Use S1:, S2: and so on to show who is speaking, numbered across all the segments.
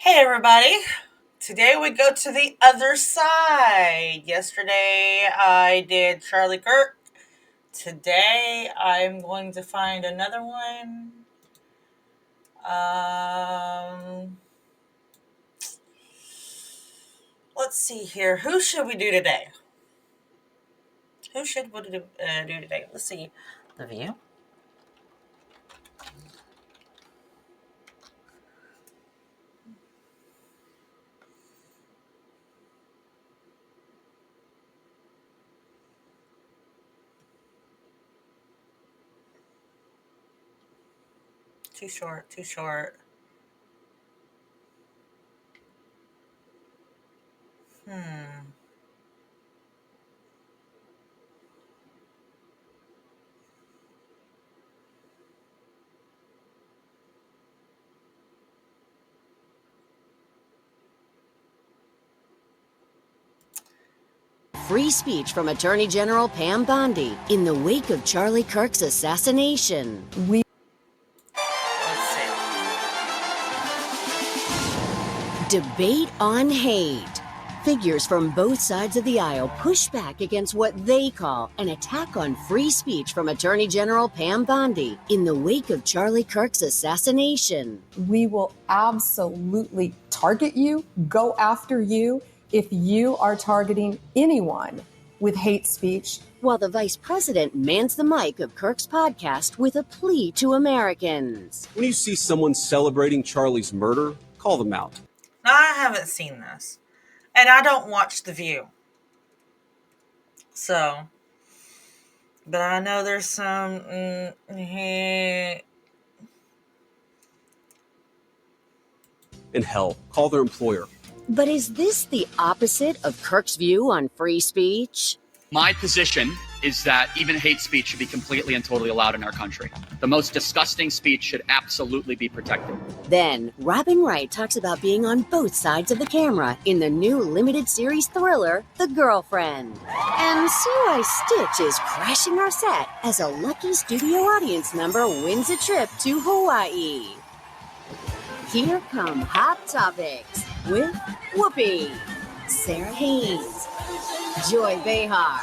S1: Hey everybody! Today we go to the other side. Yesterday I did Charlie Kirk. Today I'm going to find another one. Um, let's see here. Who should we do today? Who should we do today? Let's see. The View. Too short. Too short. Hmm.
S2: Free speech from Attorney General Pam Bondi in the wake of Charlie Kirk's assassination.
S1: Let's see.
S2: Debate on hate. Figures from both sides of the aisle push back against what they call an attack on free speech from Attorney General Pam Bondi in the wake of Charlie Kirk's assassination.
S3: We will absolutely target you, go after you, if you are targeting anyone with hate speech.
S2: While the vice president mans the mic of Kirk's podcast with a plea to Americans.
S4: When you see someone celebrating Charlie's murder, call them out.
S1: Now, I haven't seen this. And I don't watch The View. So, but I know there's some
S4: And hell, call their employer.
S2: But is this the opposite of Kirk's view on free speech?
S5: My position is that even hate speech should be completely and totally allowed in our country. The most disgusting speech should absolutely be protected.
S2: Then, Robin Wright talks about being on both sides of the camera in the new limited series thriller, The Girlfriend. And Sue Stitch is crashing our set as a lucky studio audience member wins a trip to Hawaii. Here come Hot Topics with Whoopi, Sarah Haynes, Joy Behar,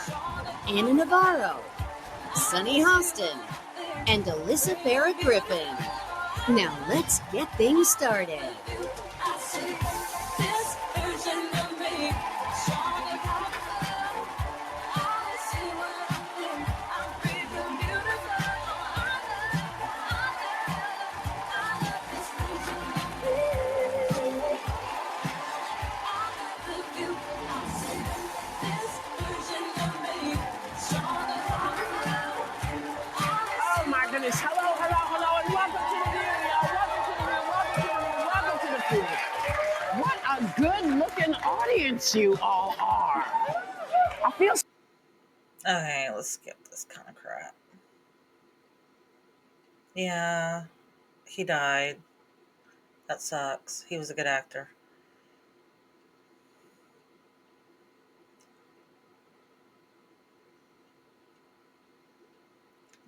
S2: Anna Navarro, Sunny Hostin, and Alyssa Farah Griffin. Now let's get things started.
S6: Hello, and welcome to the view, y'all. Welcome to the view. What a good-looking audience you all are. I feel.
S1: Okay, let's skip this kind of crap. Yeah, he died. That sucks. He was a good actor.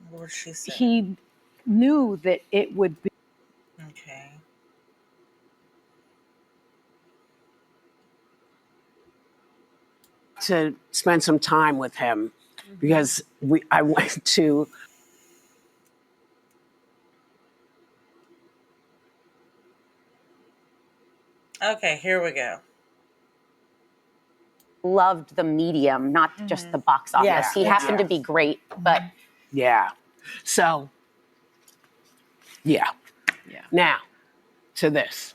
S1: What did she say?
S6: He knew that it would be.
S1: Okay.
S6: To spend some time with him because I went to.
S1: Okay, here we go.
S7: Loved the medium, not just the box office.
S6: Yeah,
S7: he happened to be great, but
S6: Yeah. So, yeah. Now, to this.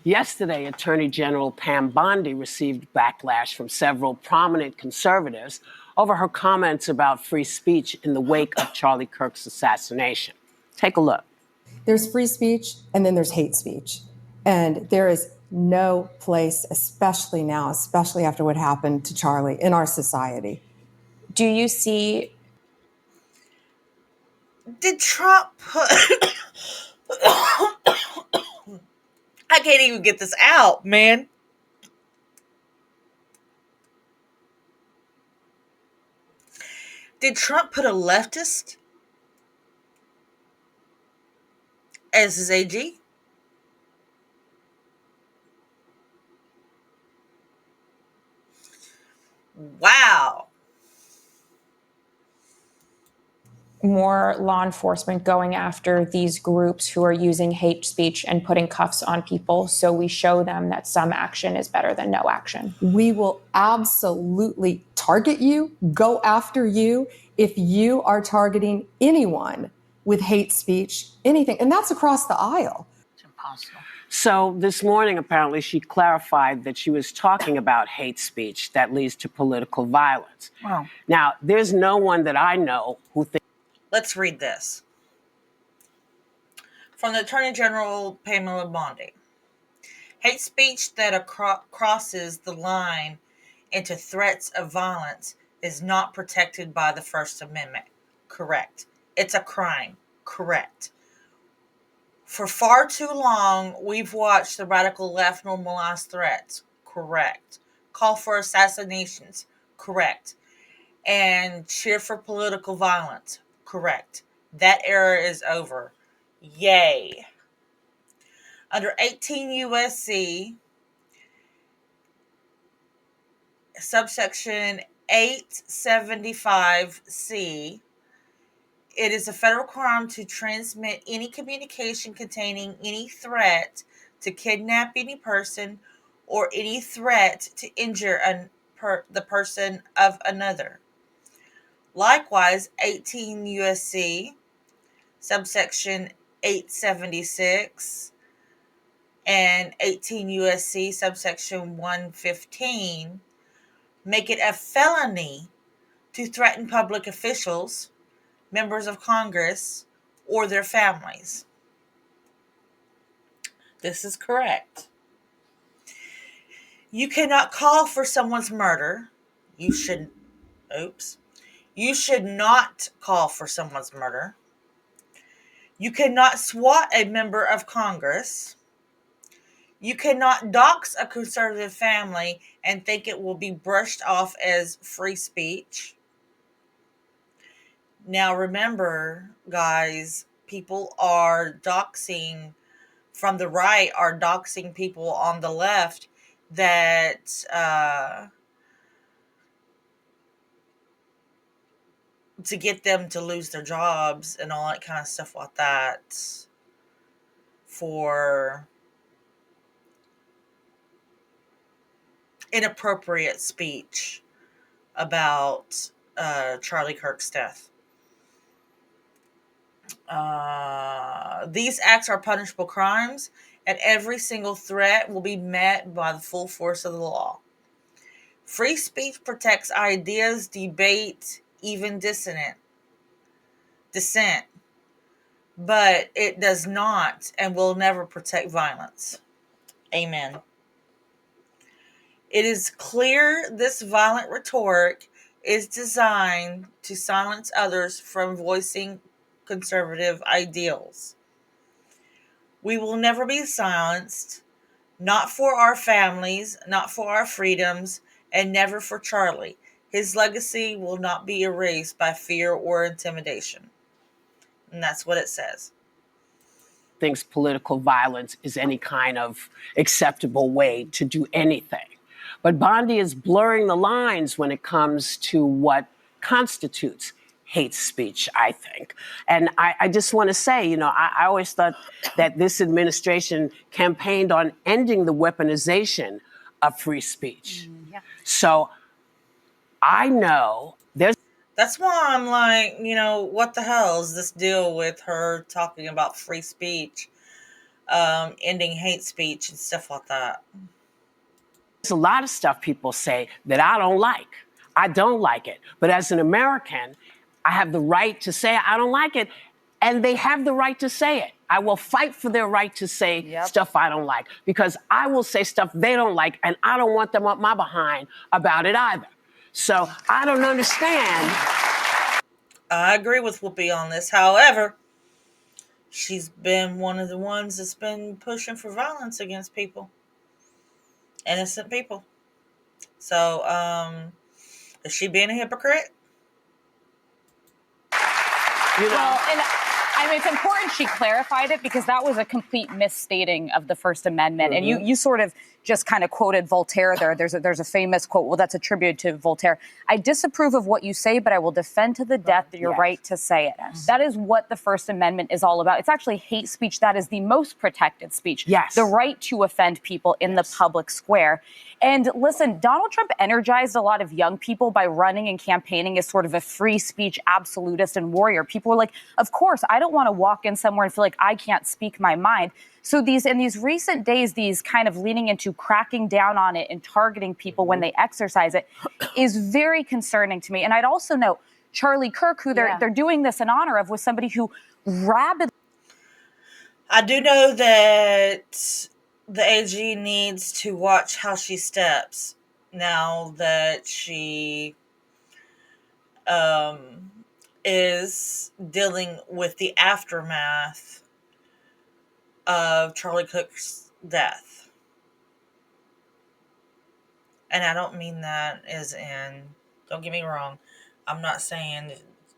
S6: Yesterday, Attorney General Pam Bondi received backlash from several prominent conservatives over her comments about free speech in the wake of Charlie Kirk's assassination. Take a look.
S3: There's free speech and then there's hate speech. And there is no place, especially now, especially after what happened to Charlie in our society.
S8: Do you see?
S1: Did Trump put... I can't even get this out, man. Did Trump put a leftist as his AG? Wow.
S8: more law enforcement going after these groups who are using hate speech and putting cuffs on people, so we show them that some action is better than no action.
S3: We will absolutely target you, go after you if you are targeting anyone with hate speech, anything. And that's across the aisle.
S6: It's impossible. So this morning, apparently, she clarified that she was talking about hate speech that leads to political violence.
S1: Wow.
S6: Now, there's no one that I know who thinks.
S1: Let's read this. From the Attorney General Pamela Bondi. Hate speech that crosses the line into threats of violence is not protected by the First Amendment. Correct. It's a crime. Correct. For far too long, we've watched the radical left normalize threats. Correct. Call for assassinations. Correct. And cheer for political violence. Correct. That era is over. Yay. Under 18 U.S.C. subsection 875C, it is a federal crime to transmit any communication containing any threat to kidnap any person or any threat to injure the person of another. Likewise, 18 U.S.C. subsection 876 and 18 U.S.C. subsection 115 make it a felony to threaten public officials, members of Congress, or their families. This is correct. You cannot call for someone's murder. You should not call for someone's murder. You cannot swat a member of Congress. You cannot dox a conservative family and think it will be brushed off as free speech. Now remember, guys, people are doxing from the right, are doxing people on the left that to get them to lose their jobs and all that kind of stuff like that for inappropriate speech about Charlie Kirk's death. These acts are punishable crimes, and every single threat will be met by the full force of the law. Free speech protects ideas, debate, even dissent, but it does not and will never protect violence. Amen. It is clear this violent rhetoric is designed to silence others from voicing conservative ideals. We will never be silenced, not for our families, not for our freedoms, and never for Charlie. His legacy will not be erased by fear or intimidation. And that's what it says.
S6: Thinks political violence is any kind of acceptable way to do anything. But Bondi is blurring the lines when it comes to what constitutes hate speech, I think. And I just want to say, I always thought that this administration campaigned on ending the weaponization of free speech.
S7: Yeah.
S6: So I know there's.
S1: That's why I'm like, what the hell is this deal with her talking about free speech, ending hate speech and stuff like that?
S6: There's a lot of stuff people say that I don't like. I don't like it. But as an American, I have the right to say I don't like it, and they have the right to say it. I will fight for their right to say stuff I don't like, because I will say stuff they don't like, and I don't want them up my behind about it either. So I don't understand.
S1: I agree with Whoopi on this. However, she's been one of the ones that's been pushing for violence against people. Innocent people. So, is she being a hypocrite?
S7: Well, and it's important she clarified it, because that was a complete misstating of the First Amendment. And you sort of
S9: just kind of quoted Voltaire there. There's a famous quote, well, that's attributed to Voltaire. I disapprove of what you say, but I will defend to the death your right to say it. That is what the First Amendment is all about. It's actually hate speech that is the most protected speech.
S6: Yes.
S9: The right to offend people in the public square. And listen, Donald Trump energized a lot of young people by running and campaigning as sort of a free speech absolutist and warrior. People were like, of course, I don't want to walk in somewhere and feel like I can't speak my mind. So in these recent days, these kind of leaning into cracking down on it and targeting people when they exercise it is very concerning to me. And I'd also note Charlie Kirk, who they're doing this in honor of, was somebody who rabidly.
S1: I do know that the AG needs to watch how she steps now that she is dealing with the aftermath of Charlie Kirk's death. And I don't mean that as in, don't get me wrong, I'm not saying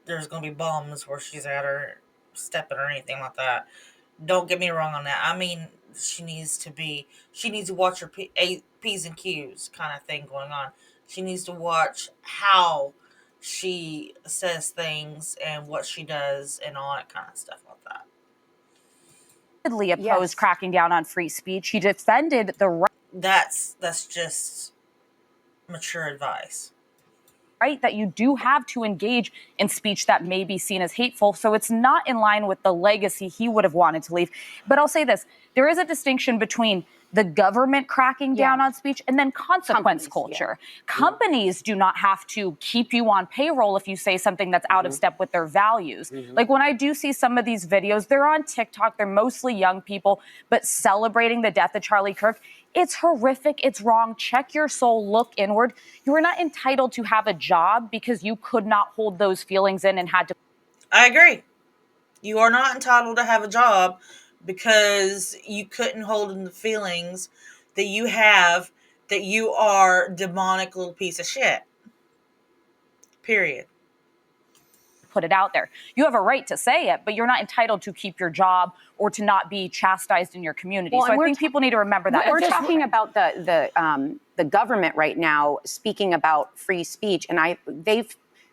S1: there's going to be bombs where she's at her stepping or anything like that. Don't get me wrong on that. I mean, she needs to watch her P's and Q's kind of thing going on. She needs to watch how she says things and what she does and all that kind of stuff like that.
S9: Opposed cracking down on free speech. He defended the right.
S1: That's just mature advice.
S9: Right, that you do have to engage in speech that may be seen as hateful. So it's not in line with the legacy he would have wanted to leave. But I'll say this, there is a distinction between the government cracking down on speech and then consequence culture. Companies do not have to keep you on payroll if you say something that's out of step with their values. Like when I do see some of these videos, they're on TikTok, they're mostly young people, but celebrating the death of Charlie Kirk. It's horrific. It's wrong. Check your soul. Look inward. You are not entitled to have a job because you could not hold those feelings in and had to.
S1: I agree. You are not entitled to have a job because you couldn't hold in the feelings that you have that you are a demonic little piece of shit. Period.
S9: Put it out there. You have a right to say it, but you're not entitled to keep your job or to not be chastised in your community.
S10: Well,
S9: so I think people need to remember that.
S10: We're talking about the government right now speaking about free speech, and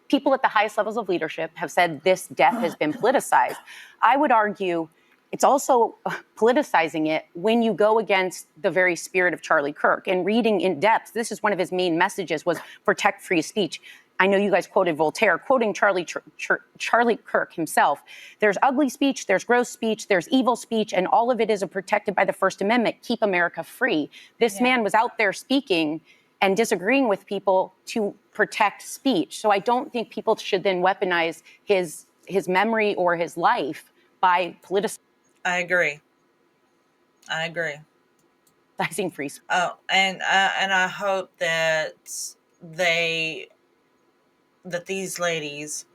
S10: people at the highest levels of leadership have said this death has been politicized. I would argue it's also politicizing it when you go against the very spirit of Charlie Kirk. And reading in depth, this is one of his main messages was protect free speech. I know you guys quoted Voltaire, quoting Charlie Kirk himself. There's ugly speech, there's gross speech, there's evil speech, and all of it is protected by the First Amendment. Keep America free. This man was out there speaking and disagreeing with people to protect speech. So I don't think people should then weaponize his memory or his life by politicizing.
S1: I agree.
S10: Free speech.
S1: Oh, and I hope that these ladies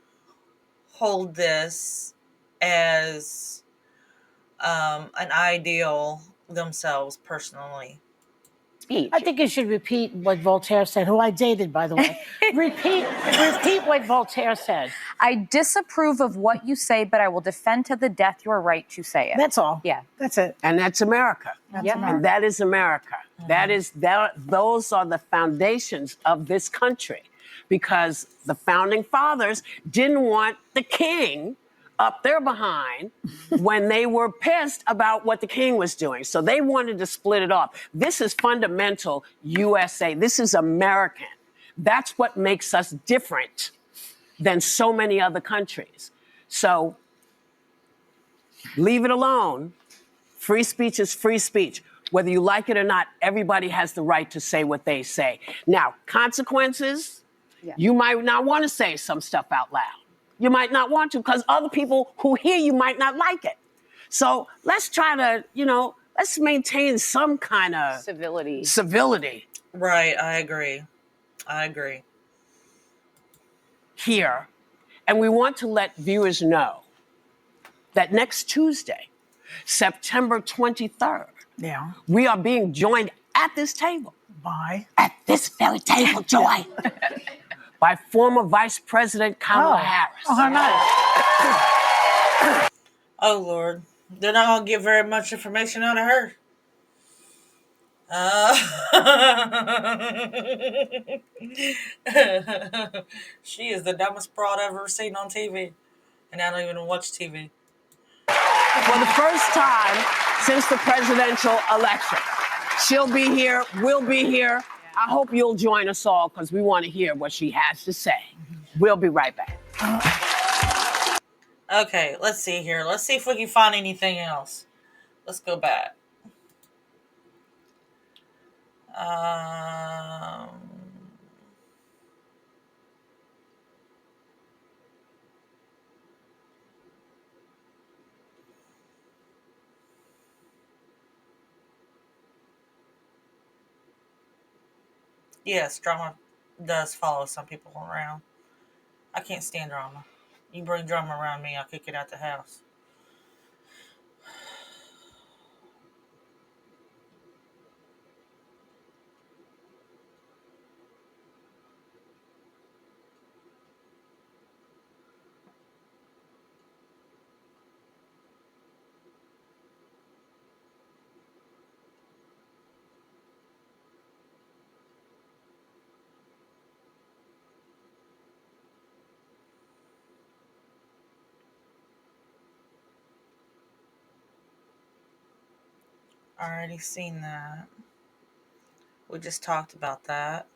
S1: hold this as an ideal themselves personally.
S10: Speech.
S11: I think you should repeat what Voltaire said, who I dated, by the way. repeat what Voltaire said.
S9: I disapprove of what you say, but I will defend to the death your right to say it.
S11: That's all.
S10: Yeah.
S11: That's it.
S6: And that's America.
S11: America.
S6: And that is America. Those are the foundations of this country. Because the founding fathers didn't want the king up their behind when they were pissed about what the king was doing. So they wanted to split it off. This is fundamental USA. This is American. That's what makes us different than so many other countries. So leave it alone. Free speech is free speech. Whether you like it or not, everybody has the right to say what they say. Now, consequences, you might not want to say some stuff out loud. You might not want to because other people who hear you might not like it. So let's try to, let's maintain some kind of civility.
S1: Right, I agree.
S6: Here. And we want to let viewers know that next Tuesday, September 23rd, we are being joined at this table. At this very table, Joy. By former Vice President Kamala Harris.
S11: Oh, how nice.
S1: Oh, Lord. They're not going to get very much information out of her. Uh, she is the dumbest broad I've ever seen on TV. And I don't even watch TV.
S6: For the first time since the presidential election. She'll be here. We'll be here. I hope you'll join us all because we want to hear what she has to say. We'll be right back.
S1: Okay, let's see here. Let's see if we can find anything else. Let's go back. Yes, drama does follow some people around. I can't stand drama. You bring drama around me, I'll kick it out the house. Already seen that. We just talked about that.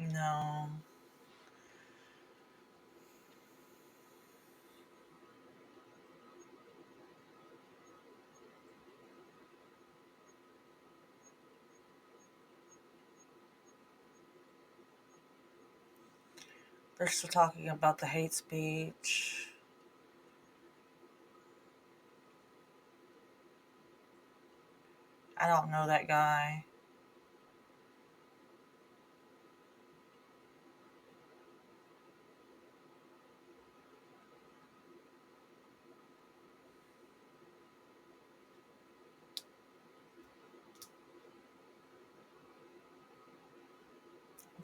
S1: No. They're still talking about the hate speech. I don't know that guy.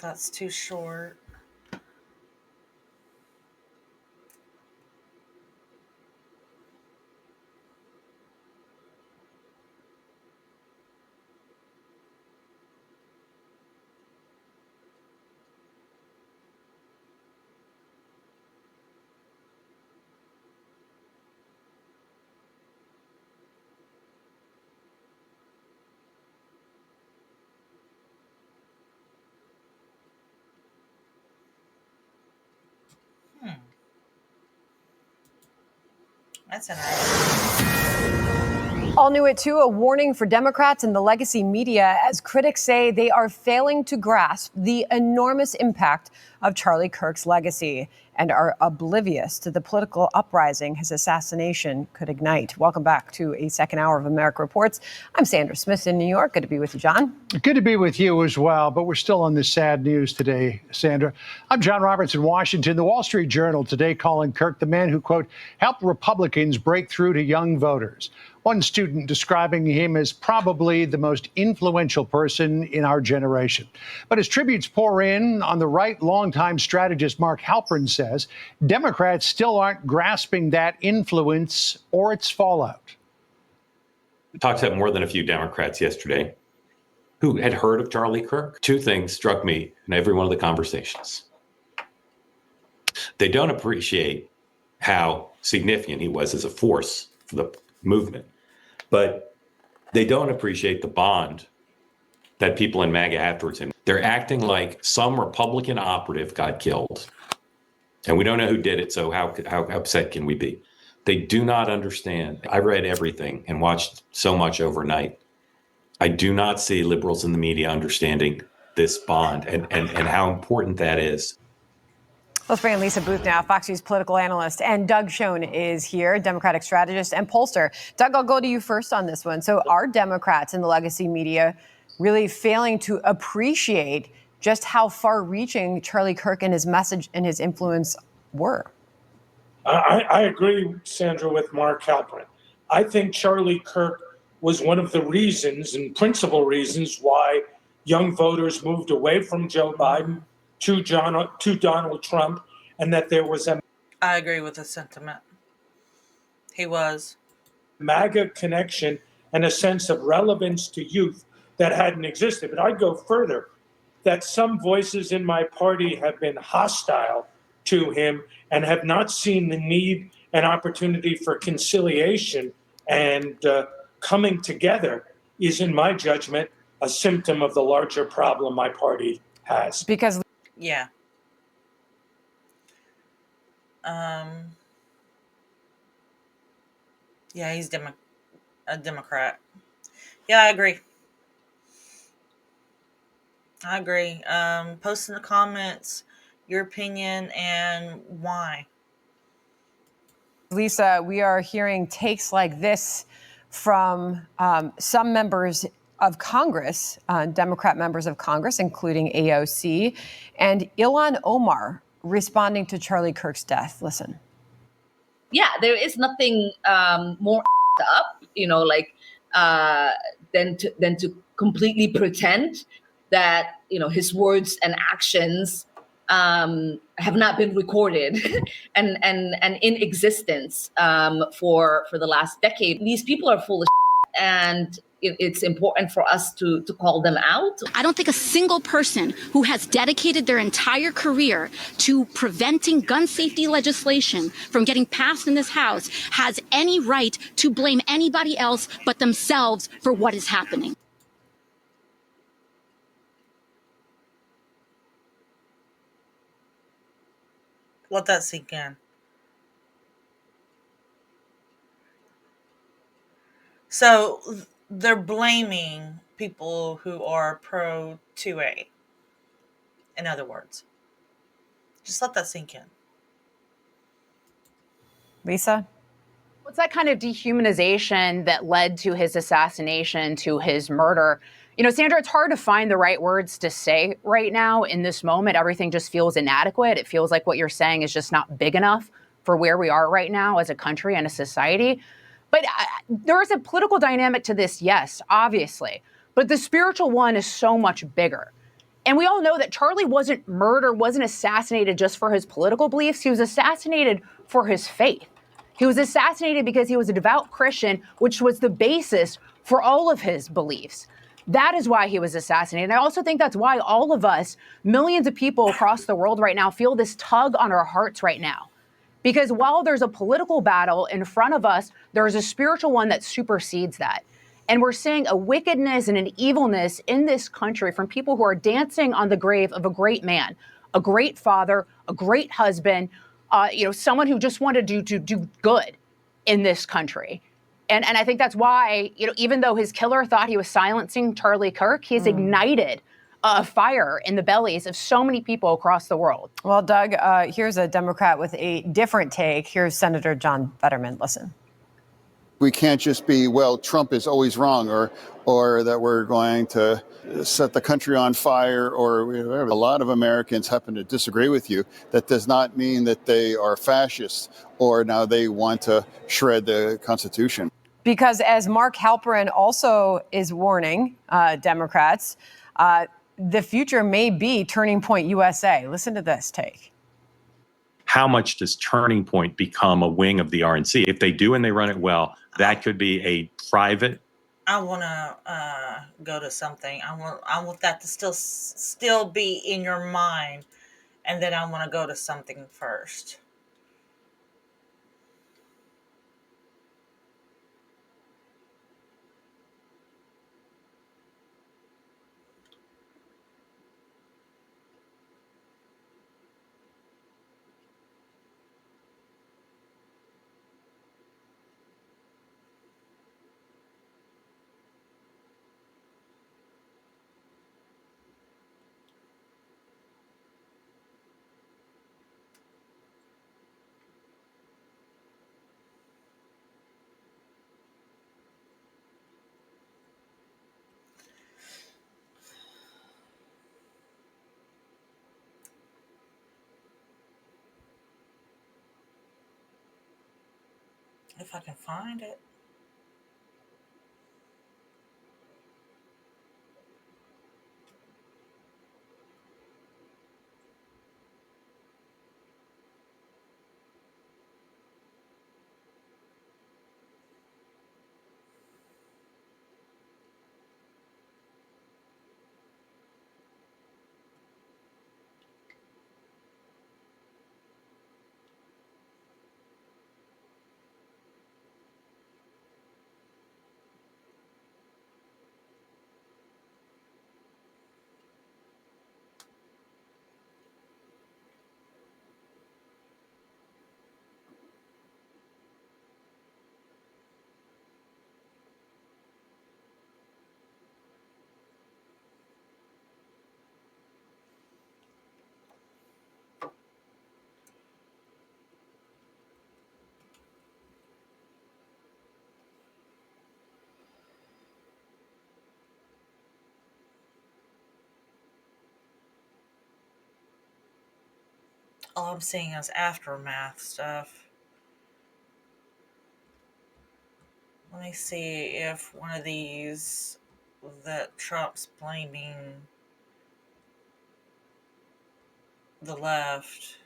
S1: That's too short. That's interesting.
S12: All new at 2, a warning for Democrats and the legacy media as critics say they are failing to grasp the enormous impact of Charlie Kirk's legacy and are oblivious to the political uprising his assassination could ignite. Welcome back to a second hour of America Reports. I'm Sandra Smith in New York. Good to be with you, John.
S13: Good to be with you as well, but we're still on this sad news today, Sandra. I'm John Roberts in Washington. The Wall Street Journal today calling Kirk the man who, quote, helped Republicans break through to young voters. One student describing him as probably the most influential person in our generation. But as tributes pour in on the right, longtime strategist Mark Halperin says, Democrats still aren't grasping that influence or its fallout.
S14: I talked to more than a few Democrats yesterday who had heard of Charlie Kirk. Two things struck me in every one of the conversations. They don't appreciate how significant he was as a force for the movement, but they don't appreciate the bond that people in MAGA afterwards. And they're acting like some Republican operative got killed, and we don't know who did it, so how upset can we be? They do not understand. I read everything and watched so much overnight. I do not see liberals in the media understanding this bond and how important that is.
S12: Let's bring in Lisa Booth now, Fox News political analyst, and Doug Schoen is here, Democratic strategist and pollster. Doug, I'll go to you first on this one. So are Democrats in the legacy media really failing to appreciate just how far-reaching Charlie Kirk and his message and his influence were.
S15: I agree, Sandra, with Mark Halperin. I think Charlie Kirk was one of the reasons and principal reasons why young voters moved away from Joe Biden to Donald Trump, and that there was a
S1: I agree with the sentiment. He was.
S15: MAGA connection and a sense of relevance to youth that hadn't existed. But I'd go further, that some voices in my party have been hostile to him and have not seen the need and opportunity for conciliation and coming together is, in my judgment, a symptom of the larger problem my party has.
S12: Because
S1: Yeah. Um. Yeah, he's a Democrat. Yeah, I agree. I agree. Post in the comments your opinion and why.
S12: Lisa, we are hearing takes like this from some members of Congress, Democrat members of Congress, including AOC, and Ilhan Omar responding to Charlie Kirk's death. Listen.
S16: Yeah, there is nothing more up, than to completely pretend that his words and actions have not been recorded and in existence for the last decade. These people are full of and it's important for us to call them out.
S17: I don't think a single person who has dedicated their entire career to preventing gun safety legislation from getting passed in this House has any right to blame anybody else but themselves for what is happening.
S1: Let that sink in. So they're blaming people who are pro 2A. In other words, just let that sink in.
S12: Lisa?
S18: What's that kind of dehumanization that led to his assassination, to his murder? Sandra, it's hard to find the right words to say right now in this moment. Everything just feels inadequate. It feels like what you're saying is just not big enough for where we are right now as a country and a society. But there is a political dynamic to this, yes, obviously. But the spiritual one is so much bigger. And we all know that Charlie wasn't murdered, wasn't assassinated just for his political beliefs. He was assassinated for his faith. He was assassinated because he was a devout Christian, which was the basis for all of his beliefs. That is why he was assassinated. And I also think that's why all of us, millions of people across the world right now, feel this tug on our hearts right now. Because while there's a political battle in front of us, there's a spiritual one that supersedes that. And we're seeing a wickedness and an evilness in this country from people who are dancing on the grave of a great man, a great father, a great husband, someone who just wanted to do good in this country. And I think that's why, even though his killer thought he was silencing Charlie Kirk, he's ignited a fire in the bellies of so many people across the world.
S12: Well, Doug, here's a Democrat with a different take. Here's Senator John Fetterman. Listen.
S19: We can't just be, well, Trump is always wrong, or that we're going to set the country on fire, or whatever. A lot of Americans happen to disagree with you. That does not mean that they are fascists or now they want to shred the Constitution.
S12: Because as Mark Halperin also is warning Democrats, the future may be Turning Point USA. Listen to this take.
S14: How much does Turning Point become a wing of the RNC? If they do and they run it well, that could be a private.
S1: I want to go to something. I want that to still be in your mind, and then I want to go to something first. If I can find it. All I'm seeing is aftermath stuff. Let me see if one of these that Trump's blaming the left.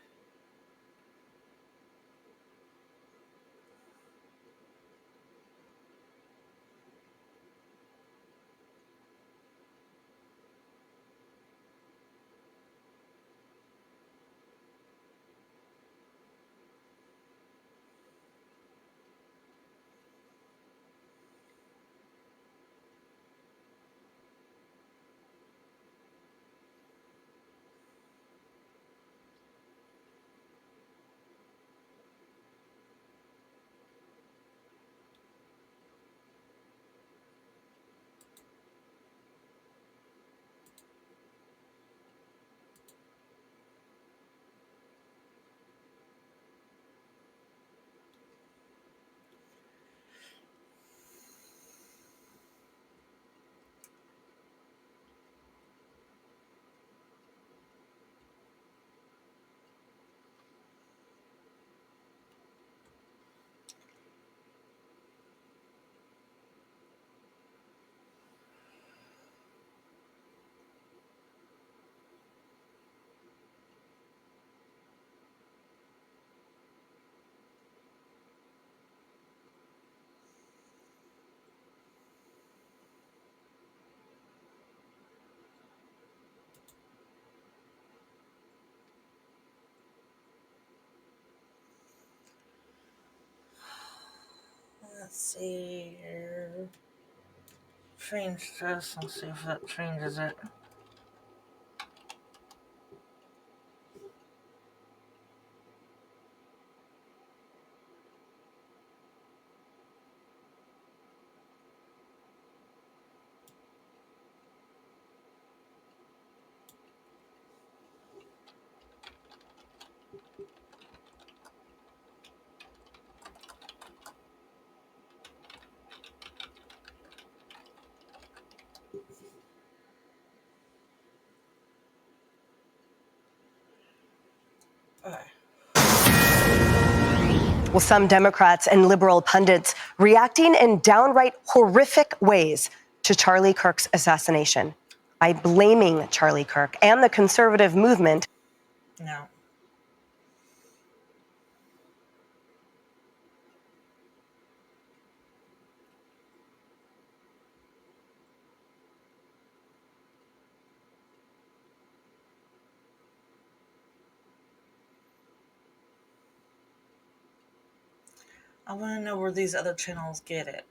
S1: Let's see here. Change this and see if that changes it.
S20: Well, some Democrats and liberal pundits reacting in downright horrific ways to Charlie Kirk's assassination by blaming Charlie Kirk and the conservative movement.
S1: No. I want to know where these other channels get it.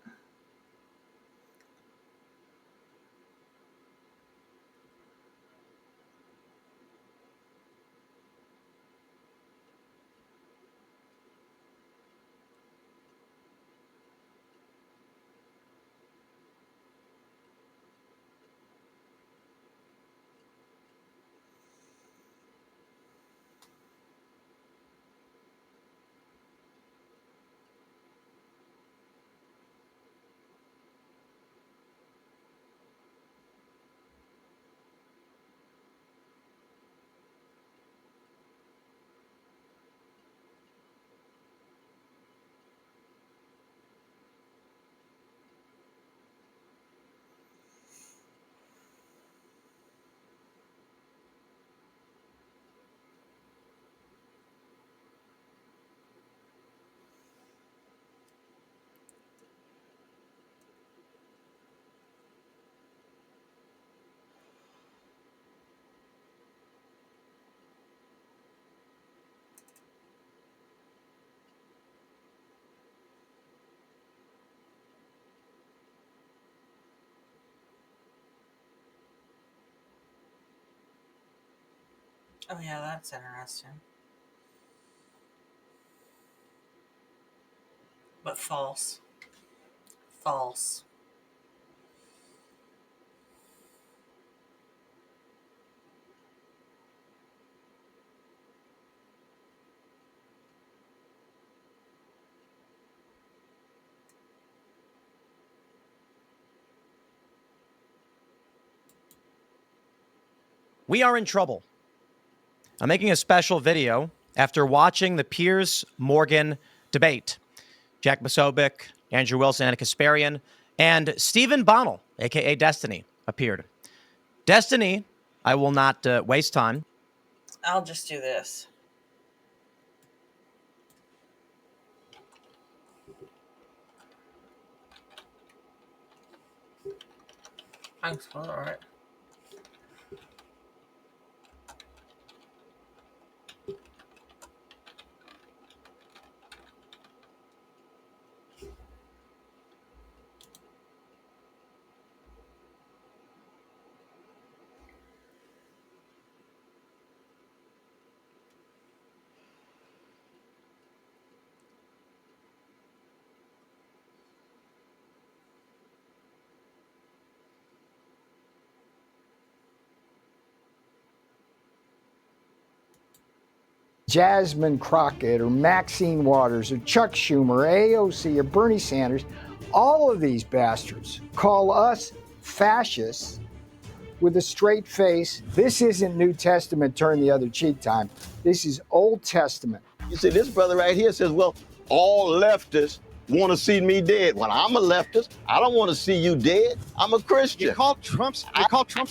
S1: Oh, yeah, that's interesting. But false. False.
S21: We are in trouble. I'm making a special video after watching the Piers Morgan debate. Jack Posobiec, Andrew Wilson, Anna Kasparian, and Stephen Bonnell, a.k.a. Destiny, appeared. Destiny, I will not waste time.
S1: I'll just do this. Thanks, all right.
S22: Jasmine Crockett or Maxine Waters or Chuck Schumer, AOC or Bernie Sanders, all of these bastards call us fascists with a straight face. This isn't New Testament, turn the other cheek time. This is Old Testament.
S23: You see, this brother right here says, well, all leftists want to see me dead. Well, I'm a leftist. I don't want to see you dead. I'm a Christian.
S24: You call Trump's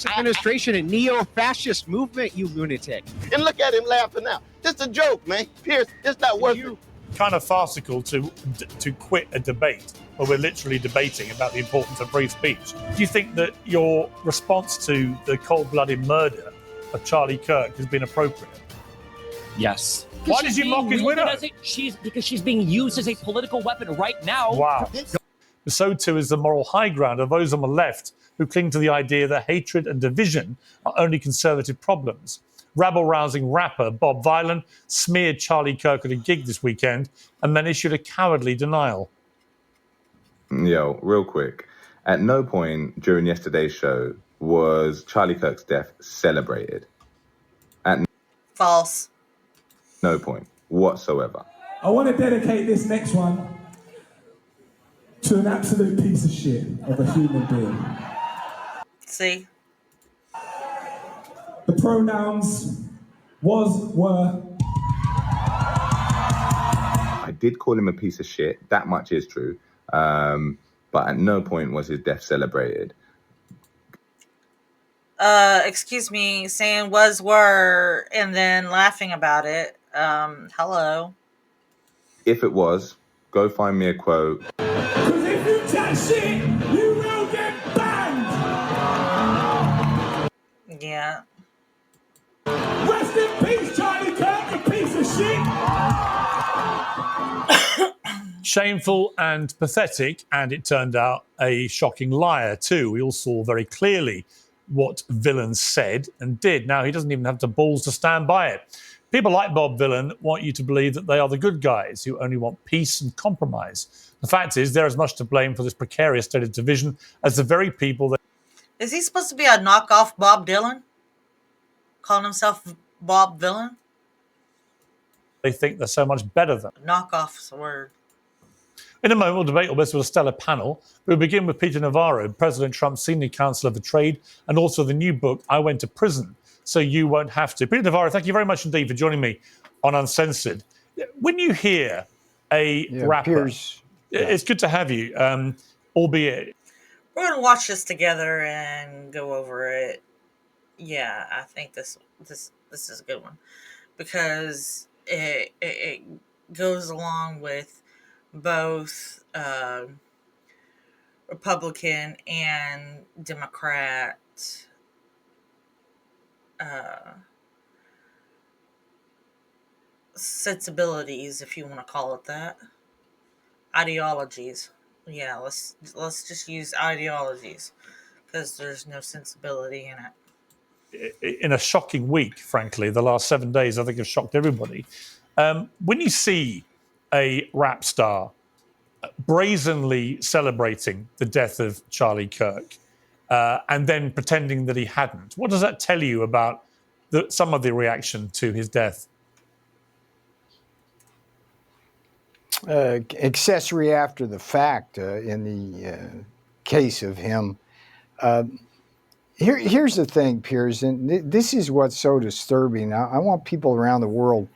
S24: administration a neo-fascist movement, you lunatic.
S23: And look at him laughing now. Just a joke, man. Piers, it's not worth it.
S25: Kind of farcical to quit a debate where we're literally debating about the importance of free speech. Do you think that your response to the cold-blooded murder of Charlie Kirk has been appropriate?
S26: Yes.
S25: Why did you mock his widow?
S26: Because she's being used as a political weapon right now.
S25: Wow. So too is the moral high ground of those on the left who cling to the idea that hatred and division are only conservative problems. Rabble-rousing rapper Bob Vylan smeared Charlie Kirk at a gig this weekend and then issued a cowardly denial.
S27: Yo, real quick. At no point during yesterday's show was Charlie Kirk's death celebrated. At
S1: False.
S27: no point whatsoever.
S28: I want to dedicate this next one to an absolute piece of shit of a human being.
S1: See?
S28: The pronouns was, were.
S27: I did call him a piece of shit. That much is true. But at no point was his death celebrated.
S1: Excuse me, saying was, were, and then laughing about it. Hello.
S27: If it was, go find me a quote.
S28: Because if you chat shit, you will get banned.
S1: Yeah.
S28: Rest in peace, Charlie Kirk, a piece of shit.
S25: Shameful and pathetic, and it turned out a shocking liar too. We all saw very clearly what Villain said and did. Now, he doesn't even have the balls to stand by it. People like Bob Villain want you to believe that they are the good guys who only want peace and compromise. The fact is, they're as much to blame for this precarious state of division as the very people that...
S1: Is he supposed to be a knockoff Bob Dylan? Calling himself Bob Villain?
S25: they think they're so much better than.
S1: Knockoff's a word.
S25: In a moment, we'll debate all this with a stellar panel. We'll begin with Peter Navarro, President Trump's senior counselor for trade, and also the new book, I Went to Prison, So You Won't Have to. Peter Navarro, thank you very much indeed for joining me on Uncensored. When you hear a rapper,
S22: Piers,
S25: it's good to have you, albeit...
S1: We're going to watch this together and go over it. Yeah, I think this is a good one. Because it goes along with both Republican and Democrat sensibilities, if you want to call it that. Ideologies. Yeah, let's just use ideologies because there's no sensibility in it.
S25: in a shocking week, frankly. The last 7 days, I think, have shocked everybody. When you see a rap star brazenly celebrating the death of Charlie Kirk and then pretending that he hadn't, what does that tell you about some of the reaction to his death?
S22: Accessory after the fact in the case of him. Here's the thing, Piers, and this is what's so disturbing. I want people around the world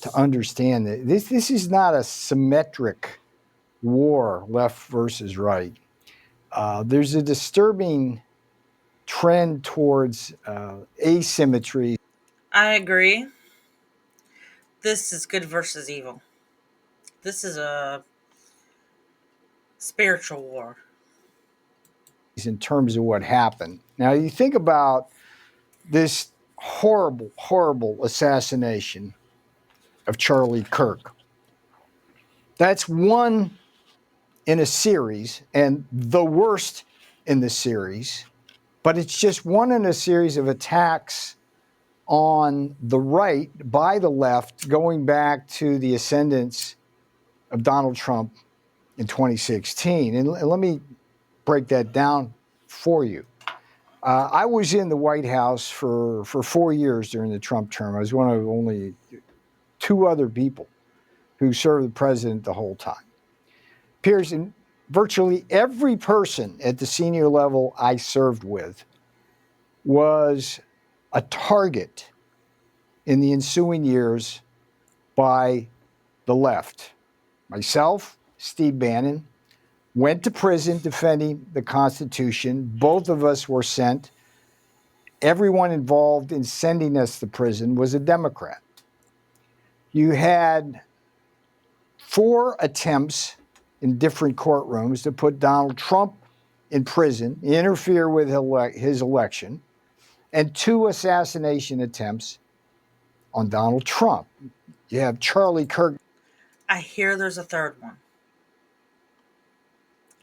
S22: to understand that this is not a symmetric war, left versus right. There's a disturbing trend towards asymmetry.
S1: I agree. This is good versus evil. This is a spiritual war.
S22: In terms of what happened. Now, you think about this horrible, horrible assassination of Charlie Kirk. That's one in a series, and the worst in the series, but it's just one in a series of attacks on the right by the left, going back to the ascendance of Donald Trump in 2016. And let me break that down for you. I was in the White House for 4 years during the Trump term. I was one of only 2 other people who served the president the whole time. Piers, and virtually every person at the senior level I served with was a target in the ensuing years by the left. Myself, Steve Bannon, went to prison defending the Constitution. Both of us were sent. Everyone involved in sending us to prison was a Democrat. You had 4 attempts in different courtrooms to put Donald Trump in prison, interfere with his election, and 2 assassination attempts on Donald Trump. You have Charlie Kirk.
S1: I hear there's a third one.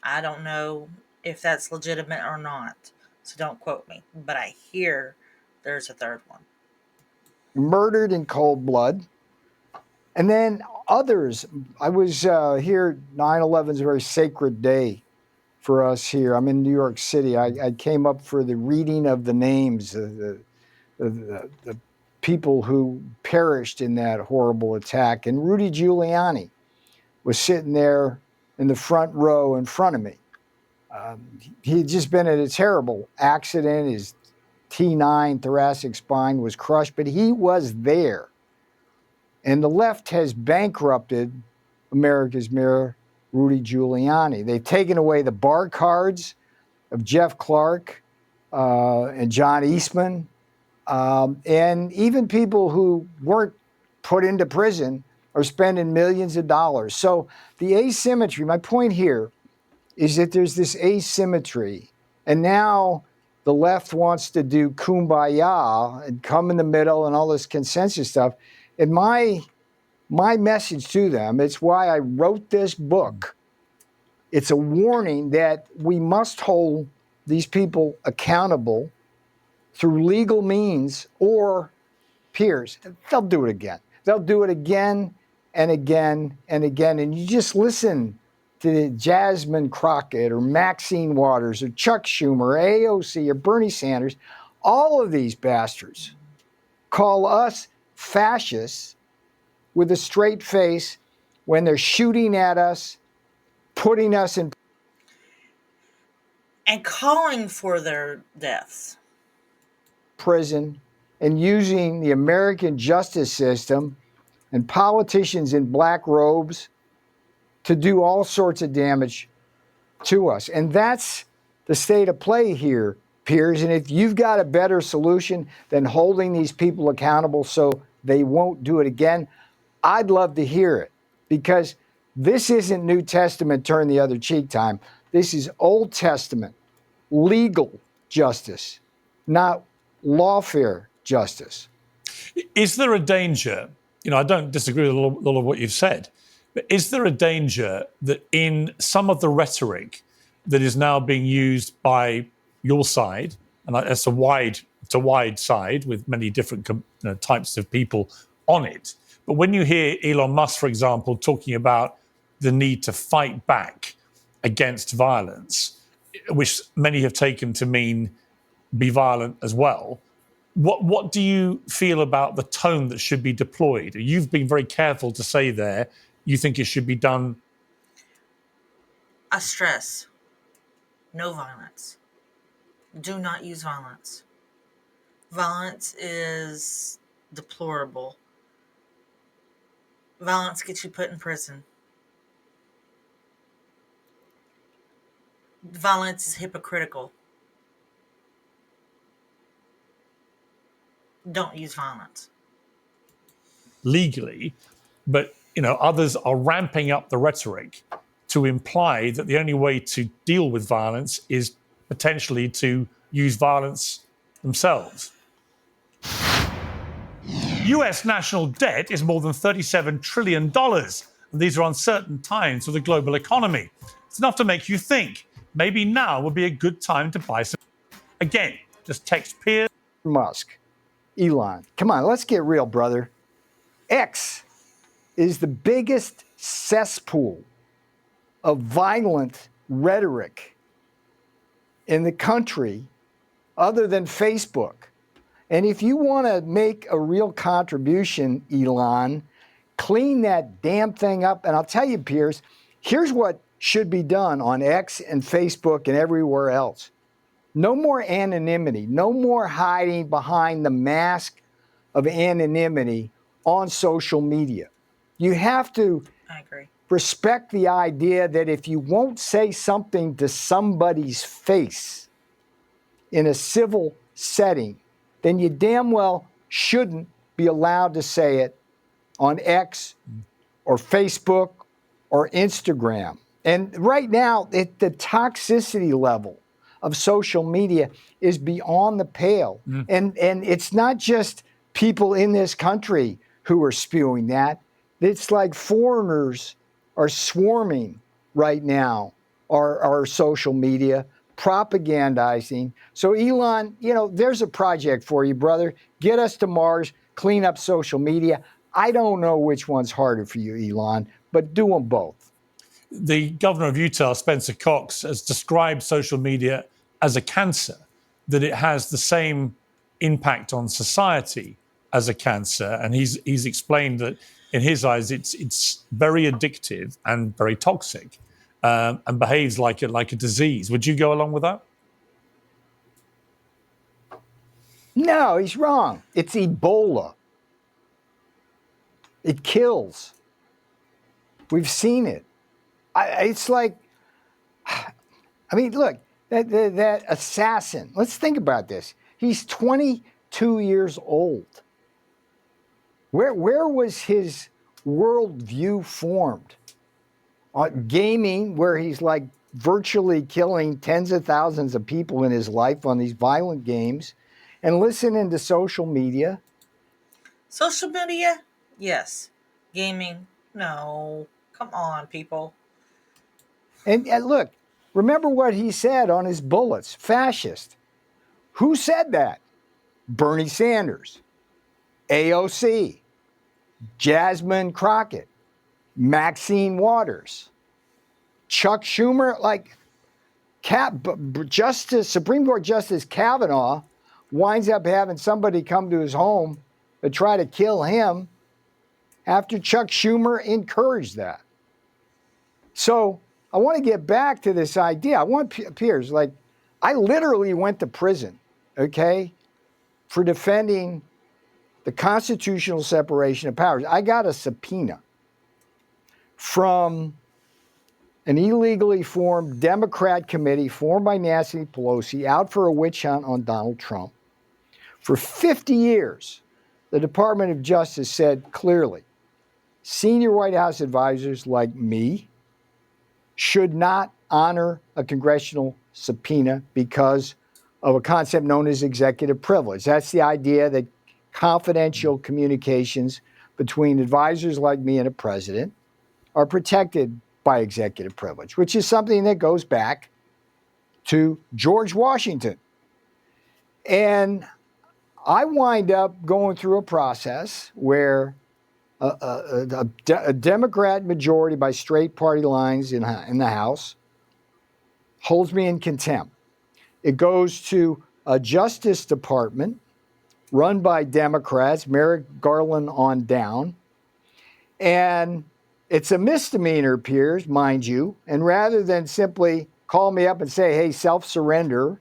S1: I don't know if that's legitimate or not, so don't quote me, but I hear there's a third one.
S22: Murdered in cold blood. And then others. I was here, 9/11 is a very sacred day for us here. I'm in New York City. I came up for the reading of the names of the people who perished in that horrible attack. And Rudy Giuliani was sitting there in the front row in front of me. He had just been in a terrible accident. His T9 thoracic spine was crushed, but he was there. And the left has bankrupted America's mayor, Rudy Giuliani. They've taken away the bar cards of Jeff Clark and John Eastman, and even people who weren't put into prison are spending millions of dollars. So the asymmetry, my point here is that there's this asymmetry, and now the left wants to do kumbaya and come in the middle and all this consensus stuff. And my message to them, it's why I wrote this book. It's a warning that we must hold these people accountable through legal means, or Piers, they'll do it again. They'll do it again and again and again. And you just listen to Jasmine Crockett or Maxine Waters or Chuck Schumer or AOC or Bernie Sanders. All of these bastards call us fascists with a straight face when they're shooting at us, putting us in
S1: and calling for their deaths.
S22: Prison, and using the American justice system and politicians in black robes to do all sorts of damage to us. And that's the state of play here, Piers. And if you've got a better solution than holding these people accountable so they won't do it again, I'd love to hear it, because this isn't New Testament turn the other cheek time. This is Old Testament legal justice, not lawfare justice.
S25: Is there a danger, I don't disagree with a lot of what you've said, but is there a danger that in some of the rhetoric that is now being used by your side, and that's a wide it's a wide side with many different types of people on it. But when you hear Elon Musk, for example, talking about the need to fight back against violence, which many have taken to mean be violent as well, what do you feel about the tone that should be deployed? You've been very careful to say there you think it should be done.
S1: I stress, no violence. Do not use violence. Violence is deplorable. Violence gets you put in prison. Violence is hypocritical. Don't use violence.
S25: Legally, but others are ramping up the rhetoric to imply that the only way to deal with violence is potentially to use violence themselves. US national debt is more than $37 trillion. And these are uncertain times for the global economy. It's enough to make you think. Maybe now would be a good time to buy some. Again, just text Piers
S22: Musk, Elon. Come on, let's get real, brother. X is the biggest cesspool of violent rhetoric in the country other than Facebook. And if you want to make a real contribution, Elon, clean that damn thing up. And I'll tell you, Piers, here's what should be done on X and Facebook and everywhere else. No more anonymity, no more hiding behind the mask of anonymity on social media. You have to respect the idea that if you won't say something to somebody's face in a civil setting, then you damn well shouldn't be allowed to say it on X or Facebook or Instagram. And right now, the toxicity level of social media is beyond the pale. And it's not just people in this country who are spewing that. It's like foreigners are swarming right now our social media, propagandizing. So Elon, there's a project for you, brother. Get us to Mars, clean up social media. I don't know which one's harder for you, Elon, but do them both.
S25: The governor of Utah, Spencer Cox, has described social media as a cancer, that it has the same impact on society as a cancer. And he's explained that in his eyes, it's very addictive and very toxic, and behaves like a disease. Would you go along with that?
S22: No, he's wrong. It's Ebola. It kills. We've seen it. It's like, look, that assassin, let's think about this. He's 22 years old. Where was his worldview formed? Gaming, where he's like virtually killing tens of thousands of people in his life on these violent games, and listening to social media.
S1: Social media? Yes. Gaming? No. Come on, people.
S22: And look, remember what he said on his bullets, fascist. Who said that? Bernie Sanders, AOC, Jasmine Crockett, Maxine Waters, Chuck Schumer, Supreme Court Justice Kavanaugh winds up having somebody come to his home to try to kill him after Chuck Schumer encouraged that. So I want to get back to this idea. I want Piers, I literally went to prison, okay, for defending the constitutional separation of powers. I got a subpoena from an illegally formed Democrat committee formed by Nancy Pelosi out for a witch hunt on Donald Trump. For 50 years, the Department of Justice said clearly, senior White House advisors like me should not honor a congressional subpoena because of a concept known as executive privilege. That's the idea that confidential communications between advisors like me and a president are protected by executive privilege, which is something that goes back to George Washington. And I wind up going through a process where a Democrat majority by straight party lines in the House holds me in contempt. It goes to a Justice Department run by Democrats, Merrick Garland on down. And it's a misdemeanor, Piers, mind you. And rather than simply call me up and say, hey, self-surrender,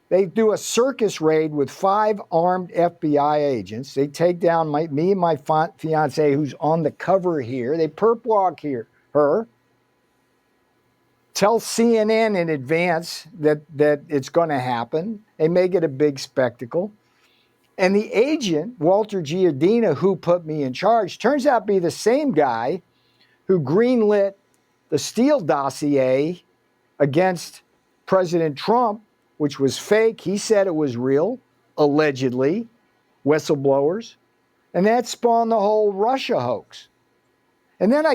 S22: they do a circus raid with 5 armed FBI agents. They take down me and my fiance, who's on the cover here. They perp walk her. Tell CNN in advance that it's going to happen. They make it a big spectacle. And the agent, Walter Giardina, who put me in charge, turns out to be the same guy who greenlit the Steele dossier against President Trump, which was fake. He said it was real, allegedly, whistleblowers. And that spawned the whole Russia hoax. And then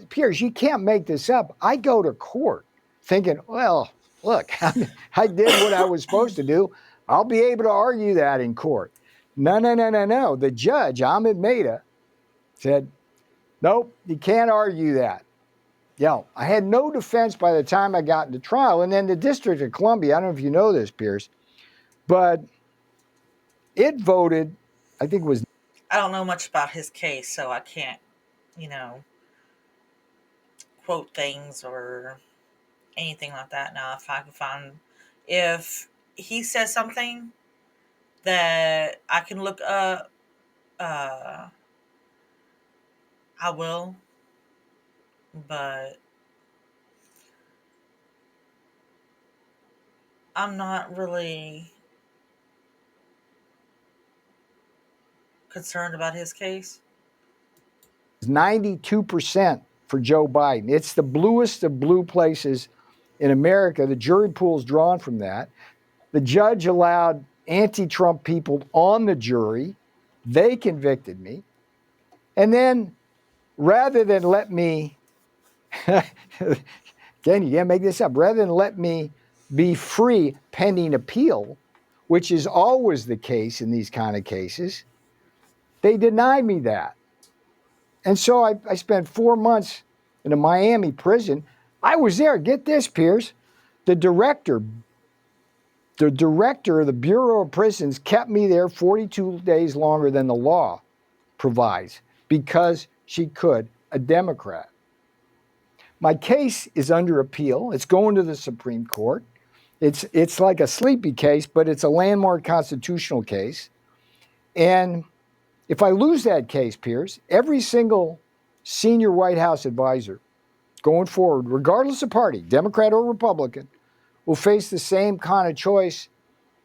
S22: Piers, you can't make this up. I go to court thinking, well, look, I did what I was supposed to do. I'll be able to argue that in court. No. The judge, Ahmed Maida, said, nope, you can't argue that. I had no defense by the time I got into trial. And then the District of Columbia, I don't know if you know this, Piers, but it voted, I think it was.
S1: I don't know much about his case, so I can't, quote things or anything like that. Now, if he says something that I can look up, I will, but I'm not really concerned about his case.
S22: 92% for Joe Biden. It's the bluest of blue places in America. The jury pool's drawn from that. The judge allowed anti-Trump people on the jury. They convicted me. And then rather than let me, again, you can't make this up, rather than let me be free pending appeal, which is always the case in these kind of cases, they denied me that. And so I spent 4 months in a Miami prison. I was there, get this, Piers, the director of the Bureau of Prisons kept me there 42 days longer than the law provides because she could, a Democrat. My case is under appeal. It's going to the Supreme Court. It's like a sleepy case, but it's a landmark constitutional case. And if I lose that case, Piers, every single senior White House advisor going forward, regardless of party, Democrat or Republican, will face the same kind of choice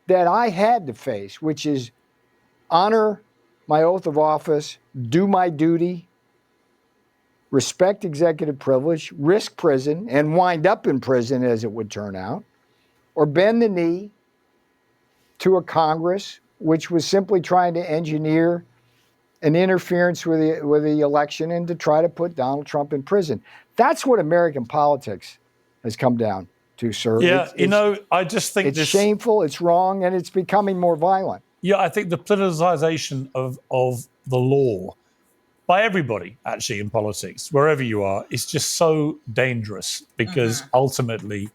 S22: that I had to face, which is honor my oath of office, do my duty, respect executive privilege, risk prison, and wind up in prison as it would turn out, or bend the knee to a Congress which was simply trying to engineer an interference with the election and to try to put Donald Trump in prison. That's what American politics has come down to, sir.
S25: Yeah, I just think
S22: it's shameful, it's wrong, and it's becoming more violent.
S25: Yeah, I think the politicization of the law by everybody, actually, in politics, wherever you are, is just so dangerous because ultimately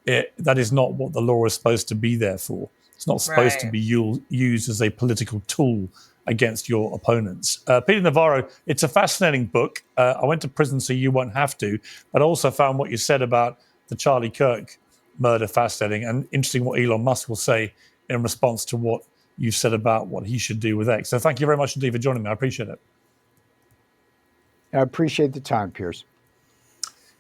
S25: that is not what the law is supposed to be there for. It's not supposed to be used as a political tool against your opponents. Peter Navarro, it's a fascinating book. I went to prison so you won't have to, but I also found what you said about the Charlie Kirk murder fascinating and interesting what Elon Musk will say in response to what you've said about what he should do with X. So thank you very much indeed for joining me. I appreciate it.
S22: I appreciate the time, Piers.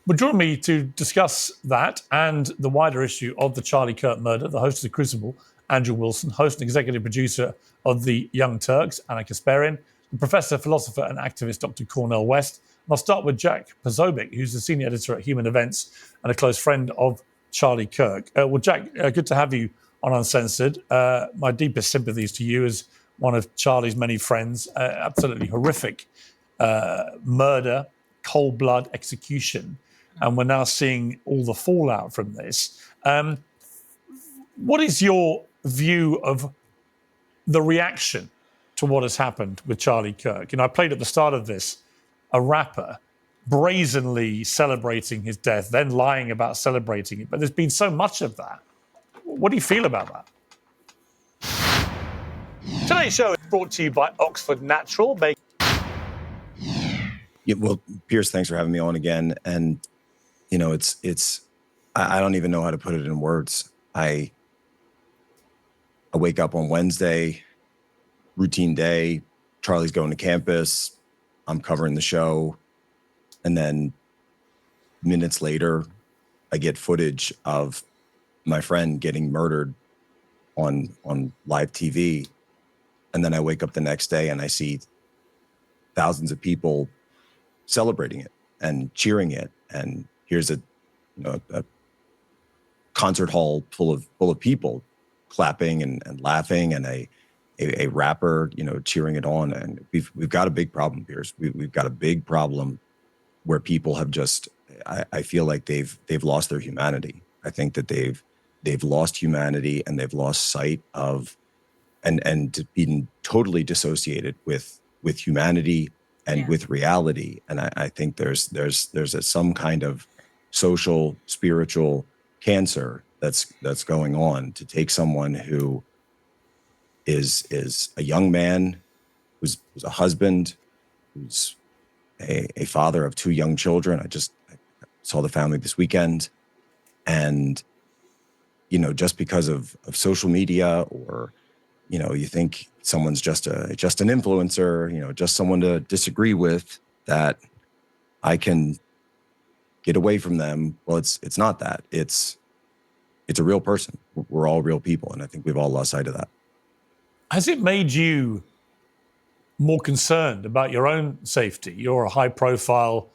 S25: Well, join me to discuss that and the wider issue of the Charlie Kirk murder. The host of The Crucible, Andrew Wilson, host and executive producer of The Young Turks, Anna Kasparian, the professor, philosopher and activist, Dr. Cornel West. And I'll start with Jack Posobiec, who's the senior editor at Human Events and a close friend of Charlie Kirk. Well, Jack, good to have you on Uncensored. My deepest sympathies to you as one of Charlie's many friends. Absolutely horrific murder, cold blood execution. And we're now seeing all the fallout from this. What is your view of the reaction to what has happened with Charlie Kirk. I played at the start of this a rapper brazenly celebrating his death, then lying about celebrating it. But there's been so much of that. What do you feel about that? Today's show is brought to you by Oxford Natural.
S2: Yeah, well, Piers, thanks for having me on again. And I don't even know how to put it in words. I wake up on Wednesday, routine day. Charlie's going to campus. I'm covering the show, and then minutes later, I get footage of my friend getting murdered on live TV. And then I wake up the next day and I see thousands of people celebrating it and cheering it. And here's a concert hall full of people clapping and laughing, and a rapper, cheering it on. And we've got a big problem, Piers. We've got a big problem where people have just, I feel like they've lost their humanity. I think that they've lost humanity, and they've lost sight of and been totally dissociated with humanity and with reality. And I think there's some kind of social, spiritual cancer that's going on, to take someone who is a young man, who's a husband, who's a father of 2 young children. I saw the family this weekend, and just because of social media, or you think someone's just an influencer, just someone to disagree with, that I can get away from them. Well, it's not that. It's a real person. We're all real people, and I think we've all lost sight of that.
S25: Has it made you more concerned about your own safety? You're a high-profile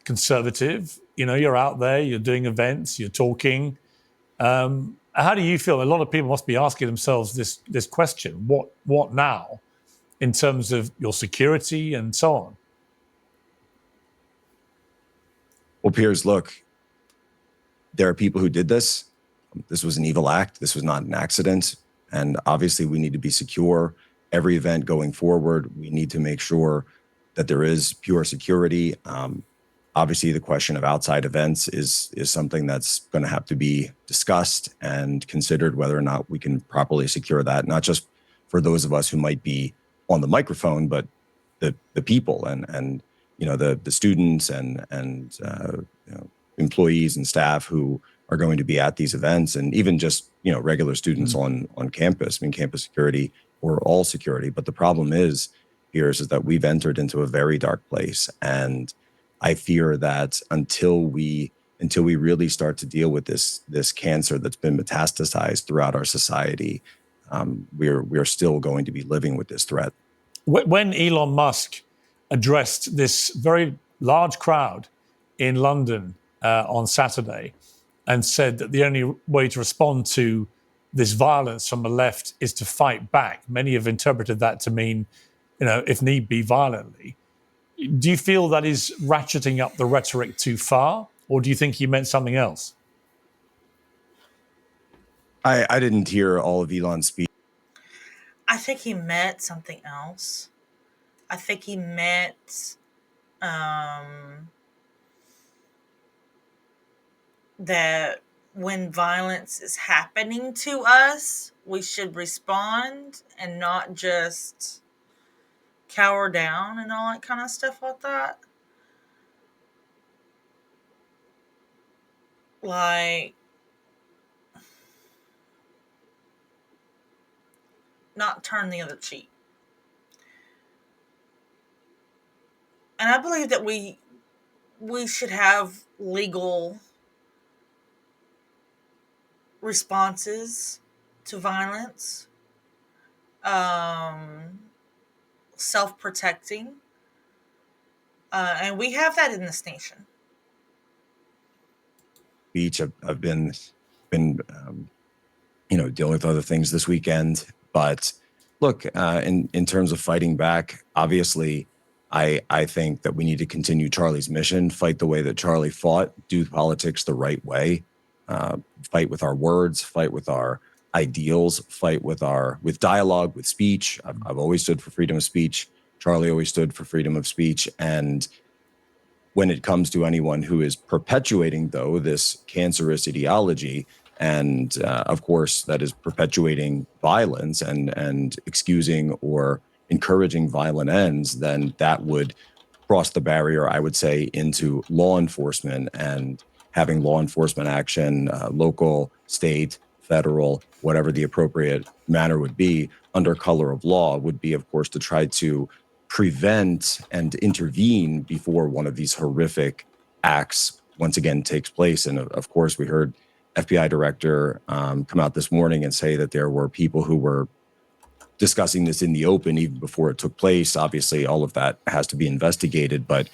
S25: conservative. You're out there, you're doing events, you're talking. How do you feel? A lot of people must be asking themselves this question: what now, in terms of your security and so on?
S2: Well, Piers, look, there are people who did this. This was an evil act. This was not an accident. And obviously, we need to be secure. Every event going forward, we need to make sure that there is pure security. Obviously, the question of outside events is something that's going to have to be discussed and considered, whether or not we can properly secure that, not just for those of us who might be on the microphone, but the people and the students and employees and staff who are going to be at these events, and even just regular students on campus. I mean, campus security, or all security. But the problem is that we've entered into a very dark place, and I fear that until we really start to deal with this cancer that's been metastasized throughout our society, we're still going to be living with this threat.
S25: When Elon Musk addressed this very large crowd in London on Saturday, and said that the only way to respond to this violence from the left is to fight back, many have interpreted that to mean, if need be, violently. Do you feel that is ratcheting up the rhetoric too far, or do you think he meant something else?
S2: I didn't hear all of Elon's speech.
S1: I think he meant something else. I think he meant that when violence is happening to us, we should respond and not just cower down and all that kind of stuff like that. Like, not turn the other cheek. And I believe that we should have legal responses to violence, self-protecting, and we have that in this nation.
S2: Beach. I've been dealing with other things this weekend, but look, in terms of fighting back, obviously, I think that we need to continue Charlie's mission, fight the way that Charlie fought, do politics the right way, fight with our words, fight with our ideals, fight with dialogue, with speech. I've always stood for freedom of speech. Charlie always stood for freedom of speech. And when it comes to anyone who is perpetuating, though, this cancerous ideology, and of course, that is perpetuating violence and excusing or encouraging violent ends, then that would cross the barrier, I would say, into law enforcement and having law enforcement action, local, state, federal, whatever the appropriate manner would be, under color of law, would be, of course, to try to prevent and intervene before one of these horrific acts once again takes place. And of course, we heard FBI director come out this morning and say that there were people who were discussing this in the open even before it took place. Obviously, all of that has to be investigated. But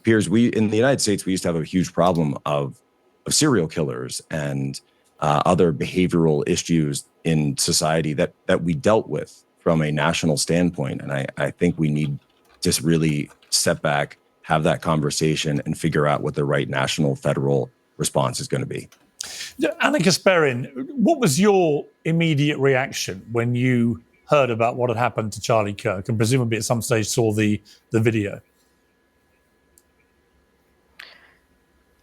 S2: Piers, we in the United States, we used to have a huge problem of serial killers and other behavioral issues in society that we dealt with from a national standpoint. And I think we need to really step back, have that conversation, and figure out what the right national, federal response is going to be.
S25: Anna Kasparian, what was your immediate reaction when you heard about what had happened to Charlie Kirk and presumably at some stage saw the video?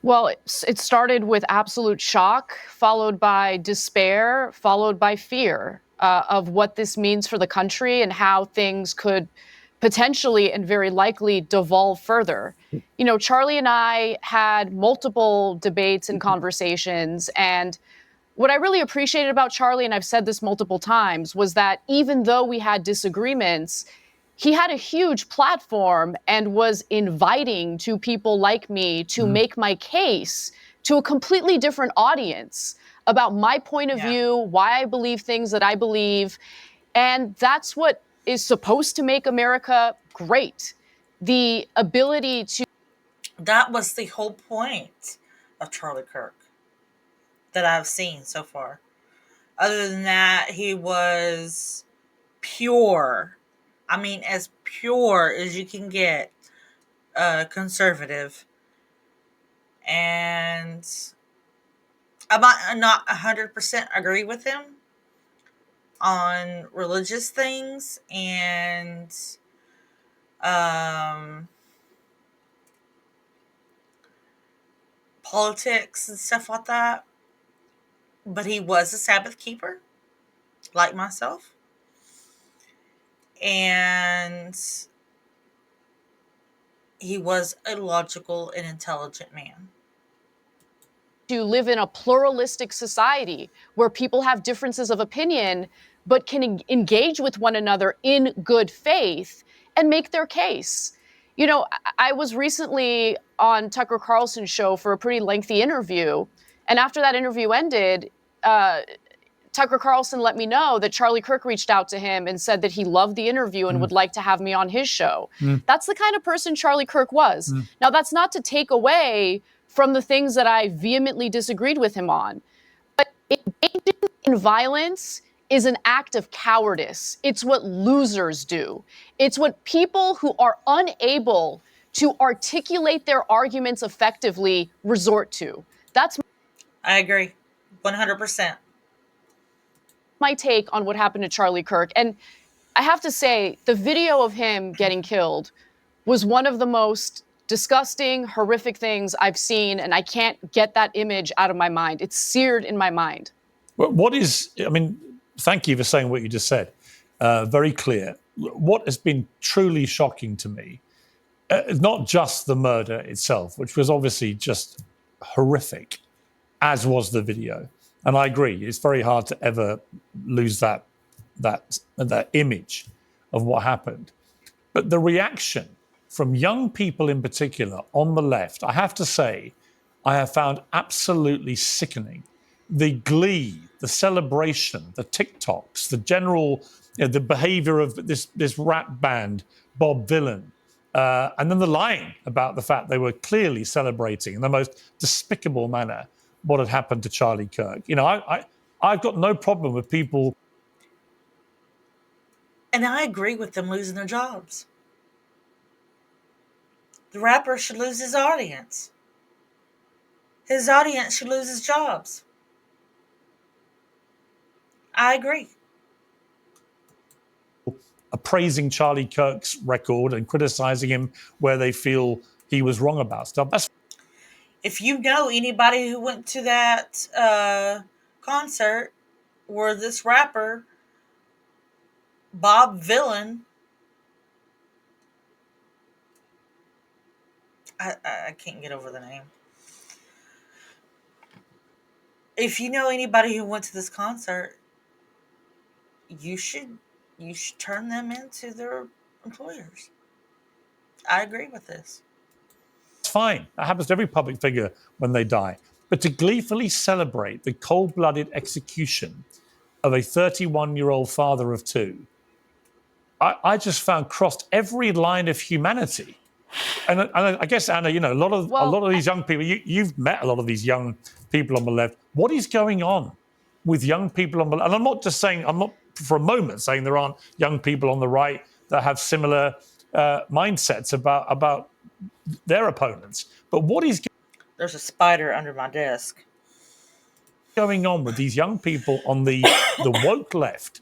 S3: Well, it started with absolute shock, followed by despair, followed by fear of what this means for the country and how things could potentially and very likely devolve further. You know, Charlie and I had multiple debates and conversations, and what I really appreciated about Charlie, and I've said this multiple times, was that even though we had disagreements, he had a huge platform and was inviting to people like me to make my case to a completely different audience about my point of view, why I believe things that I believe. And that's what is supposed to make America great. The ability to.
S1: That was the whole point of Charlie Kirk that I've seen so far. Other than that, he was pure. I mean, as pure as you can get, conservative. And I might not 100% agree with him on religious things and politics and stuff like that. But he was a Sabbath keeper, like myself. And he was a logical and intelligent man.
S3: To live in a pluralistic society where people have differences of opinion but can engage with one another in good faith and make their case. You know, I was recently on Tucker Carlson's show for a pretty lengthy interview, and after that interview ended, Tucker Carlson let me know that Charlie Kirk reached out to him and said that he loved the interview and would like to have me on his show. That's the kind of person Charlie Kirk was. Now, that's not to take away from the things that I vehemently disagreed with him on. But engaging in violence is an act of cowardice. It's what losers do. It's what people who are unable to articulate their arguments effectively resort to. That's
S1: I agree 100%.
S3: my take on what happened to Charlie Kirk. And I have to say, the video of him getting killed was one of the most disgusting, horrific things I've seen, and I can't get that image out of my mind. It's seared in my mind.
S25: Thank you for saying what you just said. Very clear. What has been truly shocking to me, not just the murder itself, which was obviously just horrific, as was the video. And I agree, it's very hard to ever lose that image of what happened. But the reaction from young people in particular on the left, I have to say, I have found absolutely sickening. The glee, the celebration, the TikToks, the general, the behavior of this rap band, Bob Dylan, and then the lying about the fact they were clearly celebrating in the most despicable manner what had happened to Charlie Kirk. You know, I've got no problem with people.
S1: And I agree with them losing their jobs. The rapper should lose his audience. His audience should lose his jobs. I agree.
S25: Praising Charlie Kirk's record and criticizing him where they feel he was wrong about stuff.
S1: If you know anybody who went to that concert where this rapper, Bob Villain, I can't get over the name. If you know anybody who went to this concert, you should turn them into their employers. I agree with this.
S25: It's fine. That happens to every public figure when they die. But to gleefully celebrate the cold-blooded execution of a 31-year-old father of two, I just found crossed every line of humanity. And I guess, Anna, a lot of these young people, you've met a lot of these young people on the left. What is going on with young people on the left? And I'm not for a moment saying there aren't young people on the right that have similar mindsets about their opponents. But what is
S1: There's a spider under my desk.
S25: going on with these young people on the woke left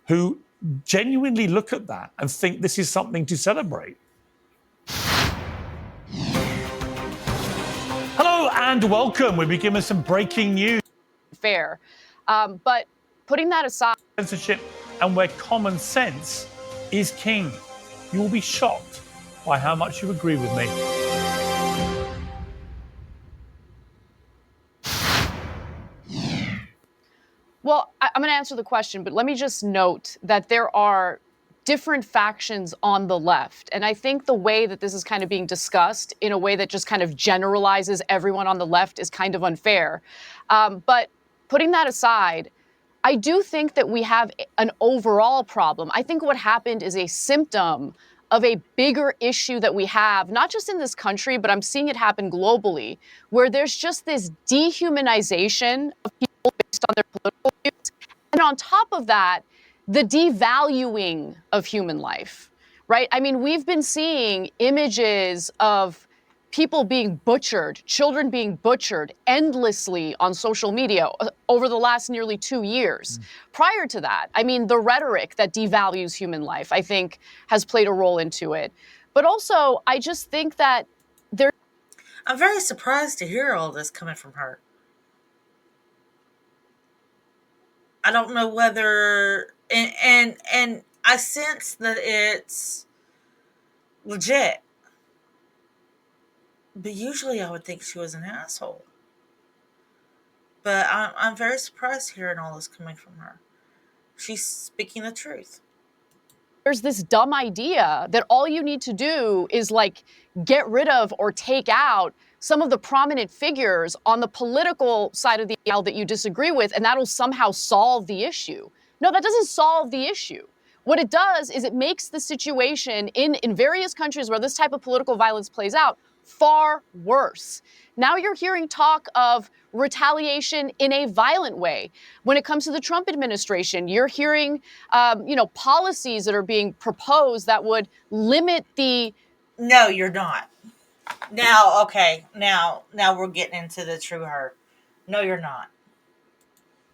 S25: who genuinely look at that and think this is something to celebrate? Hello and welcome. We begin with some breaking news.
S3: Fair. But putting that aside,
S25: Censorship and where common sense is king. You will be shocked by how much you agree with me.
S3: well, I'm going to answer the question, but let me just note that there are different factions on the left. And I think the way that this is kind of being discussed in a way that just kind of generalizes everyone on the left is kind of unfair. But putting that aside, I do think that we have an overall problem. I think what happened is a symptom of a bigger issue that we have, not just in this country, but I'm seeing it happen globally, where there's just this dehumanization of people based on their political views. And on top of that, the devaluing of human life, right? I mean, we've been seeing images of people being butchered, children being butchered endlessly on social media over the last nearly 2 years. Prior to that, I mean, the rhetoric that devalues human life, I think, has played a role into it. But also, I just think that
S1: I'm very surprised to hear all this coming from her. I don't know whether and I sense that it's legit. But usually I would think she was an asshole. But I'm very surprised hearing all this coming from her. She's speaking the truth.
S3: there's this dumb idea that all you need to do is like get rid of or take out some of the prominent figures on the political side of the aisle that you disagree with, and that'll somehow solve the issue. No, that doesn't solve the issue. What it does is it makes the situation in various countries where this type of political violence plays out far worse. Now you're hearing talk of retaliation in a violent way. When it comes to the Trump administration, you're hearing, policies that are being proposed that would limit the.
S1: No, you're not. Now, okay, now we're getting into the true her. No, you're not.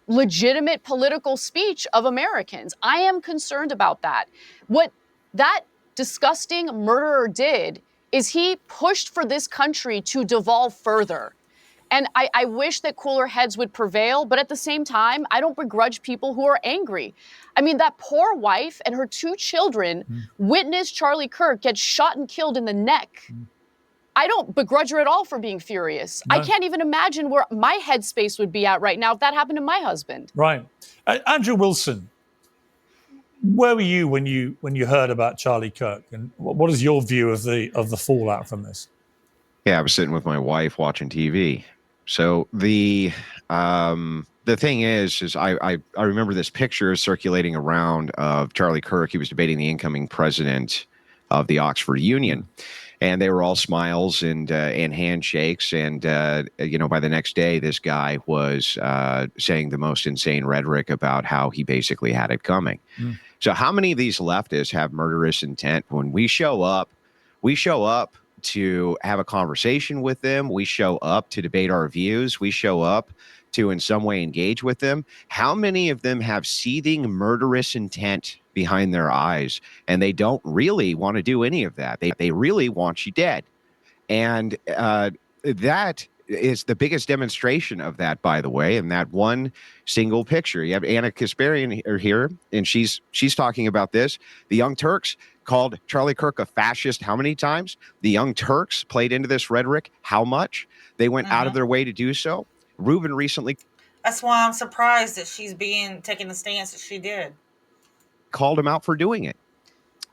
S3: Legitimate political speech of Americans. I am concerned about that. What that disgusting murderer did is he pushed for this country to devolve further. And I wish that cooler heads would prevail, but at the same time, I don't begrudge people who are angry. I mean, that poor wife and her 2 children witnessed Charlie Kirk get shot and killed in the neck. I don't begrudge her at all for being furious. No. I can't even imagine where my headspace would be at right now if that happened to my husband.
S25: Right. Andrew Wilson, where were you when you heard about Charlie Kirk, and what is your view of the fallout from this?
S4: Yeah, I was sitting with my wife watching TV. So the thing is I remember this picture circulating around of Charlie Kirk. He was debating the incoming president of the Oxford Union. And they were all smiles and handshakes. And, by the next day, this guy was saying the most insane rhetoric about how he basically had it coming. So how many of these leftists have murderous intent? When we show up to have a conversation with them. We show up to debate our views. We show up to in some way engage with them, how many of them have seething murderous intent behind their eyes, and they don't really want to do any of that? They really want you dead. And that is the biggest demonstration of that, by the way, in that one single picture. You have Anna Kasparian here, and she's talking about this. The Young Turks called Charlie Kirk a fascist how many times? The Young Turks played into this rhetoric how much? They went out of their way to do so. Reuben recently
S1: That's why I'm surprised that she's taking the stance that she did.
S4: called him out for doing it.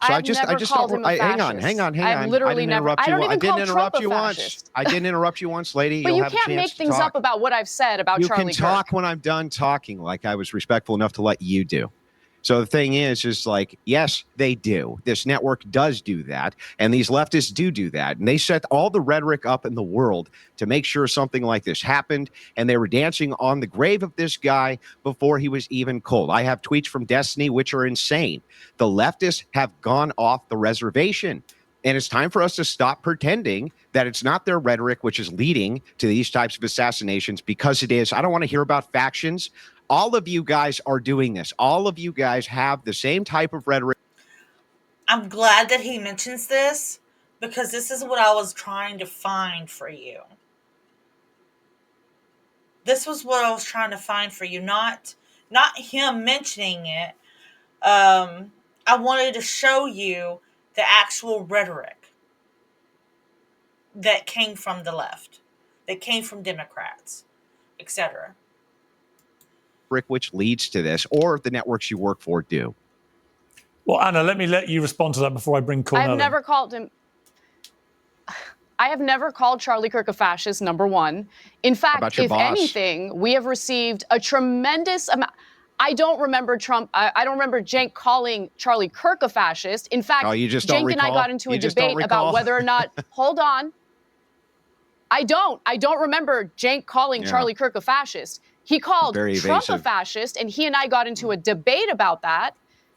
S4: So
S3: I've never called him a fascist.
S4: hang on.
S3: I've literally never. I don't even call Trump a
S4: once.
S3: fascist.
S4: I didn't interrupt you once, lady.
S3: But
S4: You'll
S3: you
S4: have a
S3: can't
S4: chance
S3: make
S4: to
S3: things
S4: talk.
S3: up about what I've said about
S4: You
S3: Charlie
S4: can talk
S3: Kirk.
S4: when I'm done talking, like I was respectful enough to let you do. So the thing is like, yes, they do. This network does do that, and these leftists do that, and they set all the rhetoric up in the world to make sure something like this happened, and they were dancing on the grave of this guy before he was even cold. I have tweets from Destiny which are insane. The leftists have gone off the reservation. And it's time for us to stop pretending that it's not their rhetoric which is leading to these types of assassinations, because it is. I don't want to hear about factions. All of you guys are doing this. All of you guys have the same type of rhetoric.
S1: I'm glad that he mentions this, because this is what I was trying to find for you. This was what I was trying to find for you, not him mentioning it. I wanted to show you the actual rhetoric that came from the left, that came from Democrats, etc.
S4: Which leads to this, or the networks you work for do.
S25: Well, Anna, let me let you respond to that before I bring Cornell
S3: I've
S25: in.
S3: never called him. I have never called Charlie Kirk a fascist, number one. In fact, if anything, we have received a tremendous amount. I don't remember Trump. I don't remember Cenk calling Charlie Kirk a fascist. In fact, Cenk and I got into a debate about whether or not, hold on. I don't remember Cenk calling Charlie Kirk a fascist. He called Trump a fascist, and he and I got into a debate about that.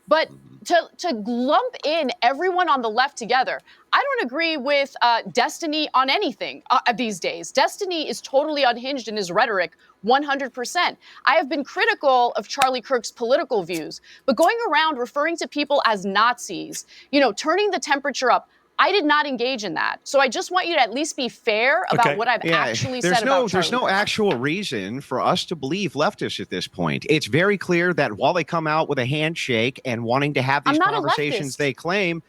S3: But to lump in everyone on the left together, I don't agree with Destiny on anything these days. Destiny is totally unhinged in his rhetoric, 100%. I have been critical of Charlie Kirk's political views, but going around referring to people as Nazis, turning the temperature up, I did not engage in that. So I just want you to at least be fair about what I've actually said about Charlie
S4: There's no
S3: Kirk.
S4: actual reason for us to believe leftists at this point. It's very clear that while they come out with a handshake and wanting to have these conversations, they claim,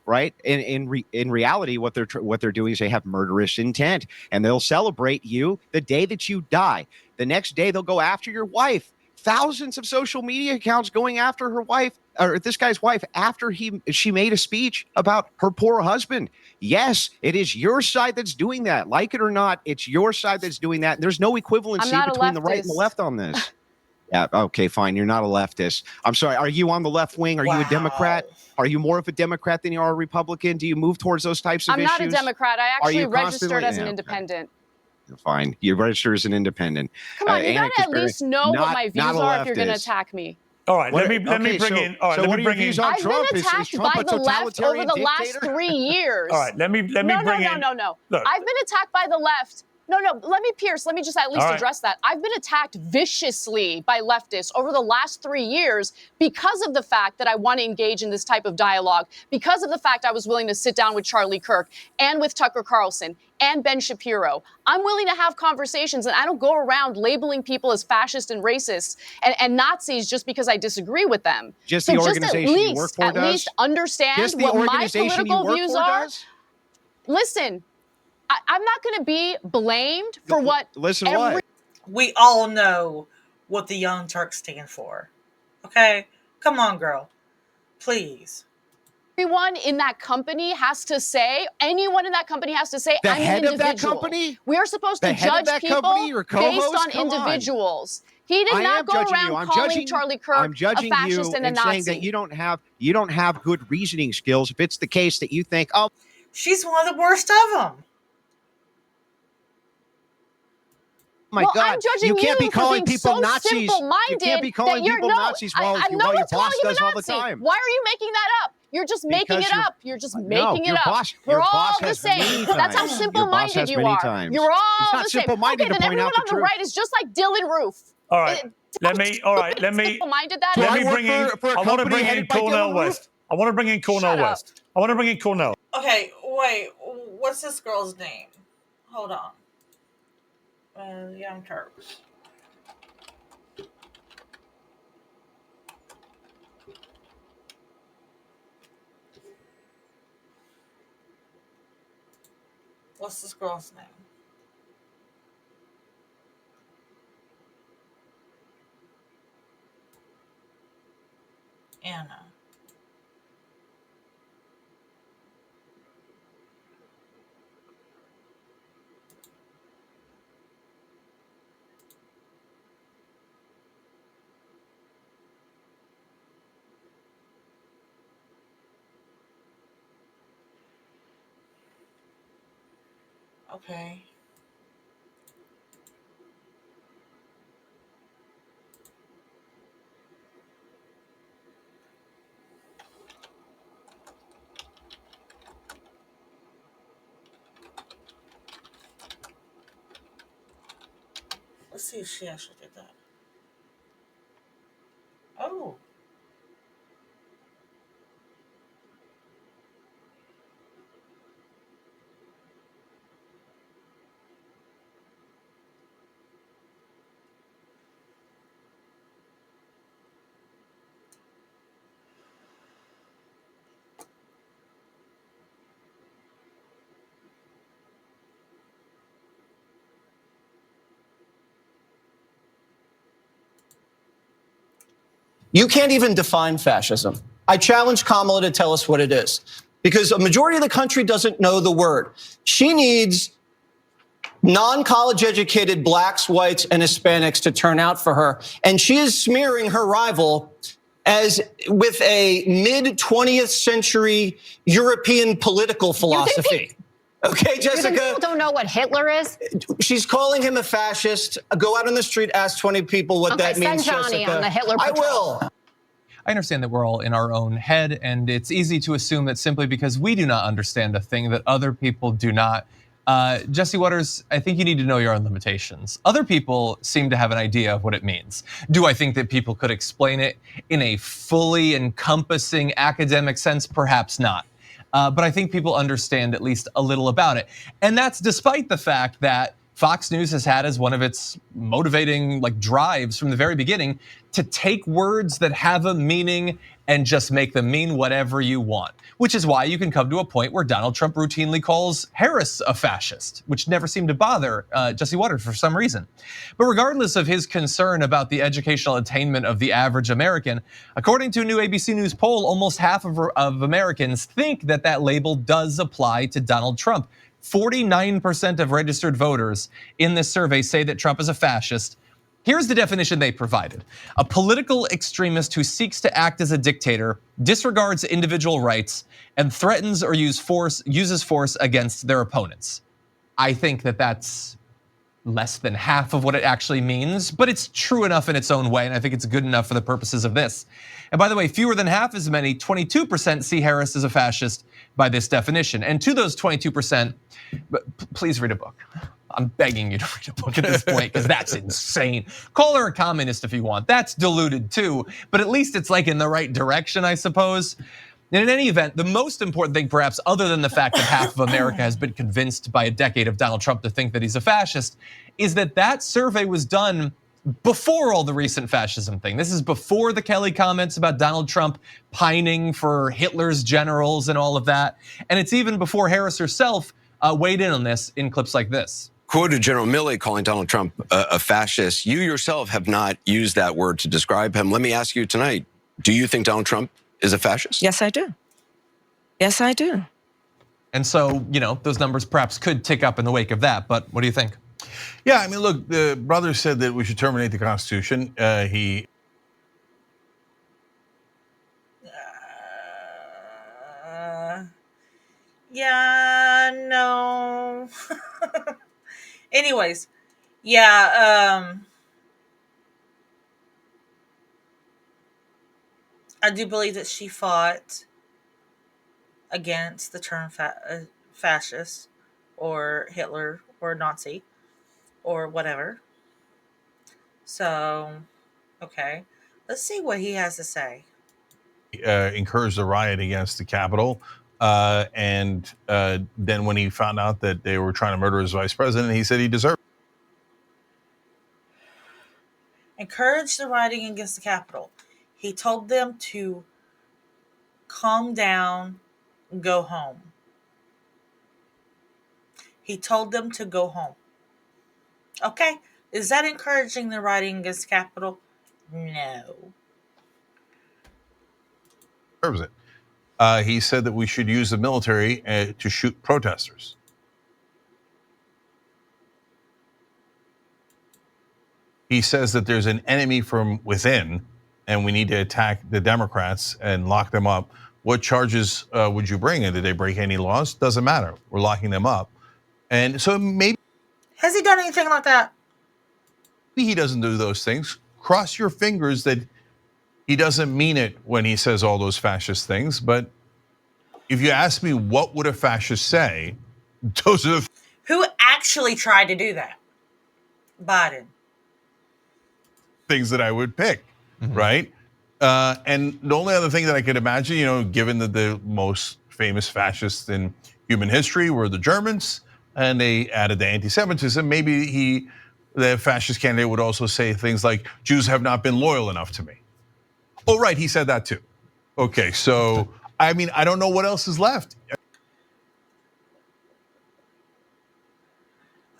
S4: right? In reality, what they're doing is they have murderous intent, and they'll celebrate you the day that you die. The next day, they'll go after your wife. Thousands of social media accounts going after her wife, or this guy's wife, after she made a speech about her poor husband. Yes, it is your side that's doing that. Like it or not, it's your side that's doing that. There's no equivalency between the right and the left on this. Yeah, okay, fine. You're not a leftist. I'm sorry. Are you on the left wing? Are you a Democrat? Are you more of a Democrat than you are a Republican? Do you move towards those types of issues?
S3: I'm not a Democrat. I actually registered as an independent.
S4: Fine. You register as an independent.
S3: Come on, you gotta at least know what my views are if you're going to attack me.
S25: All right, let me bring in. All right, let me bring in.
S3: I've been attacked by the left over the last 3 years.
S25: All right, let me bring in.
S3: No.
S25: Look.
S3: I've been attacked by the left. No, Pierce, let me just at least address that. I've been attacked viciously by leftists over the last 3 years because of the fact that I want to engage in this type of dialogue, because of the fact I was willing to sit down with Charlie Kirk and with Tucker Carlson and Ben Shapiro. I'm willing to have conversations, and I don't go around labeling people as fascist and racist and Nazis just because I disagree with them.
S4: Just the organization you work for does?
S3: At least understand what my political views are. Listen, I'm not going to be blamed for what.
S4: Listen, what?
S1: We all know what the Young Turks stand for. Okay? Come on, girl. Please.
S3: Everyone in that company has to say, anyone in that company has to say,
S4: I'm
S3: an individual.
S4: The head of that company?
S3: We are supposed to judge people based on individuals. He did not go around calling Charlie Kirk a fascist and a Nazi.
S4: Saying that you don't have good reasoning skills. If it's the case that you think, oh,
S1: she's one of the worst of them.
S4: My God.
S3: I'm judging
S4: you can't be calling
S3: for being
S4: people
S3: so
S4: Nazis.
S3: simple-minded
S4: You can't be calling people Nazis while your boss does all the time.
S3: Why are you making that up? You're just making it up. You're just making it
S4: your
S3: up.
S4: boss,
S3: We're
S4: your
S3: all
S4: boss
S3: the
S4: has
S3: same.
S4: many
S3: That's how
S4: times. Your boss
S3: simple-minded
S4: has
S3: you
S4: many
S3: are.
S4: times.
S3: You're all
S4: It's not
S3: the same.
S4: simple-minded
S3: Okay,
S4: to
S3: then
S4: point
S3: everyone
S4: out the
S3: on the
S4: truth.
S3: right is just like Dylan Roof.
S25: All right. Let me
S3: Simple-minded that
S25: let
S3: is.
S25: me bring in. I want to bring in Cornell West. I want to bring in Cornell West. I want to bring in Cornell.
S1: Okay, wait. What's this girl's name? Hold on. Young Turks. What's this girl's name? Anna. Okay. Let's see if she actually did that. Oh.
S5: You can't even define fascism. I challenge Kamala to tell us what it is, because a majority of the country doesn't know the word. She needs non-college educated blacks, whites, and Hispanics to turn out for her. And she is smearing her rival as with a mid-20th century European political philosophy. Okay, Jessica.
S6: People don't know what Hitler is.
S5: She's calling him a fascist. Go out on the street, ask 20 people what that means,
S6: send Johnny
S5: Jessica.
S6: on the Hitler
S5: I
S6: patrol.
S5: will.
S7: I understand that we're all in our own head, and it's easy to assume that simply because we do not understand a thing that other people do not. Jesse Waters, I think you need to know your own limitations. Other people seem to have an idea of what it means. Do I think that people could explain it in a fully encompassing academic sense? Perhaps not. But I think people understand at least a little about it. And that's despite the fact that Fox News has had as one of its motivating drives from the very beginning to take words that have a meaning and just make them mean whatever you want. Which is why you can come to a point where Donald Trump routinely calls Harris a fascist, which never seemed to bother Jesse Waters for some reason. But regardless of his concern about the educational attainment of the average American, according to a new ABC News poll, almost half of Americans think that that label does apply to Donald Trump. 49% of registered voters in this survey say that Trump is a fascist. Here's the definition they provided: a political extremist who seeks to act as a dictator, disregards individual rights, and threatens or uses force against their opponents. I think that that's less than half of what it actually means, but it's true enough in its own way, and I think it's good enough for the purposes of this. And by the way, fewer than half as many, 22% see Harris as a fascist by this definition. And to those 22%, please read a book. I'm begging you to read a book at this point, because that's insane. Call her a communist if you want. That's diluted too, but at least it's in the right direction, I suppose. And in any event, the most important thing, perhaps, other than the fact that half of America has been convinced by a decade of Donald Trump to think that he's a fascist, is that that survey was done before all the recent fascism thing. This is before the Kelly comments about Donald Trump pining for Hitler's generals and all of that. And it's even before Harris herself weighed in on this in clips like this.
S8: Quoted General Milley calling Donald Trump a fascist. You yourself have not used that word to describe him. Let me ask you tonight, do you think Donald Trump is a fascist?
S9: Yes, I do. Yes, I do.
S21: And so, those numbers perhaps could tick up in the wake of that, but what do you think?
S10: Yeah, I mean, look, the brother said that we should terminate the Constitution.
S1: Yeah, no. Anyways, yeah, I do believe that she fought against the term fascist or Hitler or Nazi or whatever. So, okay, let's see what he has to say.
S10: Encouraged a riot against the Capitol. And then when he found out that they were trying to murder his vice president, he said he deserved
S1: Encouraged the rioting against the Capitol. He told them to calm down, go home. He told them to go home. Okay, is that encouraging the rioting against the Capitol? No.
S10: it. He said that we should use the military to shoot protesters. He says that there's an enemy from within and we need to attack the Democrats and lock them up. What charges would you bring? And did they break any laws? Doesn't matter. We're locking them up. And so maybe
S1: Has he done anything like that?
S10: he doesn't do those things. Cross your fingers that he doesn't mean it when he says all those fascist things. But if you ask me, what would a fascist say? Those are the
S1: Who actually tried to do that? Biden.
S10: things that I would pick, right? And the only other thing that I could imagine, given that the most famous fascists in human history were the Germans, and they added the anti-Semitism, maybe the fascist candidate would also say things like, Jews have not been loyal enough to me. Oh, right, he said that too. Okay, so, I don't know what else is left.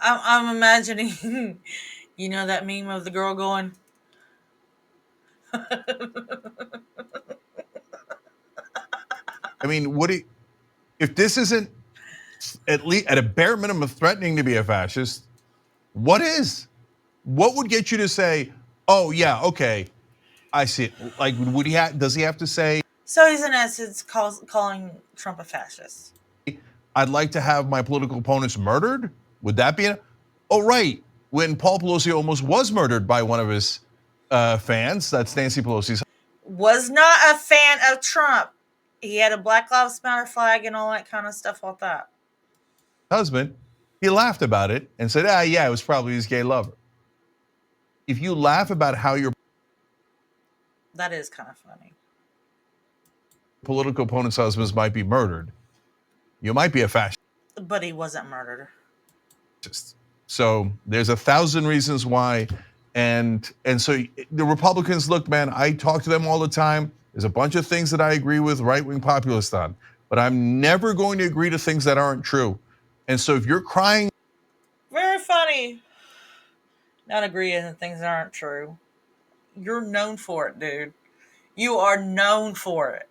S1: I'm imagining, that meme of the girl going.
S10: If this isn't at least at a bare minimum threatening to be a fascist, what is? What would get you to say, oh yeah, okay, I see it. Like, does he have to say?
S1: So he's in essence calling Trump a fascist.
S10: I'd like to have my political opponents murdered. Would that be? Oh right, when Paul Pelosi almost was murdered by one of his fans, that's Nancy Pelosi's.
S1: Was not a fan of Trump. He had a Black Lives Matter flag and all that kind of stuff like that.
S10: Husband, he laughed about it and said, yeah, it was probably his gay lover. If you laugh about how your
S1: that is kind of funny.
S10: Political opponents' husbands might be murdered, you might be a fascist.
S1: But he wasn't murdered.
S10: So there's 1,000 reasons why. And so the Republicans, look, man, I talk to them all the time. There's a bunch of things that I agree with right-wing populists on, but I'm never going to agree to things that aren't true. And so if you're crying.
S1: Very funny. Not agreeing to things that aren't true. You're known for it, dude. You are known for it.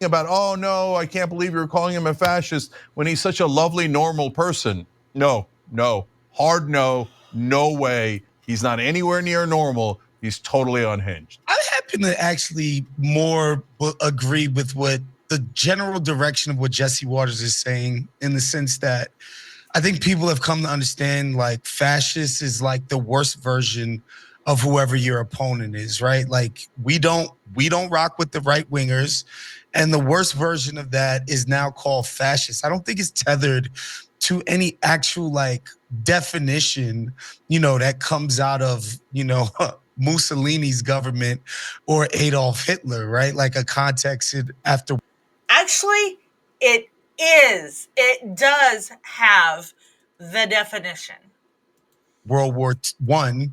S10: About, oh no, I can't believe you're calling him a fascist when he's such a lovely, normal person. No, hard no way. He's not anywhere near normal. He's totally unhinged.
S11: I happen to actually more agree with what the general direction of what Jesse Waters is saying, in the sense that I think people have come to understand like fascist is like the worst version of whoever your opponent is, right? Like we don't rock with the right wingers, and the worst version of that is now called fascist. I don't think it's tethered to any actual like definition, that comes out of, Mussolini's government or Adolf Hitler, right? Like a context after.
S1: Actually, it is. It does have the definition.
S11: World War I,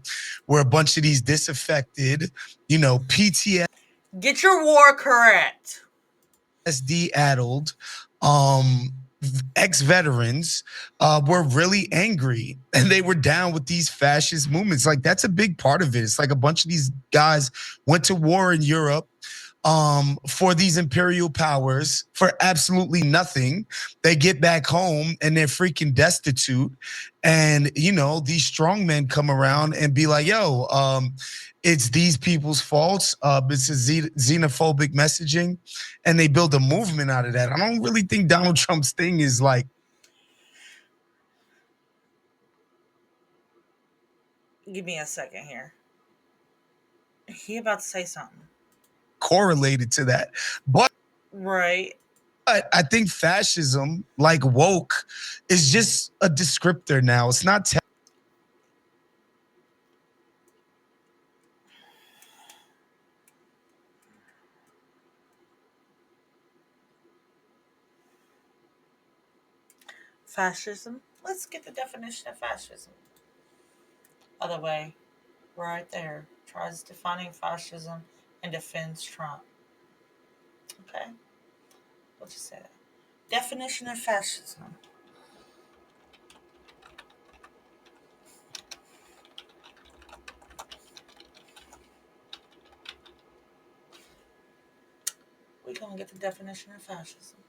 S11: where a bunch of these disaffected, PTSD.
S1: Get your war correct.
S11: SD-addled, ex-veterans were really angry, and they were down with these fascist movements. Like that's a big part of it. It's like a bunch of these guys went to war in Europe for these imperial powers for absolutely nothing. They get back home and they're freaking destitute. And, these strongmen come around and be like, yo, it's these people's faults. It's a xenophobic messaging. And they build a movement out of that. I don't really think Donald Trump's thing is like.
S1: Give me a second here. He about to say something.
S11: Correlated to that. But
S1: right.
S11: But I think fascism, like woke, is just a descriptor now. It's not.
S1: Fascism. Let's get the definition of fascism. Other way, right there. Tries defining fascism and defends Trump. Okay, we'll just say that. Definition of fascism. We're gonna get the definition of fascism.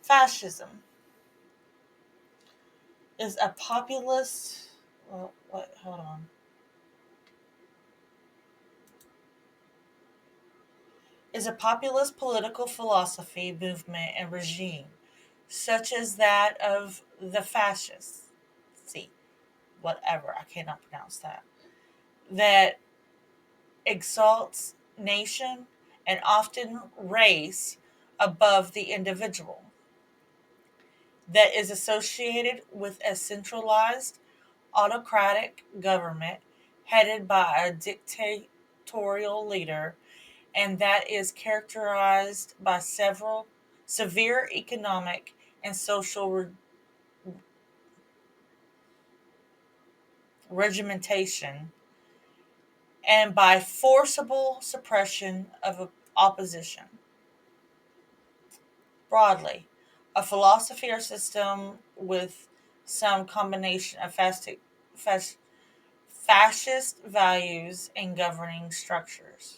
S1: Fascism is a populist. Well, what? Hold on. Is a populist political philosophy, movement, and regime, such as that of the fascists. See, whatever, I cannot pronounce that. That exalts nation and often race above the individual. That is associated with a centralized, autocratic government headed by a dictatorial leader, and that is characterized by several severe economic and social regimentation, and by forcible suppression of opposition. Broadly, a philosophy or system with some combination of fascist values and governing structures.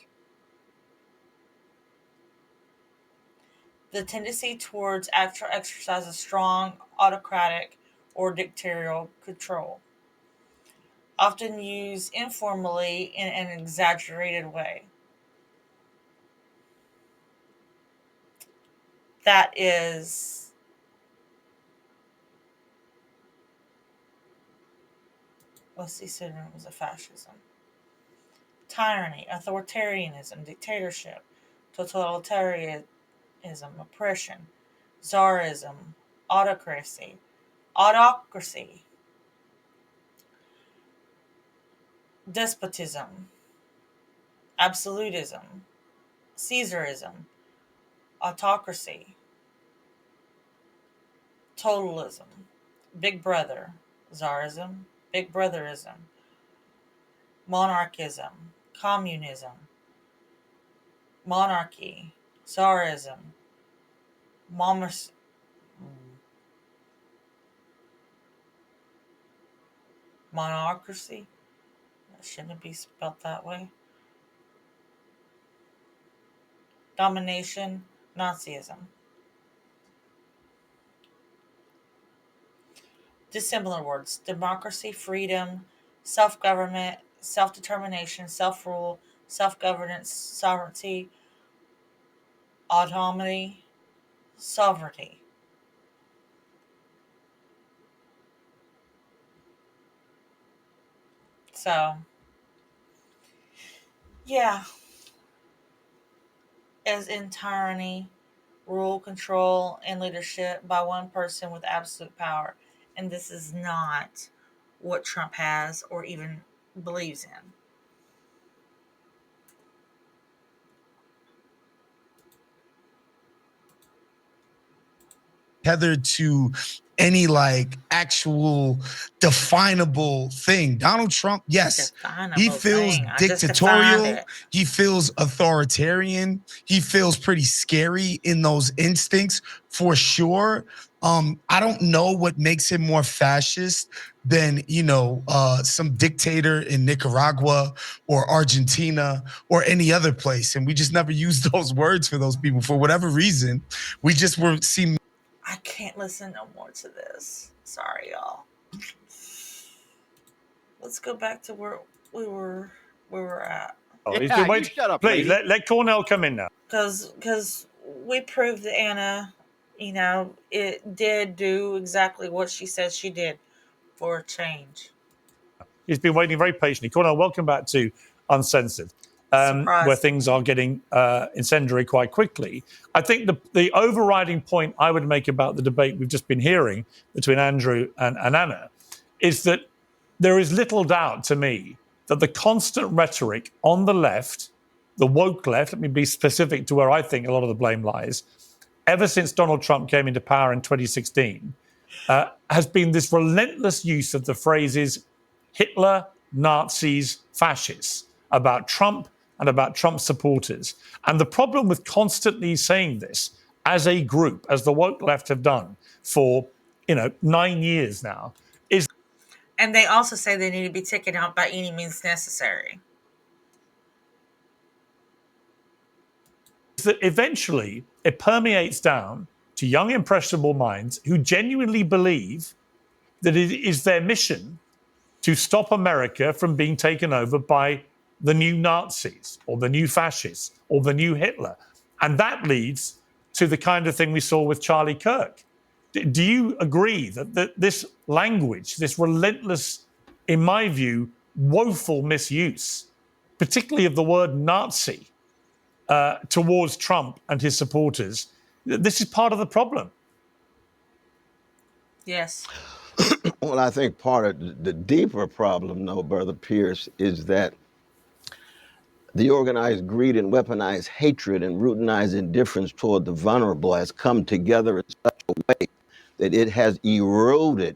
S1: The tendency towards actual exercise of strong autocratic or dictatorial control, often used informally in an exaggerated way. That is what's the synonyms of fascism? Tyranny, authoritarianism, dictatorship, totalitarianism, oppression, czarism, autocracy, despotism, absolutism, Caesarism, autocracy, totalism, Big Brother, Czarism, Big Brotherism, monarchism, communism, monarchy, Czarism, monarchy. Shouldn't it be spelled that way? Domination, Nazism. Dissimilar words: democracy, freedom, self-government, self-determination, self-rule, self-governance, sovereignty, autonomy, sovereignty. So, yeah, as in tyranny, rule, control, and leadership by one person with absolute power. And this is not what Trump has or even believes in.
S11: Tethered to any like actual definable thing. Donald Trump, yes, he feels
S1: I just defined
S11: dictatorial.
S1: it.
S11: He feels authoritarian. He feels pretty scary in those instincts for sure. I don't know what makes him more fascist than some dictator in Nicaragua or Argentina or any other place, and we just never used those words for those people for whatever reason. We just were seeing.
S1: I can't listen no more to this. Sorry, y'all. Let's go back to where we were at.
S25: Oh, he's been waiting.
S24: shut up,
S25: Please
S24: lady.
S25: let Cornell come in now.
S1: Because we proved that Anna, it did do exactly what she said she did for a change.
S25: He's been waiting very patiently. Cornell, welcome back to Uncensored.
S1: Surprise.
S25: things are getting incendiary quite quickly. I think the overriding point I would make about the debate we've just been hearing between Andrew and Anna is that there is little doubt to me that the constant rhetoric on the left, the woke left, let me be specific to where I think a lot of the blame lies, ever since Donald Trump came into power in 2016, has been this relentless use of the phrases Hitler, Nazis, fascists about Trump and about Trump supporters. And the problem with constantly saying this as a group, as the woke left have done for 9 years now, is.
S1: And they also say they need to be taken out by any means necessary.
S25: That eventually it permeates down to young, impressionable minds who genuinely believe that it is their mission to stop America from being taken over by the new Nazis or the new fascists or the new Hitler. And that leads to the kind of thing we saw with Charlie Kirk. Do you agree that this language, this relentless, in my view, woeful misuse, particularly of the word Nazi, towards Trump and his supporters, this is part of the problem?
S1: Yes.
S23: Well, I think part of the deeper problem, though, Brother Pierce, is that the organized greed and weaponized hatred and routinized indifference toward the vulnerable has come together in such a way that it has eroded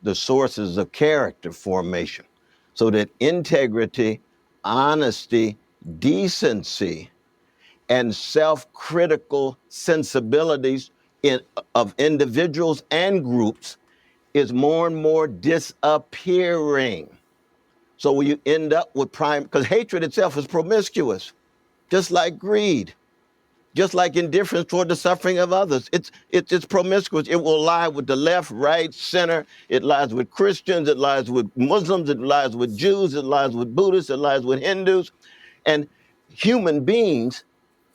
S23: the sources of character formation, so that integrity, honesty, decency, and self-critical sensibilities of individuals and groups is more and more disappearing. So you end up with because hatred itself is promiscuous, just like greed, just like indifference toward the suffering of others. It's promiscuous. It will lie with the left, right, center. It lies with Christians. It lies with Muslims. It lies with Jews. It lies with Buddhists. It lies with Hindus. And human beings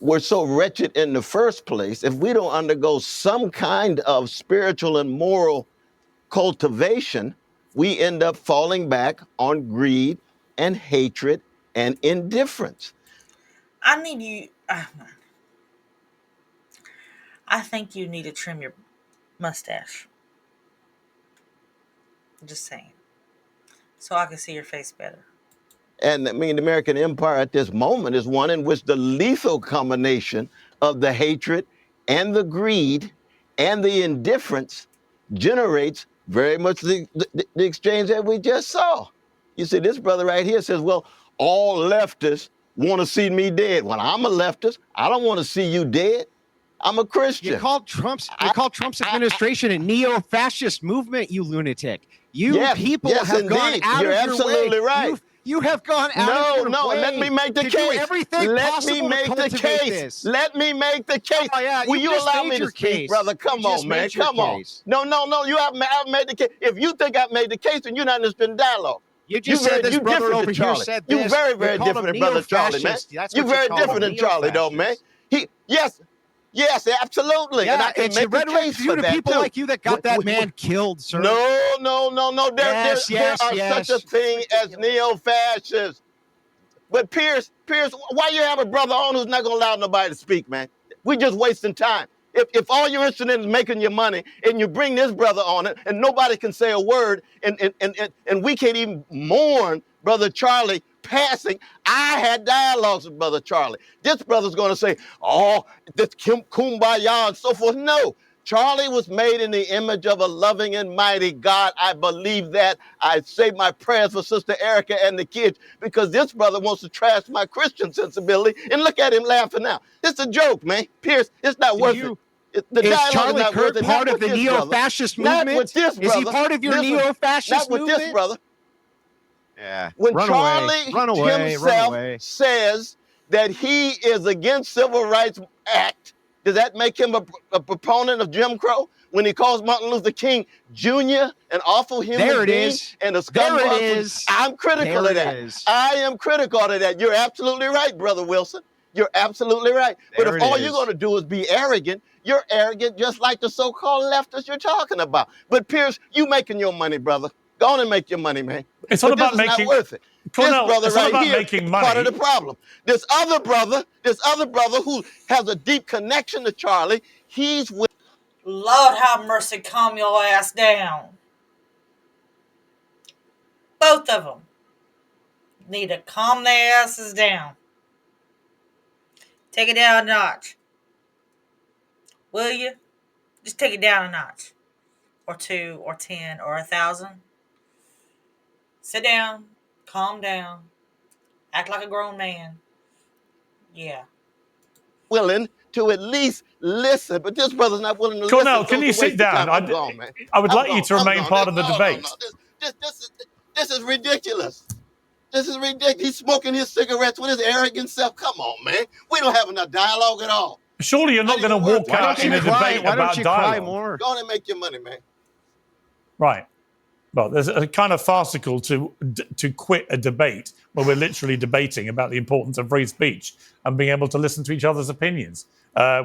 S23: were so wretched in the first place. If we don't undergo some kind of spiritual and moral cultivation, we end up falling back on greed and hatred and indifference.
S1: I need you. I think you need to trim your mustache. I'm just saying. So I can see your face better.
S23: And I mean, the American empire at this moment is one in which the lethal combination of the hatred and the greed and the indifference generates very much the exchange that we just saw. You see, this brother right here says, well, all leftists want to see me dead. Well, I'm a leftist. I don't want to see you dead. I'm a Christian.
S24: You called Trump's administration a neo-fascist movement, you lunatic. You people have gone out
S23: You're
S24: of your
S23: absolutely
S24: way.
S23: right.
S24: You have gone out of your way.
S23: Let me make the
S24: to
S23: case.
S24: Do everything
S23: Let
S24: possible
S23: me make
S24: to
S23: the
S24: cultivate
S23: case.
S24: this.
S23: Let me make the case.
S24: Oh, yeah,
S23: Will you
S24: just
S23: allow
S24: made
S23: me to
S24: your
S23: speak,
S24: case.
S23: brother? Come
S24: You
S23: on,
S24: just
S23: man.
S24: made your
S23: Come on.
S24: case.
S23: No. You haven't made the case. If you think I've made the case, then you're not interested in dialogue.
S24: You just said this brother
S23: different
S24: over
S23: than
S24: here
S23: Charlie.
S24: said
S23: You
S24: this.
S23: very,
S24: You
S23: very
S24: called
S23: different
S24: him
S23: than brother Charlie, man.
S24: neo-fascist. That's
S23: You
S24: what you
S23: very
S24: called him,
S23: different than Charlie, though, man. Yes, absolutely.
S24: Yeah,
S23: and I can
S24: it's
S23: make
S24: your
S23: a case
S24: due
S23: for
S24: to
S23: that
S24: people
S23: too.
S24: like you that got that man killed, sir.
S23: No.
S24: Yes,
S23: There are such a thing as neo-fascists. But Piers, why you have a brother on who's not gonna allow nobody to speak, man? We just wasting time. If all you're interested in is making your money, and you bring this brother on it, and nobody can say a word, and we can't even mourn Brother Charlie passing. I had dialogues with Brother Charlie. This brother's gonna say, oh, this kumbaya and so forth. No. Charlie was made in the image of a loving and mighty God. I believe that. I say my prayers for Sister Erica and the kids because this brother wants to trash my Christian sensibility. And look at him laughing now. It's a joke, man. Pierce, it's not worth it. The
S24: Is
S23: dialogue
S24: Charlie
S23: is not
S24: Kirk
S23: worth it.
S24: part
S23: Not
S24: of
S23: with
S24: the
S23: this brother.
S24: neo-fascist
S23: Not
S24: movement?
S23: with this brother.
S24: Is he part of your
S23: Listen,
S24: neo-fascist
S23: not with
S24: movement?
S23: this brother.
S4: Yeah.
S23: When
S24: Run
S23: Charlie
S24: away.
S23: himself says that he is against Civil Rights Act, does that make him a proponent of Jim Crow? When he calls Martin Luther King Jr. an awful human being and a scumbag? I'm critical of that. I am critical of that. You're absolutely right, Brother Wilson. You're absolutely right. But if all you're going to do is be arrogant, you're arrogant just like the so-called leftists you're talking about. But Pierce, you making your money, brother. Go on and make your money, man.
S25: It's not about
S23: this is
S25: making.
S23: not worth it.
S25: Cornell,
S23: this brother
S25: it's not
S23: right
S25: about
S23: here
S25: making
S23: is
S25: money.
S23: part of the problem. This other brother who has a deep connection to Charlie, he's with.
S1: Lord have mercy, calm your ass down. Both of them need to calm their asses down. Take it down a notch. Will you? Just take it down a notch. Or 2, or 10, or 1,000. Sit down. Calm down. Act like a grown man. Yeah.
S23: Willing to at least listen, but this brother's not willing to
S25: Cornell,
S23: listen.
S25: can you sit down?
S23: I'm gone, man.
S25: I would
S23: I'm
S25: like you
S23: gone.
S25: to remain part of the debate.
S23: This is ridiculous. This is ridiculous. He's smoking his cigarettes with his arrogant self. Come on, man. We don't have enough dialogue at all.
S25: Surely you're not going to walk out in a debate about dialogue.
S23: More? Go on and make your money, man.
S25: Right. Well, there's a kind of farcical to quit a debate where we're literally debating about the importance of free speech and being able to listen to each other's opinions,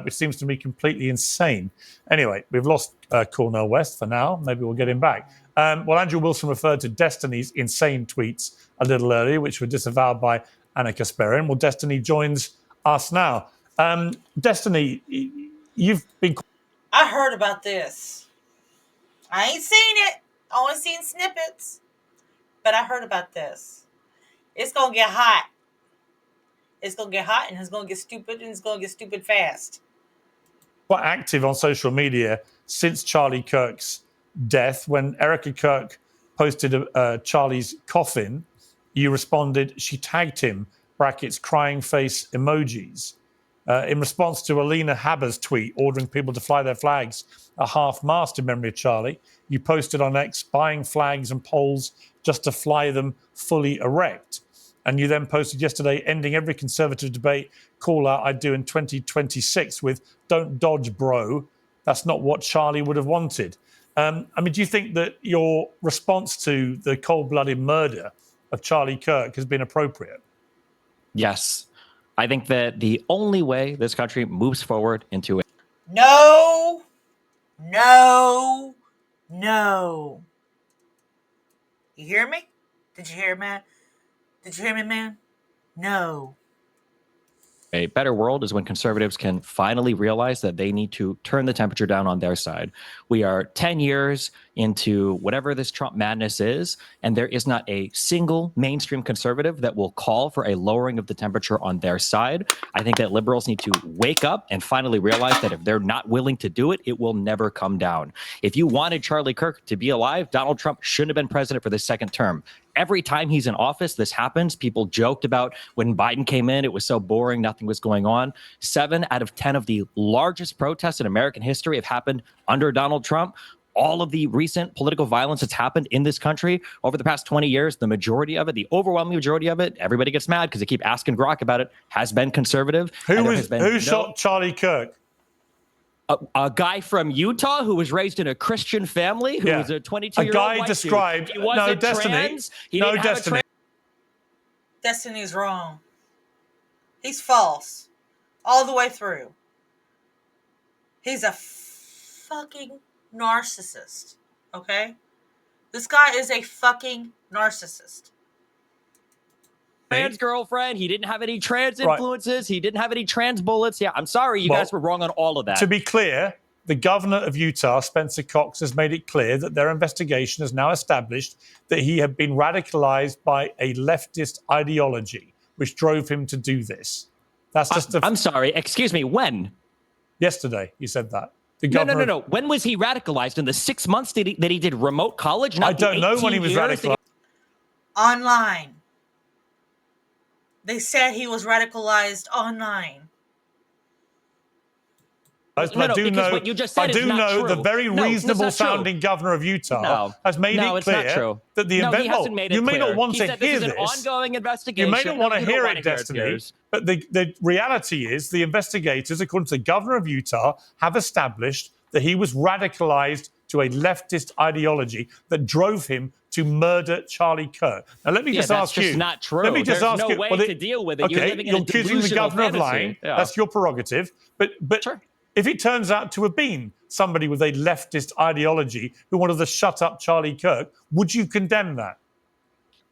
S25: which seems to me completely insane. Anyway, we've lost Cornel West for now. Maybe we'll get him back. Well, Andrew Wilson referred to Destiny's insane tweets a little earlier, which were disavowed by Anna Kasparian. Well, Destiny joins us now. Destiny, you've been...
S1: I heard about this. I ain't seen it. Only seen snippets. But I heard about this. It's going to get hot. It's going to get hot, and it's going to get stupid, and it's going to get stupid fast.
S25: Quite active on social media since Charlie Kirk's death. When Erica Kirk posted Charlie's coffin, you responded, she tagged him, brackets, crying face emojis. In response to Alina Haber's tweet ordering people to fly their flags at half-mast in memory of Charlie, you posted on X buying flags and poles just to fly them fully erect. And you then posted yesterday ending every conservative debate call out I'd do in 2026 with "Don't dodge, bro." That's not what Charlie would have wanted. I mean, do you think that your response to the cold-blooded murder of Charlie Kirk has been appropriate?
S12: Yes. I think that the only way this country moves forward into it.
S1: No. No. No. You hear me? Did you hear, man? Did you hear me, man? No.
S12: A better world is when conservatives can finally realize that they need to turn the temperature down on their side. We are 10 years into whatever this Trump madness is, and there is not a single mainstream conservative that will call for a lowering of the temperature on their side. I think that liberals need to wake up and finally realize that if they're not willing to do it, it will never come down. If you wanted Charlie Kirk to be alive, Donald Trump shouldn't have been president for the second term. Every time he's in office, this happens. People joked about when Biden came in, it was so boring, nothing was going on. 7 out of 10 of the largest protests in American history have happened under Donald Trump. All of the recent political violence that's happened in this country over the past 20 years, the majority of it, the overwhelming majority of it, everybody gets mad because they keep asking Grok about it, has been conservative.
S25: Who shot Charlie Kirk?
S12: A guy from Utah who was raised in a Christian family, who was a 22-year-old
S25: white
S12: dude.
S25: described.
S12: He wasn't
S25: Destiny.
S12: trans. He
S25: No,
S12: didn't have a
S25: Destiny.
S1: Destiny's wrong. He's false. All the way through. He's a fucking narcissist. Okay? This guy is a fucking narcissist.
S12: Trans girlfriend. He didn't have any trans influences. He didn't have any trans bullets. Yeah, I'm sorry. You guys were wrong on all of that.
S25: To be clear, the governor of Utah, Spencer Cox, has made it clear that their investigation has now established that he had been radicalized by a leftist ideology, which drove him to do this. That's just
S12: I'm sorry. Excuse me. When?
S25: Yesterday, you said that.
S12: No. When was he radicalized? In the 6 months that he did remote college? Not
S25: I don't know when he was radicalized.
S1: Online. They said he was radicalized online.
S25: But I do know,
S12: what you just said
S25: is not true. The very reasonable sounding governor of Utah has made it clear that the investment. You may not want to hear this.
S12: Ongoing investigation.
S25: You may not want to hear it, Destiny. But the reality is, the investigators, according to the governor of Utah, have established that he was radicalized to a leftist ideology that drove him to murder Charlie Kirk. Now, let me just ask you.
S12: That's just not true.
S25: Let me just ask
S12: you. There's no way to deal with it.
S25: Okay,
S12: you're living in a
S25: accusing the governor of lying.
S12: Yeah.
S25: That's your prerogative. But
S12: sure.
S25: If it turns out to have been somebody with a leftist ideology who wanted to shut up Charlie Kirk. Would you condemn that?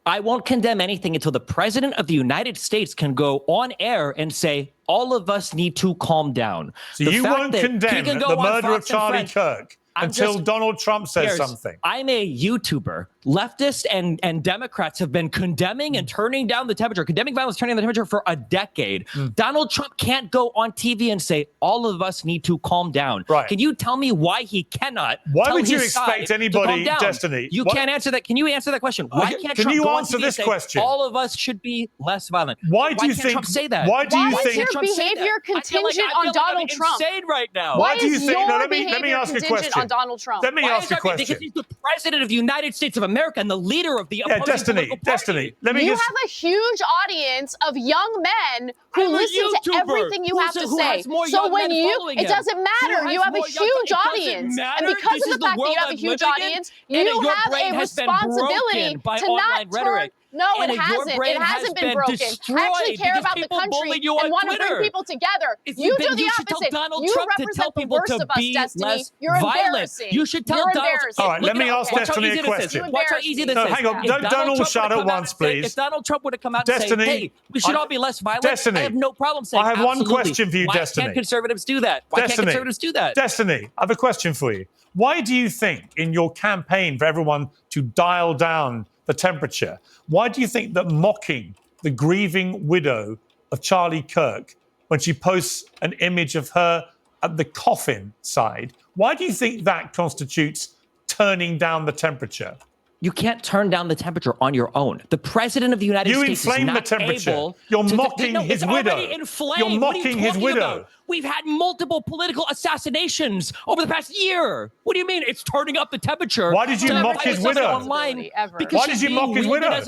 S26: I won't condemn anything until the president of the United States can go on air and say, all of us need to calm down.
S25: So
S26: The
S25: you
S26: fact
S25: won't
S26: that he
S25: condemn
S26: can go
S25: the
S26: on
S25: murder of
S26: Fox and
S25: Charlie
S26: Friends-
S25: Kirk until Donald Trump says something.
S26: I'm a YouTuber. Leftists and Democrats have been condemning and turning down the temperature, condemning violence, turning down the temperature for a decade. Donald Trump can't go on TV and say, all of us need to calm down.
S25: Right.
S26: Can you tell me why he cannot?
S25: Why
S26: tell
S25: would you
S26: his
S25: expect
S26: side
S25: anybody,
S26: to calm down?
S25: Destiny?
S26: You can't answer that. Can you answer that question? Why can't
S25: Can
S26: Trump
S25: you
S26: go
S25: answer
S26: on TV
S25: this
S26: and say,
S25: question?
S26: all of us should be less violent?
S25: Why do you
S26: can't
S25: think
S26: Trump say that?
S25: Why do you
S3: Why
S25: think
S3: is your behavior contingent on Donald Trump?
S26: Insane right now.
S3: Why
S25: do you
S3: is
S25: think?
S3: your
S25: No, let me
S3: behavior
S25: ask a
S3: contingent
S25: question.
S3: on Donald Trump?
S25: Let me
S26: Why
S25: ask
S26: is
S25: a
S26: that?
S25: question.
S26: Because he's the president of the United States of America and the leader of the opposing political party.
S25: Let me
S3: You
S25: just.
S3: have a huge audience of young men who
S26: I'm a
S3: listen to
S26: YouTuber
S3: everything you have to
S26: who
S3: say.
S26: has more
S3: So
S26: young
S3: when
S26: men
S3: you,
S26: following
S3: it
S26: him.
S3: doesn't matter.
S26: Who
S3: You
S26: has
S3: have a
S26: more young-
S3: huge
S26: it doesn't
S3: audience,
S26: matter.
S3: and because
S26: This
S3: of
S26: is
S3: the fact that
S26: world
S3: you have a
S26: I'm
S3: huge
S26: living in,
S3: audience,
S26: and
S3: you
S26: your
S3: have
S26: brain
S3: a
S26: has been
S3: responsibility
S26: broken by
S3: to
S26: online
S3: not turn.
S26: rhetoric.
S3: No,
S26: And
S3: it
S26: your
S3: hasn't.
S26: brain
S3: It
S26: has
S3: hasn't been
S26: been
S3: broken. I actually
S26: destroyed
S3: care
S26: because
S3: about the
S26: people bully
S3: country
S26: you on
S3: and want to bring
S26: Twitter.
S3: people together.
S26: If
S3: You do the
S26: you should tell
S3: opposite.
S26: Donald
S3: You
S26: Trump to
S3: represent
S26: tell
S3: the
S26: people
S3: worst
S26: to
S3: of us,
S26: be
S3: Destiny.
S26: less
S3: You're
S26: violent.
S3: embarrassing.
S26: You should tell
S3: You're
S26: Donald.
S3: embarrassing.
S25: All right, let me ask Destiny a question.
S26: Watch how easy this
S25: No,
S26: is.
S25: hang on.
S26: If
S25: Don't
S26: Donald
S25: all
S26: Trump
S25: shout
S26: would've
S25: at
S26: come out
S25: once,
S26: and say-
S25: please.
S26: If Donald Trump would have come out
S25: Destiny,
S26: and say, "Hey, we should all be less violent,"
S25: Destiny,
S26: I have no problem saying.
S25: I have one
S26: absolutely.
S25: question for you,
S26: Why
S25: Destiny.
S26: can't conservatives do that? Why can't conservatives do that?
S25: Destiny, I have a question for you. Why do you think in your campaign for everyone to dial down the temperature, why do you think that mocking the grieving widow of Charlie Kirk when she posts an image of her at the coffin side, why do you think that constitutes turning down the temperature?
S26: You can't turn down the temperature on your own. The president of the United States is
S25: inflame
S26: not
S25: the temperature.
S26: able.
S25: You're
S26: to
S25: mocking
S26: no,
S25: his
S26: it's
S25: widow.
S26: already inflamed.
S25: You're
S26: What are you
S25: mocking his
S26: talking
S25: widow.
S26: about? We've had multiple political assassinations over the past year. What do you mean? It's turning up the temperature.
S25: Why did you mock his widow?
S26: Online because
S25: Why did you mock his widow?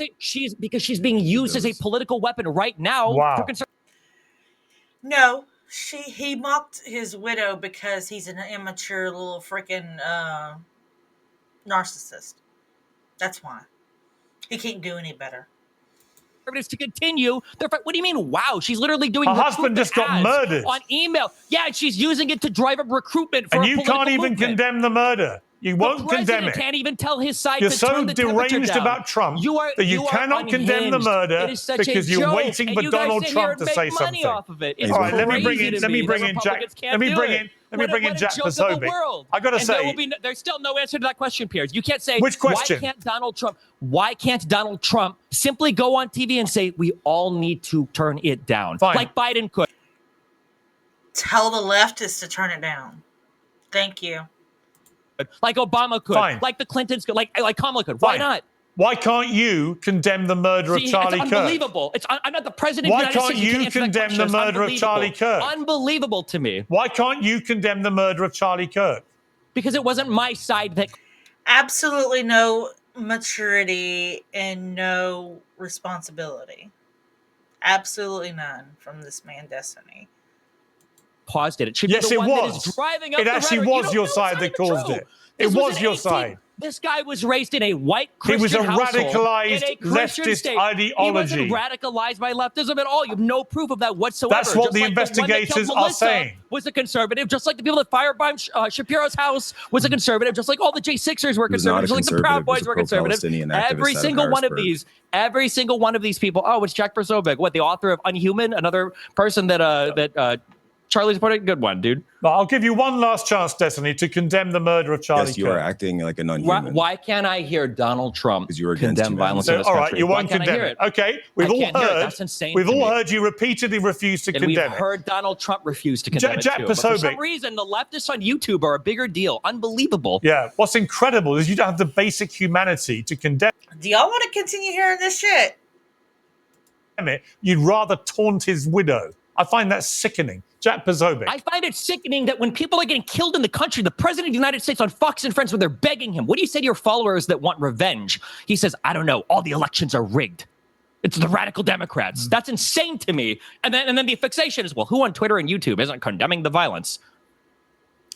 S26: Because she's being used as a political weapon right now.
S25: Wow.
S1: No, he mocked his widow because he's an immature little freaking narcissist. That's why. He can't do any better.
S26: To continue their fight. What do you mean? Wow, she's literally doing.
S25: Her husband just got
S26: ads
S25: murdered
S26: on email. Yeah, and she's using it to drive up recruitment for
S25: And
S26: a
S25: you
S26: political
S25: can't even
S26: movement.
S25: condemn the murder. You won't
S26: the
S25: condemn
S26: president
S25: it.
S26: Can't even tell his side
S25: You're
S26: to
S25: so
S26: turn the temperature
S25: deranged
S26: down.
S25: about Trump that you
S26: are
S25: cannot condemn the
S26: unhinged.
S25: murder
S26: It is such
S25: because
S26: a
S25: you're
S26: joke,
S25: waiting
S26: and
S25: for
S26: you guys
S25: Donald
S26: sit here
S25: Trump
S26: and
S25: to say
S26: make money
S25: something.
S26: off of it. It's
S25: All right, let me
S26: crazy
S25: bring in
S26: to
S25: let me
S26: me
S25: bring
S26: that
S25: in Jack.
S26: Republicans can't
S25: Let me
S26: do
S25: bring
S26: it.
S25: in let me bring in
S26: What a
S25: Jack
S26: joke of a
S25: Posobiec.
S26: world.
S25: I gotta
S26: And there
S25: say,
S26: will be there's still no answer to that question, Piers. You can't say
S25: Which question?
S26: Why can't Donald Trump simply go on TV and say we all need to turn it down, like Biden could?
S1: Tell the leftists to turn it down. Thank you.
S26: Like Obama could,
S25: Fine.
S26: like the Clintons could, like Kamala could. Why
S25: Fine.
S26: not?
S25: Why can't you condemn the murder of Charlie
S26: it's
S25: Kirk?
S26: unbelievable. I'm not the president
S25: Why
S26: of the United
S25: can't
S26: States.
S25: you
S26: answer that
S25: condemn
S26: question.
S25: the
S26: It's
S25: murder of Charlie
S26: unbelievable.
S25: Kirk?
S26: Unbelievable to me.
S25: Why can't you condemn the murder of Charlie Kirk?
S26: Because it wasn't my side that.
S1: Absolutely no maturity and no responsibility. Absolutely none from this man, Destiny.
S26: Caused it. It should
S1: Yes,
S26: be the
S1: it
S26: one that
S1: was.
S26: is driving up
S25: It
S26: the
S25: actually
S26: rhetoric.
S25: was your side that caused it. It was your side.
S26: This guy was raised in a white
S25: He was
S26: Christian
S25: a
S26: household
S25: radicalized
S26: in a Christian
S25: leftist
S26: state.
S25: ideology.
S26: He wasn't radicalized by leftism at all. You have no proof of that whatsoever.
S25: That's what
S26: Just
S25: the
S26: like one that killed
S25: investigators are
S26: Melissa
S25: saying.
S26: was a conservative, just like the people that firebombed Shapiro's house was a conservative, just like all the J6ers were
S2: He was not
S26: conservative,
S2: a
S26: just like the
S2: conservative.
S26: Proud
S2: He was
S26: Boys
S2: a
S26: were conservative.
S2: pro-Palestinian activist
S26: Every
S2: out of
S26: single one of
S2: Harrisburg.
S26: these. Every single one of these people. Oh, it's Jack Posobiec, what, the author of Unhuman, another person that Charlie supported. Good one, dude.
S25: But I'll give you one last chance, Destiny, to condemn the murder of Charlie
S2: Yes, you
S25: Kirk.
S2: are acting like a non-human.
S26: Why can't I hear Donald Trump
S2: you are against
S26: condemn violence
S25: So,
S26: in this
S25: all
S26: country?
S25: right, you
S26: Why
S25: won't
S26: can't I
S25: condemn
S26: hear
S25: it. Okay, we've
S26: I
S25: all
S26: can't hear it.
S25: heard.
S26: That's insane
S25: We've
S26: to
S25: all
S26: me.
S25: heard you repeatedly refuse to
S26: And we've
S25: condemn it.
S26: heard Donald Trump refuse to condemn
S25: Jack
S26: it too. But for some
S25: Posobiec.
S26: reason, the leftists on YouTube are a bigger deal. Unbelievable.
S25: Yeah, what's incredible is you don't have the basic humanity to condemn
S1: Do y'all want to continue hearing this shit?
S25: it. You'd rather taunt his widow. I find that sickening. Jack Posobiec.
S26: I find it sickening that when people are getting killed in the country, the president of the United States on Fox and Friends, when they're begging him, what do you say to your followers that want revenge? He says, I don't know, all the elections are rigged. It's the radical Democrats. That's insane to me. And then the fixation is, well, who on Twitter and YouTube isn't condemning the violence?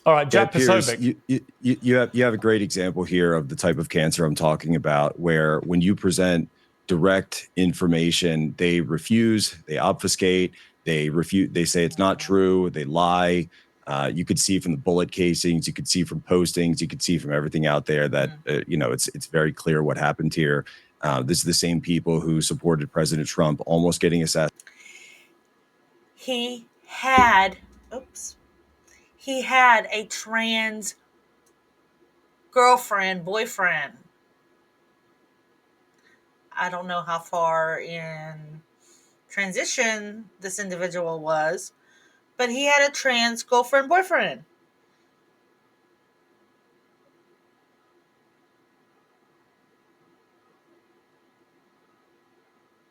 S25: All right, Jack
S2: Piers,
S25: Posobiec.
S2: you have a great example here of the type of cancer I'm talking about, where when you present direct information, they refuse, they obfuscate, they refute, they say it's not true, they lie. You could see from the bullet casings, you could see from postings, you could see from everything out there that it's very clear what happened here. This is the same people who supported President Trump almost getting assassinated.
S1: He had a trans girlfriend, boyfriend. I don't know how far in transition this individual was, but he had a trans girlfriend, boyfriend.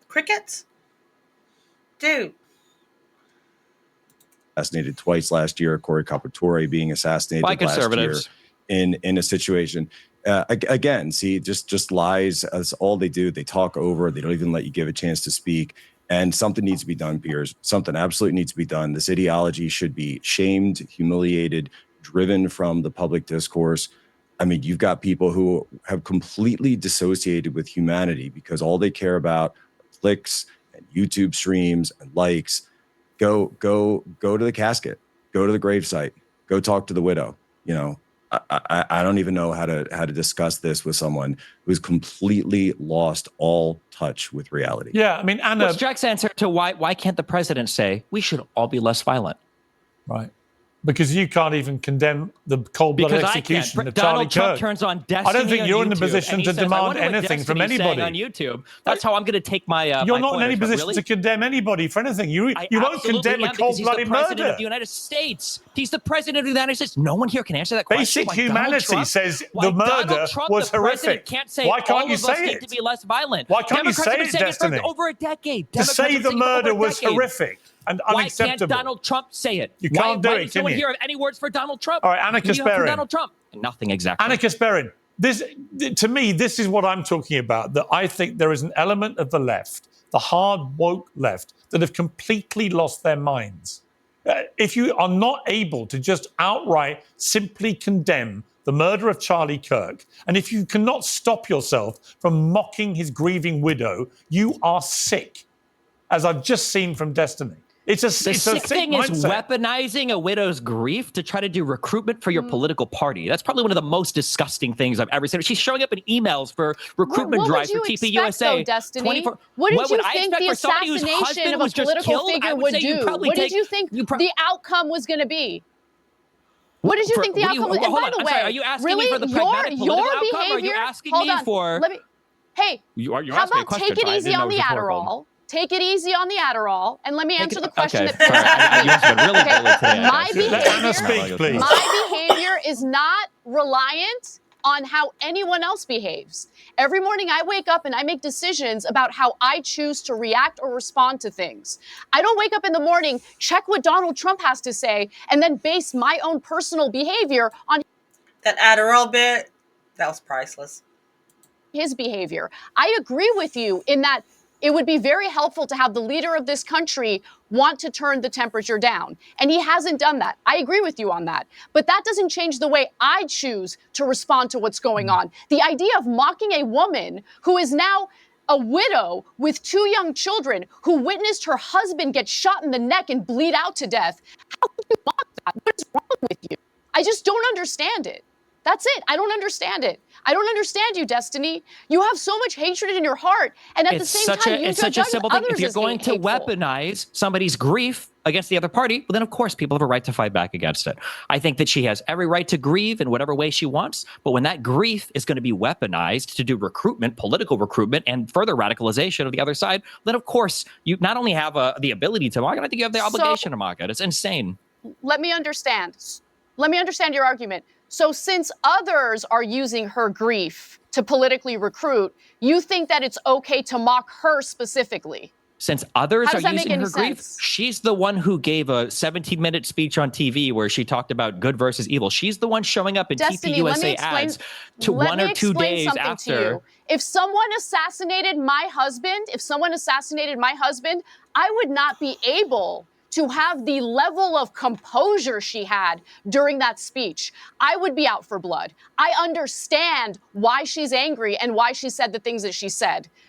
S1: Crickets? Dude.
S2: Assassinated twice last year. Corey Capatore being assassinated
S12: By
S2: last year
S12: conservatives.
S2: in a situation. Again, see, just lies. That's all they do. They talk over. They don't even let you give a chance to speak. And something needs to be done, Piers. Something absolutely needs to be done. This ideology should be shamed, humiliated, driven from the public discourse. I mean, you've got people who have completely dissociated with humanity because all they care about are clicks and YouTube streams and likes. Go to the casket, go to the gravesite, go talk to the widow. You know, I don't even know how to discuss this with someone who's completely lost all touch with reality.
S25: Yeah, I mean, Anna.
S12: What's Jack's answer to why can't the president say we should all be less violent?
S25: Right. Because you can't even condemn the cold-blooded execution of Charlie
S12: Donald Trump
S25: Kirk.
S12: turns on Destiny.
S25: I don't think you're in the
S12: YouTube,
S25: position
S12: and
S25: to
S12: he says, "I
S25: demand
S12: wonder what
S25: anything from
S12: Destiny's saying
S25: anybody
S12: on YouTube." That's how I'm going to take my.
S25: You're
S12: my
S25: not in any
S12: pointers, but
S25: position
S12: really?
S25: to condemn anybody for anything. You won't
S12: Absolutely
S25: condemn a
S12: am, because he's the
S25: cold-blooded
S12: president
S25: murder.
S12: of the United States. He's the president of the United States. No one here can answer that question.
S25: Basic
S12: Why Donald
S25: humanity
S12: Trump-
S25: says
S12: why
S25: the murder
S12: Donald Trump,
S25: was
S12: the president,
S25: horrific.
S12: can't say
S25: Why can't
S12: all
S25: you
S12: of us
S25: say
S12: need
S25: it?
S12: to be less violent.
S25: Why can't you
S12: Democrats
S25: say
S12: have been
S25: it,
S12: saying
S25: Destiny?
S12: for over a decade.
S25: To say
S12: Democrats have
S25: the
S12: been saying it for
S25: murder
S12: over a
S25: was
S12: decade.
S25: horrific and
S12: Why
S25: unacceptable.
S12: can't Donald Trump say it?
S25: You can't do
S12: why
S25: it,
S12: does no
S25: can
S12: one
S25: you?
S12: hear any words for Donald Trump?
S25: All right, Anna
S12: What do you have for
S25: Kasparin.
S12: Donald Trump? Nothing exactly.
S25: Anna Kasparin, to me, this is what I'm talking about, that I think there is an element of the left, the hard woke left, that have completely lost their minds. If you are not able to just outright simply condemn the murder of Charlie Kirk, and if you cannot stop yourself from mocking his grieving widow, you are sick, as I've just seen from Destiny. It's a
S12: sick
S25: sick
S12: thing
S25: mindset.
S12: is weaponizing a widow's grief to try to do recruitment for your political party. That's probably one of the most disgusting things I've ever seen. She's showing up in emails for recruitment
S3: what
S12: drives
S3: would
S12: for
S3: you
S12: TP
S3: expect,
S12: USA.
S3: though, Destiny?
S12: 24
S3: What did you
S12: I
S3: think
S12: expect
S3: the
S12: for somebody whose
S3: assassination
S12: husband
S3: of a
S12: was just
S3: political
S12: killed? I
S3: figure
S12: would
S3: would
S12: say you'd
S3: do?
S12: probably
S3: What did
S12: take-
S3: you think the outcome was going to be? What did you think the
S12: what do you-
S3: outcome was? And
S12: hold
S3: by
S12: on,
S3: the
S12: I'm
S3: way,
S12: sorry, are you asking
S3: really,
S12: me for the pragmatic
S3: your
S12: political outcome,
S3: behavior?
S12: or are you asking
S3: hold
S12: me
S3: on,
S12: for-
S3: let me. Hey,
S12: You're
S3: how
S12: asking me a
S3: about
S12: question,
S3: take it
S12: so I
S3: easy
S12: didn't
S3: on
S12: know
S3: the
S12: it was rhetorical.
S3: Adderall? Take it easy on the Adderall, and let me answer the question
S12: okay,
S3: that Piers
S12: sorry, you guys have been really
S3: Okay,
S12: bullied today, I
S3: my
S12: guess.
S3: behavior,
S25: Let Anna speak, please.
S3: my behavior is not reliant on how anyone else behaves. Every morning I wake up and I make decisions about how I choose to react or respond to things. I don't wake up in the morning, check what Donald Trump has to say, and then base my own personal behavior on
S1: That Adderall bit, that was priceless.
S3: his behavior. I agree with you in that it would be very helpful to have the leader of this country want to turn the temperature down. And he hasn't done that. I agree with you on that. But that doesn't change the way I choose to respond to what's going on. The idea of mocking a woman who is now a widow with 2 young children who witnessed her husband get shot in the neck and bleed out to death. How could you mock that? What is wrong with you? I just don't understand it. That's it. I don't understand it. I don't understand you, Destiny. You have so much hatred in your heart, and at the same time, you
S12: it's such a
S3: judge
S12: simple thing.
S3: others
S12: If you're
S3: as
S12: going to
S3: hateful.
S12: weaponize somebody's grief against the other party, well, then of course people have a right to fight back against it. I think that she has every right to grieve in whatever way she wants, but when that grief is going to be weaponized to do recruitment, political recruitment, and further radicalization of the other side, then of course you not only have the ability to mock it, I think you have the obligation to mock it. It's insane.
S3: Let me understand. Let me understand your argument. So since others are using her grief to politically recruit, you think that it's okay to mock her specifically?
S12: Since others
S3: How
S12: are
S3: does that
S12: using
S3: make
S12: her
S3: any
S12: grief,
S3: sense?
S12: she's the one who gave a 17-minute speech on TV where she talked about good versus evil. She's the one showing up in
S3: Destiny,
S12: TP
S3: let me
S12: USA
S3: explain.
S12: ads to
S3: let
S12: 1
S3: me
S12: or 2
S3: explain
S12: days
S3: something
S12: after.
S3: to you. If someone assassinated my husband, I would not be able to have the level of composure she had during that speech. I would be out for blood. I understand why she's angry and why she said the things that she said.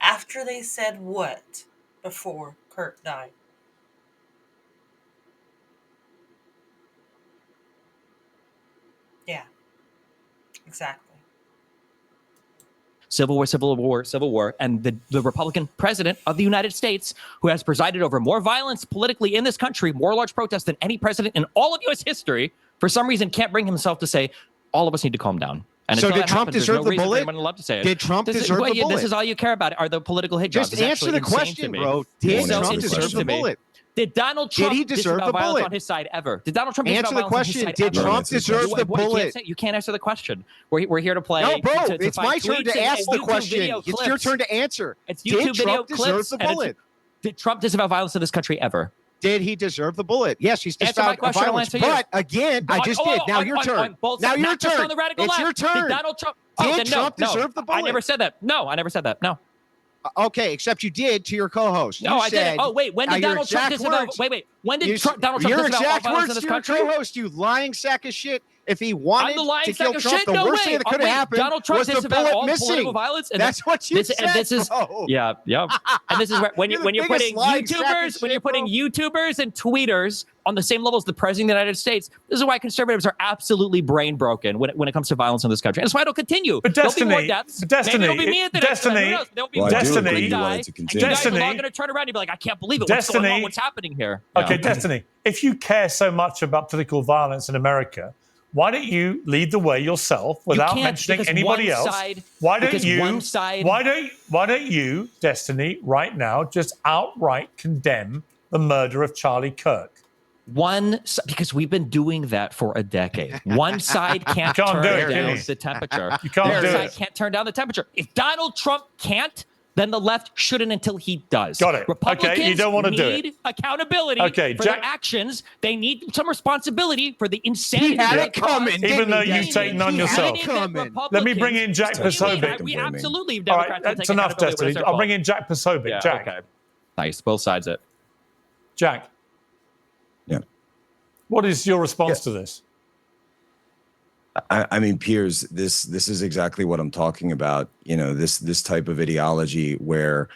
S1: After they said what before Kurt died? Yeah. Exactly.
S26: Civil War, Civil War, Civil War, and the Republican president of the United States, who has presided over more violence politically in this country, more large protests than any president in all of U.S. history, for some reason can't bring himself to say, all of us need to calm down. And
S24: So
S26: until
S24: did
S26: that
S24: Trump
S26: happens, there's
S24: deserve
S26: no
S24: the
S26: reason for
S24: bullet?
S26: anyone allowed to say it.
S24: Did Trump deserve the bullet?
S26: This is all you care about are the political hit jobs.
S24: Just
S26: It's
S24: answer
S26: actually
S24: the
S26: insane
S24: question,
S26: to me.
S24: bro.
S26: It's
S24: Did
S26: so
S24: Trump
S26: insane
S24: deserve
S26: to
S24: the
S26: me.
S24: bullet?
S26: Did Donald Trump
S24: Did he deserve
S26: disavow
S24: the
S26: violence
S24: bullet?
S26: on his side ever? Did Donald Trump
S24: Answer
S26: disavow
S24: the
S26: violence on his
S24: question.
S26: side
S24: Did
S26: ever?
S24: Trump deserve the bullet?
S26: You can't answer the question. We're here to play.
S24: No, bro,
S26: to
S24: it's
S26: find
S24: my turn
S26: tweets
S24: to
S26: and
S24: ask the
S26: YouTube
S24: question.
S26: video
S24: It's your
S26: clips.
S24: turn to answer.
S26: It's YouTube
S24: Did
S26: video
S24: Trump deserve
S26: clips.
S24: the
S26: And
S24: bullet?
S26: did Trump disavow violence in this country ever?
S24: Did he deserve the bullet? Yes, he's
S26: Answer my
S24: disavowed
S26: question, I'll
S24: violence.
S26: answer you.
S24: But again, I just did. Now your turn.
S26: On both
S24: Now
S26: sides,
S24: your
S26: not just
S24: turn.
S26: on the radical
S24: It's
S26: left.
S24: your turn.
S26: Did Donald Trump?
S24: Did Trump deserve the bullet?
S26: I never said that. No, I never said that. No.
S24: Okay, except you did to your co-host.
S26: No,
S24: You
S26: I
S24: said,
S26: didn't. Oh, wait. When did
S24: your
S26: Donald Trump
S24: exact
S26: disavow?
S24: words-
S26: Wait. When did
S24: You-
S26: Donald Trump
S24: your
S26: disavow all
S24: exact
S26: violence
S24: words
S26: in this
S24: to your
S26: country?
S24: co-host, you lying sack of shit. If he wanted
S26: I'm the lying
S24: to
S26: sack
S24: kill
S26: of
S24: Trump,
S26: shit?
S24: the
S26: No
S24: worst
S26: way.
S24: thing that could have happened
S26: Donald Trump
S24: was the
S26: disavowed
S24: bullet
S26: all
S24: missing.
S26: political violence. And
S24: That's what you said,
S26: And this is
S24: bro.
S26: yeah. And this is where when
S24: You're the
S26: you're
S24: biggest
S26: putting
S24: lying sack of
S26: YouTubers, when
S24: shit,
S26: you're putting
S24: bro.
S26: YouTubers and tweeters on the same level as the president of the United States, this is why conservatives are absolutely brain broken when it comes to violence in this country. And that's why it'll continue.
S25: But
S26: There'll be more
S25: Destiny-
S26: deaths.
S25: but Destiny-
S26: Maybe it'll be me at the next time. Who knows? There'll be
S2: Well,
S26: more
S2: I do
S26: people
S2: agree
S26: that
S2: you want
S26: die.
S2: it to
S26: And
S2: continue.
S26: you guys are all
S25: Destiny-
S26: going to turn around and be like, I can't believe it. What's going on? What's happening here?
S25: Okay,
S26: Yeah.
S25: Destiny, if you care so much about political violence in America, why don't you lead the way yourself without
S26: can't,
S25: mentioning
S26: because
S25: anybody
S26: one
S25: else?
S26: side-
S25: Why don't
S26: because
S25: you?
S26: one side-
S25: Why don't you, Destiny, right now just outright condemn the murder of Charlie Kirk?
S26: Because we've been doing that for a decade. One side can't,
S25: You can't do
S26: turn
S25: it, can
S26: down
S25: you?
S26: the temperature.
S25: You can't
S26: One
S25: do
S26: side
S25: it.
S26: can't turn down the temperature. If Donald Trump can't, then the left shouldn't until he does.
S25: Got it.
S26: Republicans
S25: Okay, you don't want to do
S26: need
S25: it.
S26: accountability
S25: Okay,
S26: for
S25: Jack-
S26: their actions. They need some responsibility for the insanity.
S24: He had
S26: of
S24: it
S26: the
S24: coming,
S26: cause.
S25: Even though
S24: didn't he,
S25: you've taken on
S24: He had
S25: yourself.
S24: it coming.
S25: Let me bring in Jack Posobiec.
S26: We absolutely,
S25: All right,
S26: Democrats will
S25: that's
S26: take
S25: enough,
S26: accountability when it's
S25: Destiny.
S26: their
S25: I'll
S26: fault.
S25: bring in Jack Posobiec.
S26: Yeah,
S25: Jack.
S26: okay. Nice. Both sides it.
S25: Jack.
S2: Yeah.
S25: What is your response to this?
S2: I mean, Piers, this is exactly what I'm talking about. You know, this type of ideology where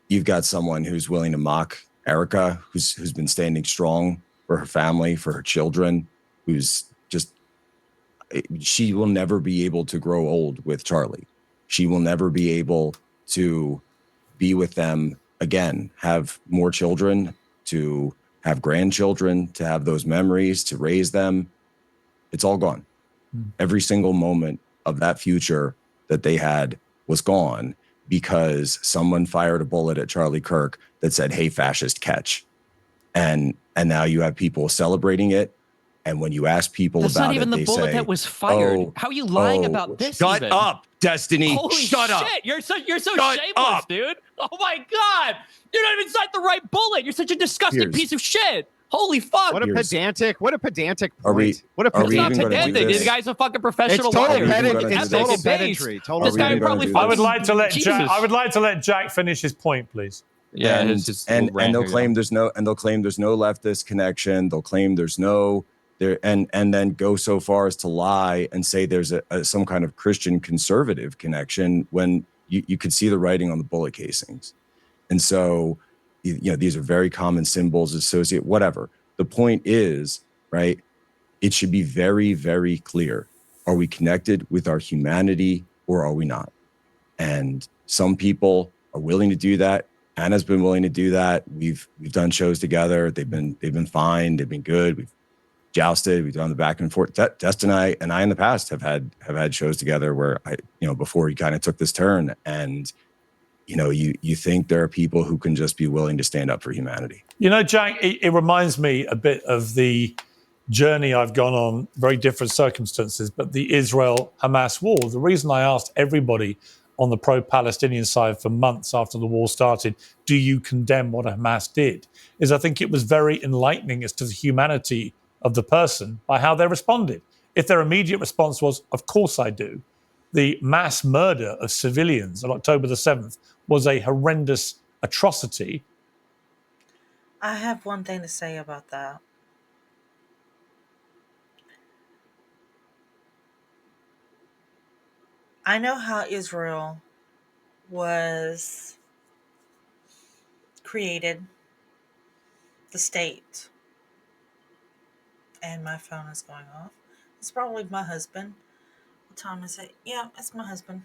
S2: you've got someone who's willing to mock Erica, who's been standing strong for her family, for her children, who's just she will never be able to grow old with Charlie. She will never be able to be with them again, have more children, to have grandchildren, to have those memories, to raise them. It's all gone. Every single moment of that future that they had was gone because someone fired a bullet at Charlie Kirk that said, "Hey, fascist, catch." And now you have people celebrating it. And when you ask people
S26: That's
S2: about
S26: not even
S2: it,
S26: the
S2: they
S26: bullet
S2: say,
S26: that was fired.
S2: "Oh,
S26: How are you lying
S2: oh,
S26: about this?
S2: Shut
S26: even?
S2: up, Destiny.
S26: Holy
S2: Shut
S26: shit!
S2: up.
S26: You're so
S2: Shut
S26: shameless,
S2: up.
S26: dude. Oh my god! You're not even inside the right bullet. You're such a disgusting
S2: Piers.
S26: piece of shit. Holy fuck!
S24: What a pedantic
S2: Are we-
S24: point. What a
S2: are we
S26: It's not
S2: even gonna do
S26: pedantic.
S2: this?
S26: The guy's a fucking professional
S24: It's total
S26: liar.
S24: pedant-
S26: He's
S24: it's
S26: epic
S24: total
S26: and based.
S24: pedantry. Total
S26: This guy
S2: pedantry.
S26: probably.
S2: I
S25: I would like to let
S26: Jesus.
S25: Jack. I would like to let Jack finish his point, please.
S26: Yeah,
S2: and
S26: his
S2: and
S26: little rant
S2: they'll
S26: here,
S2: claim
S26: yeah.
S2: they'll claim there's no leftist connection. They'll claim there's no there and then go so far as to lie and say there's some kind of Christian conservative connection when you could see the writing on the bullet casings. And so you know these are very common symbols associated whatever. The point is, right, it should be very, very clear. Are we connected with our humanity or are we not? And some people are willing to do that. Anna's been willing to do that. We've done shows together. They've been fine. They've been good. We've jousted. We've done the back and forth. Destin and I in the past have had shows together where before he kind of took this turn. And you think there are people who can just be willing to stand up for humanity.
S25: You know, Jack, it reminds me a bit of the journey I've gone on, very different circumstances, but the Israel-Hamas war. The reason I asked everybody on the pro-Palestinian side for months after the war started, do you condemn what Hamas did, is I think it was very enlightening as to the humanity of the person by how they responded. If their immediate response was, of course I do, the mass murder of civilians on October the 7th was a horrendous atrocity.
S1: I have one thing to say about that. I know how Israel was created, the state. And my phone is going off. It's probably my husband. time is it? Yeah, it's my husband.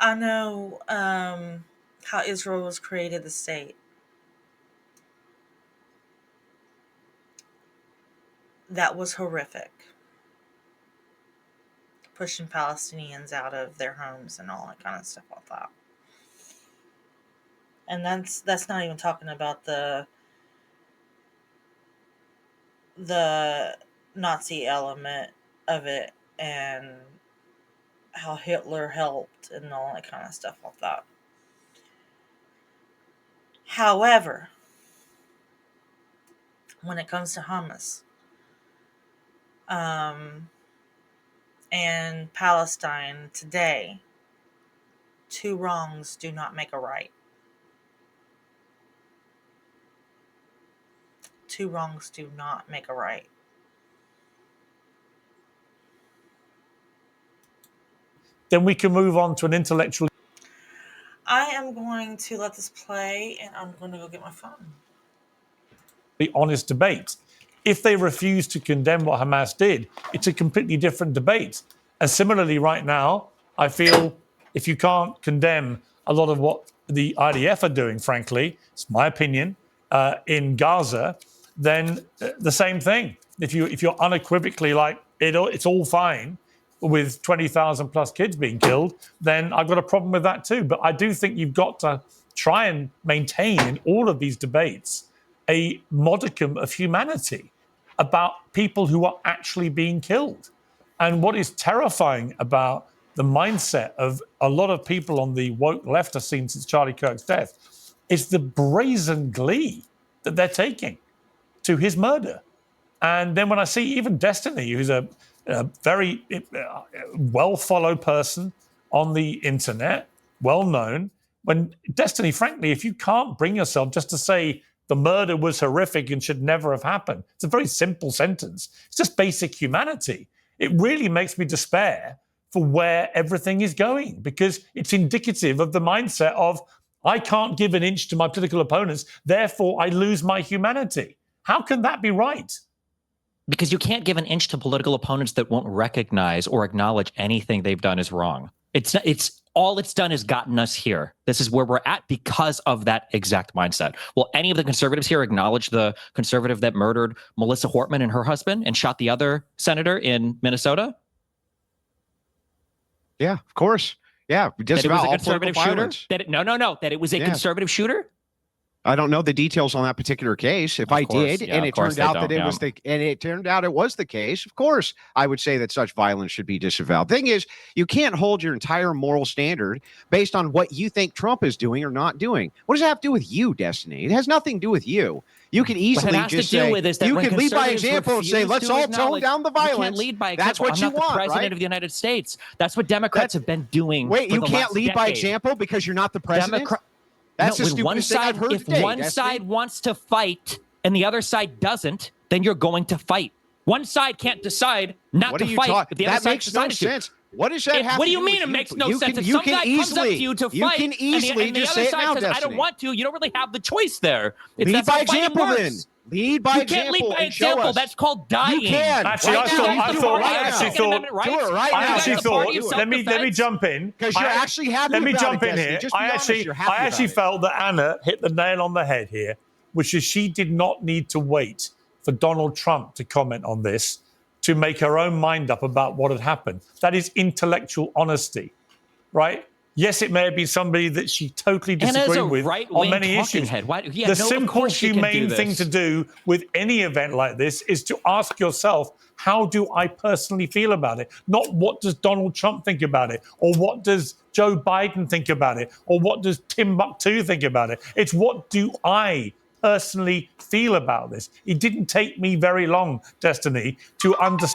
S1: I know how Israel was created, the state. That was horrific. Pushing Palestinians out of their homes and all that kind of stuff like that. And that's not even talking about the Nazi element of it and how Hitler helped and all that kind of stuff like that. However, when it comes to Hamas and Palestine today, two wrongs do not make a right. Two wrongs do not make a right.
S25: Then we can move on to an intellectual.
S1: I am going to let this play, and I'm going to go get my phone.
S25: Honest debate. If they refuse to condemn what Hamas did, it's a completely different debate. And similarly, right now, I feel if you can't condemn a lot of what the IDF are doing, frankly, it's my opinion, in Gaza, then the same thing. If you're unequivocally like it's all fine with 20,000 plus kids being killed, then I've got a problem with that too. But I do think you've got to try and maintain in all of these debates a modicum of humanity about people who are actually being killed. And what is terrifying about the mindset of a lot of people on the woke left I've seen since Charlie Kirk's death is the brazen glee that they're taking to his murder. And then when I see even Destiny, who's a very well-followed person on the internet, well-known, when Destiny, frankly, if you can't bring yourself just to say the murder was horrific and should never have happened, it's a very simple sentence. It's just basic humanity. It really makes me despair for where everything is going because it's indicative of the mindset of I can't give an inch to my political opponents, therefore I lose my humanity. How can that be right?
S26: Because you can't give an inch to political opponents that won't recognize or acknowledge anything they've done is wrong. It's all it's done is gotten us here. This is where we're at because of that exact mindset. Will any of the conservatives here acknowledge the conservative that murdered Melissa Hortman and her husband and shot the other senator in Minnesota?
S24: Yeah, of course. Yeah, just
S26: that it was
S24: about
S26: a
S24: all
S26: conservative
S24: political
S26: shooter.
S24: violence.
S26: That it was a conservative shooter.
S24: I don't know the details on that particular case. If I did, and it turned out that it was the case, of course, I would say that such violence should be disavowed. Thing is, you can't hold your entire moral standard based on what you think Trump is doing or not doing. What does that have to do with you, Destiny? It has nothing to do with you. You can easily just say, you can lead by example and say, let's all tone down the violence.
S26: You can't lead by example.
S24: That's what you
S26: I'm not
S24: want,
S26: the president
S24: right?
S26: of the United States. That's what Democrats have been doing.
S24: Wait,
S26: for
S24: you
S26: the
S24: can't
S26: last
S24: lead by
S26: decade.
S24: example because you're not the president? That's the
S26: when
S24: stupidest
S26: one
S24: thing
S26: side,
S24: I've heard
S26: if
S24: today,
S26: one
S24: Destiny.
S26: side wants to fight and the other side doesn't, then you're going to fight. One side can't decide not to fight, but the other
S24: That
S26: side
S24: makes no
S26: decided to.
S24: sense. What does that have
S26: What
S24: to
S26: do you
S24: do
S26: mean
S24: with
S26: it
S24: you?
S26: makes no
S24: You
S26: sense?
S24: can-
S26: If
S24: you
S26: some
S24: can
S26: guy comes up
S24: easily-
S26: to you to
S24: you
S26: fight,
S24: can easily
S26: and the
S24: just
S26: other
S24: say it
S26: side
S24: now,
S26: says, I don't
S24: Destiny.
S26: want to, you don't really have the choice there.
S24: Lead
S26: That's
S24: by
S26: how fighting
S24: example, then.
S26: works.
S24: Lead by
S26: You
S24: example.
S26: can't lead by
S24: and show
S26: example.
S24: us.
S26: That's called dying.
S24: You can.
S25: Actually,
S26: Right
S25: I
S26: now,
S25: thought,
S26: that's the party of
S25: I
S26: Second Amendment rights.
S24: Do it right
S25: I
S24: now.
S25: actually
S26: That's the party of
S25: thought. Let me
S26: self-defense.
S25: jump in
S24: Because you're actually happy
S25: Let me
S24: about
S25: jump
S24: it,
S25: in
S24: Destiny.
S25: here.
S24: Just be honest, you're happy
S25: I actually
S24: about it.
S25: felt that Anna hit the nail on the head here, which is she did not need to wait for Donald Trump to comment on this to make her own mind up about what had happened. That is intellectual honesty, right? Yes, it may have been somebody that she totally
S26: Anna's
S25: disagreed
S26: a
S25: with
S26: right-wing
S25: on many
S26: talking
S25: issues.
S26: head. Why- yeah,
S25: The
S26: no, of
S25: simple,
S26: course she can do
S25: humane thing
S26: this.
S25: to do with any event like this is to ask yourself, how do I personally feel about it? Not what does Donald Trump think about it, or what does Joe Biden think about it, or what does Timbuktu think about it? It's what do I personally feel about this? It didn't take me very long, Destiny, to understand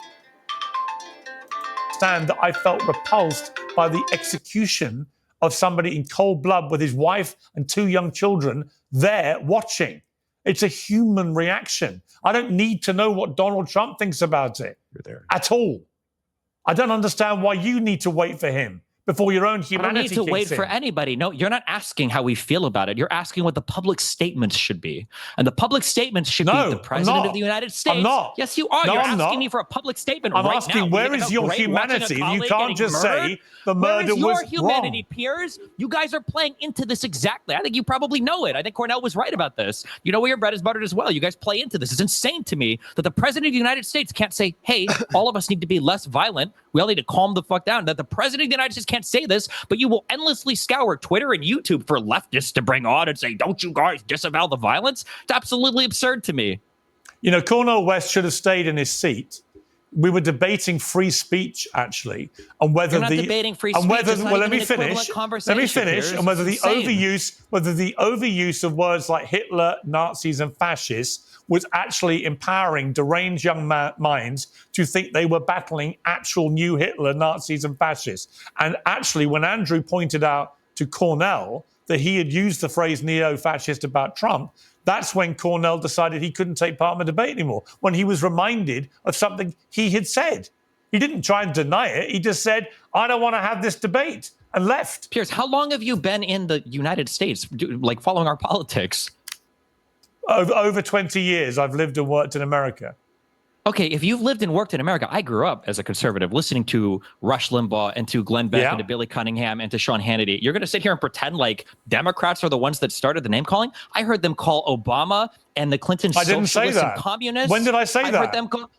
S25: that I felt repulsed by the execution of somebody in cold blood with his wife and two young children there watching. It's a human reaction. I don't need to know what Donald Trump thinks about it at all. I don't understand why you need to wait for him before your own
S26: I don't
S25: humanity
S26: need to
S25: kicks
S26: wait
S25: in.
S26: for anybody. No, you're not asking how we feel about it. You're asking what the public statements should be. And the public statements should be the President of the United States.
S25: I'm not.
S26: Yes, you are.
S25: No,
S26: You're
S25: I'm
S26: asking
S25: not.
S26: me for a public statement
S25: I'm
S26: right
S25: asking,
S26: now.
S25: where is your humanity? You can't just say the
S26: Where
S25: murder
S26: is your
S25: was
S26: humanity,
S25: wrong.
S26: Piers? You guys are playing into this exactly. I think you probably know it. I think Cornell was right about this. You know where your bread is buttered as well. You guys play into this. It's insane to me that the President of the United States can't say, hey, all of us need to be less violent. We all need to calm the fuck down. That the President of the United States can't say this, but you will endlessly scour Twitter and YouTube for leftists to bring on and say, don't you guys disavow the violence? It's absolutely absurd to me.
S25: You know, Cornel West should have stayed in his seat. We were debating free speech, actually, and whether
S26: You're not debating free speech. It's not
S25: well,
S26: even an equivalent conversation, Piers.
S25: and whether the
S26: It's
S25: overuse of words like Hitler, Nazis, and fascists was actually empowering deranged young minds to think they were battling actual new Hitler, Nazis, and fascists. And actually, when Andrew pointed out to Cornell that he had used the phrase neo-fascist about Trump, that's when Cornell decided he couldn't take part in the debate anymore, when he was reminded of something he had said. He didn't try and deny it. He just said, I don't want to have this debate, and left.
S26: Piers, how long have you been in the United States, like following our politics?
S25: Over 20 years, I've lived and worked in America.
S26: Okay, if you've lived and worked in America, I grew up as a conservative listening to Rush Limbaugh and to Glenn Beck and to Billy Cunningham and to Sean Hannity. You're going to sit here and pretend like Democrats are the ones that started the name calling? I heard them call Obama and the Clinton socialists and communists.
S25: When did I say that?
S26: I heard them call...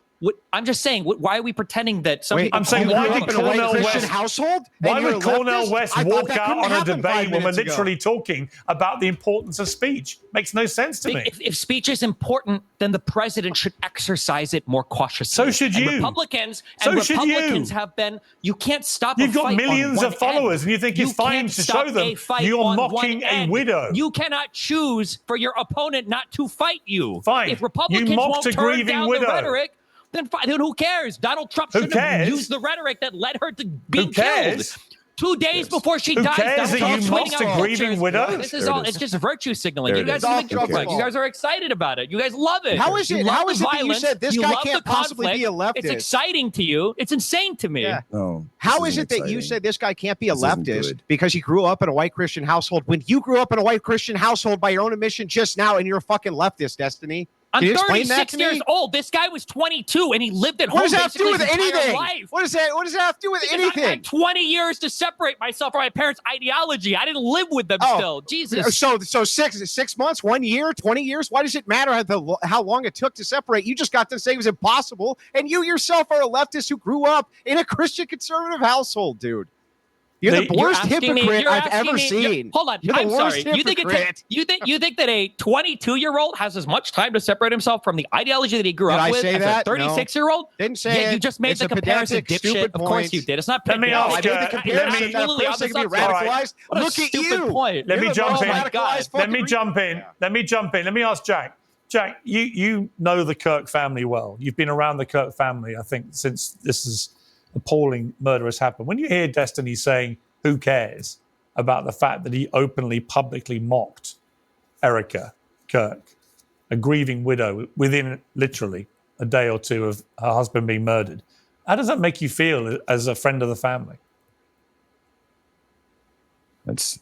S26: I'm just saying, why are we pretending that some people...
S25: I'm saying, why did Cornel West
S24: household?
S25: Why would Cornel West walk out on a debate when we're literally talking about the importance of speech? Makes no sense to me.
S26: If speech is important, then the president should exercise it more cautiously.
S25: So should you.
S26: And Republicans have been. You can't stop.
S25: You've got millions of followers, and you think it's fine to show them you're mocking a widow.
S26: You cannot choose for your opponent not to fight you.
S25: Fine.
S26: If Republicans
S25: You mocked
S26: won't
S25: a
S26: turn
S25: grieving
S26: down
S25: widow.
S26: the rhetoric, then who cares? Donald Trump shouldn't have used the rhetoric that led her to be killed. 2 days before she dies,
S25: cares that you mocked a grieving widow?
S26: This is all. It's just virtue signaling. You guys think you guys are excited about it. You guys love it.
S24: How is it? How is it that you said this guy can't possibly be a leftist?
S26: It's exciting to you. It's insane to me.
S24: Yeah.
S2: No.
S24: How is it that you said this guy can't be a leftist because he grew up in a white Christian household when you grew up in a white Christian household by your own admission just now and you're a fucking leftist, Destiny?
S26: I'm
S24: Can you explain that
S26: 36
S24: to
S26: years
S24: me?
S26: old. This guy was 22 and he lived at home.
S24: What does that have to do with
S26: his entire
S24: anything?
S26: life.
S24: What does that have to do with
S26: Because
S24: anything?
S26: I had 20 years to separate myself from my parents' ideology. I didn't live with them still. Jesus.
S24: So 6 months, 1 year, 20 years? Why does it matter how long it took to separate? You just got to say it was impossible. And you yourself are a leftist who grew up in a Christian conservative household, dude. You're the worst hypocrite I've ever seen.
S26: Hold on,
S24: You're the
S26: I'm
S24: worst
S26: sorry.
S24: hypocrite.
S26: You think that a 22-year-old has as much time to separate himself from the ideology that he grew up with as a 36-year-old?
S24: Didn't say
S26: Yeah, you just made
S24: it's
S26: the
S24: a
S26: comparison,
S24: pedantic,
S26: dipshit.
S24: stupid
S26: Of course
S24: point.
S26: you did. It's not
S25: Let me
S26: pedantic.
S25: ask you.
S24: I made the comparison that a person can be radicalized.
S26: What a
S24: Look at
S26: stupid
S24: you.
S26: point.
S25: Let me jump in.
S24: radicalized
S25: Let me
S24: fucking
S25: jump in. Let me jump in. Let me ask Jack. Jack, you know the Kirk family well. You've been around the Kirk family, I think, since this is appalling murder has happened. When you hear Destiny saying, who cares about the fact that he openly, publicly mocked Erica Kirk, a grieving widow, within literally a day or two of her husband being murdered, how does that make you feel as a friend of the family?
S2: It's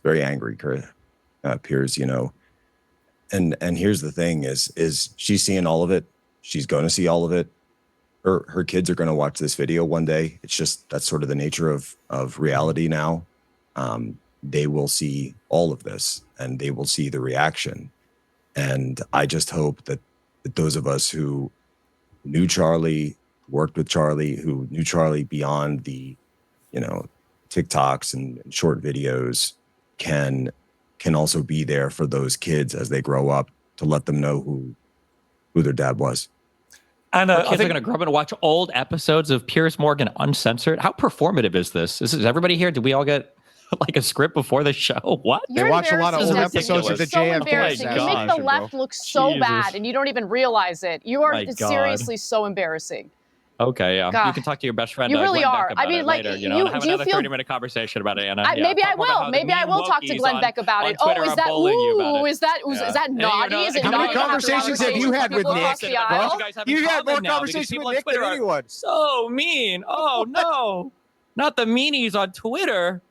S2: very angry, Piers, you know. And here's the thing is she's seeing all of it. She's going to see all of it. Her kids are going to watch this video one day. It's just, that's sort of the nature of reality now. They will see all of this and they will see the reaction. And I just hope that those of us who knew Charlie, worked with Charlie, who knew Charlie beyond the, TikToks and short videos can also be there for those kids as they grow up to let them know who their dad was.
S26: And kids are going to grow up and watch old episodes of Piers Morgan uncensored. How performative is this? Is everybody here? Did we all get like a script before the show? What?
S24: They watch a lot of old episodes of the
S3: so
S24: JFK.
S3: embarrassing. You make the left look so bad, and you don't even realize it. You are seriously so embarrassing.
S26: Okay, yeah.
S3: God.
S26: You can talk to your best friend.
S3: You really
S26: Glenn
S3: are.
S26: Beck about
S3: I mean,
S26: it
S3: like,
S26: later,
S3: you
S26: and have
S3: do you
S26: another
S3: feel
S26: 30-minute conversation about it, Anna.
S3: Maybe I will. Maybe I will talk to Glenn Beck about it. Oh, is that naughty? Is it
S24: how
S3: naughty?
S24: many conversations have you had with Nick?
S26: You guys have
S24: You had more
S26: conversations
S24: conversations with Nick than anyone.
S26: So mean. Oh no. not the meanies on Twitter.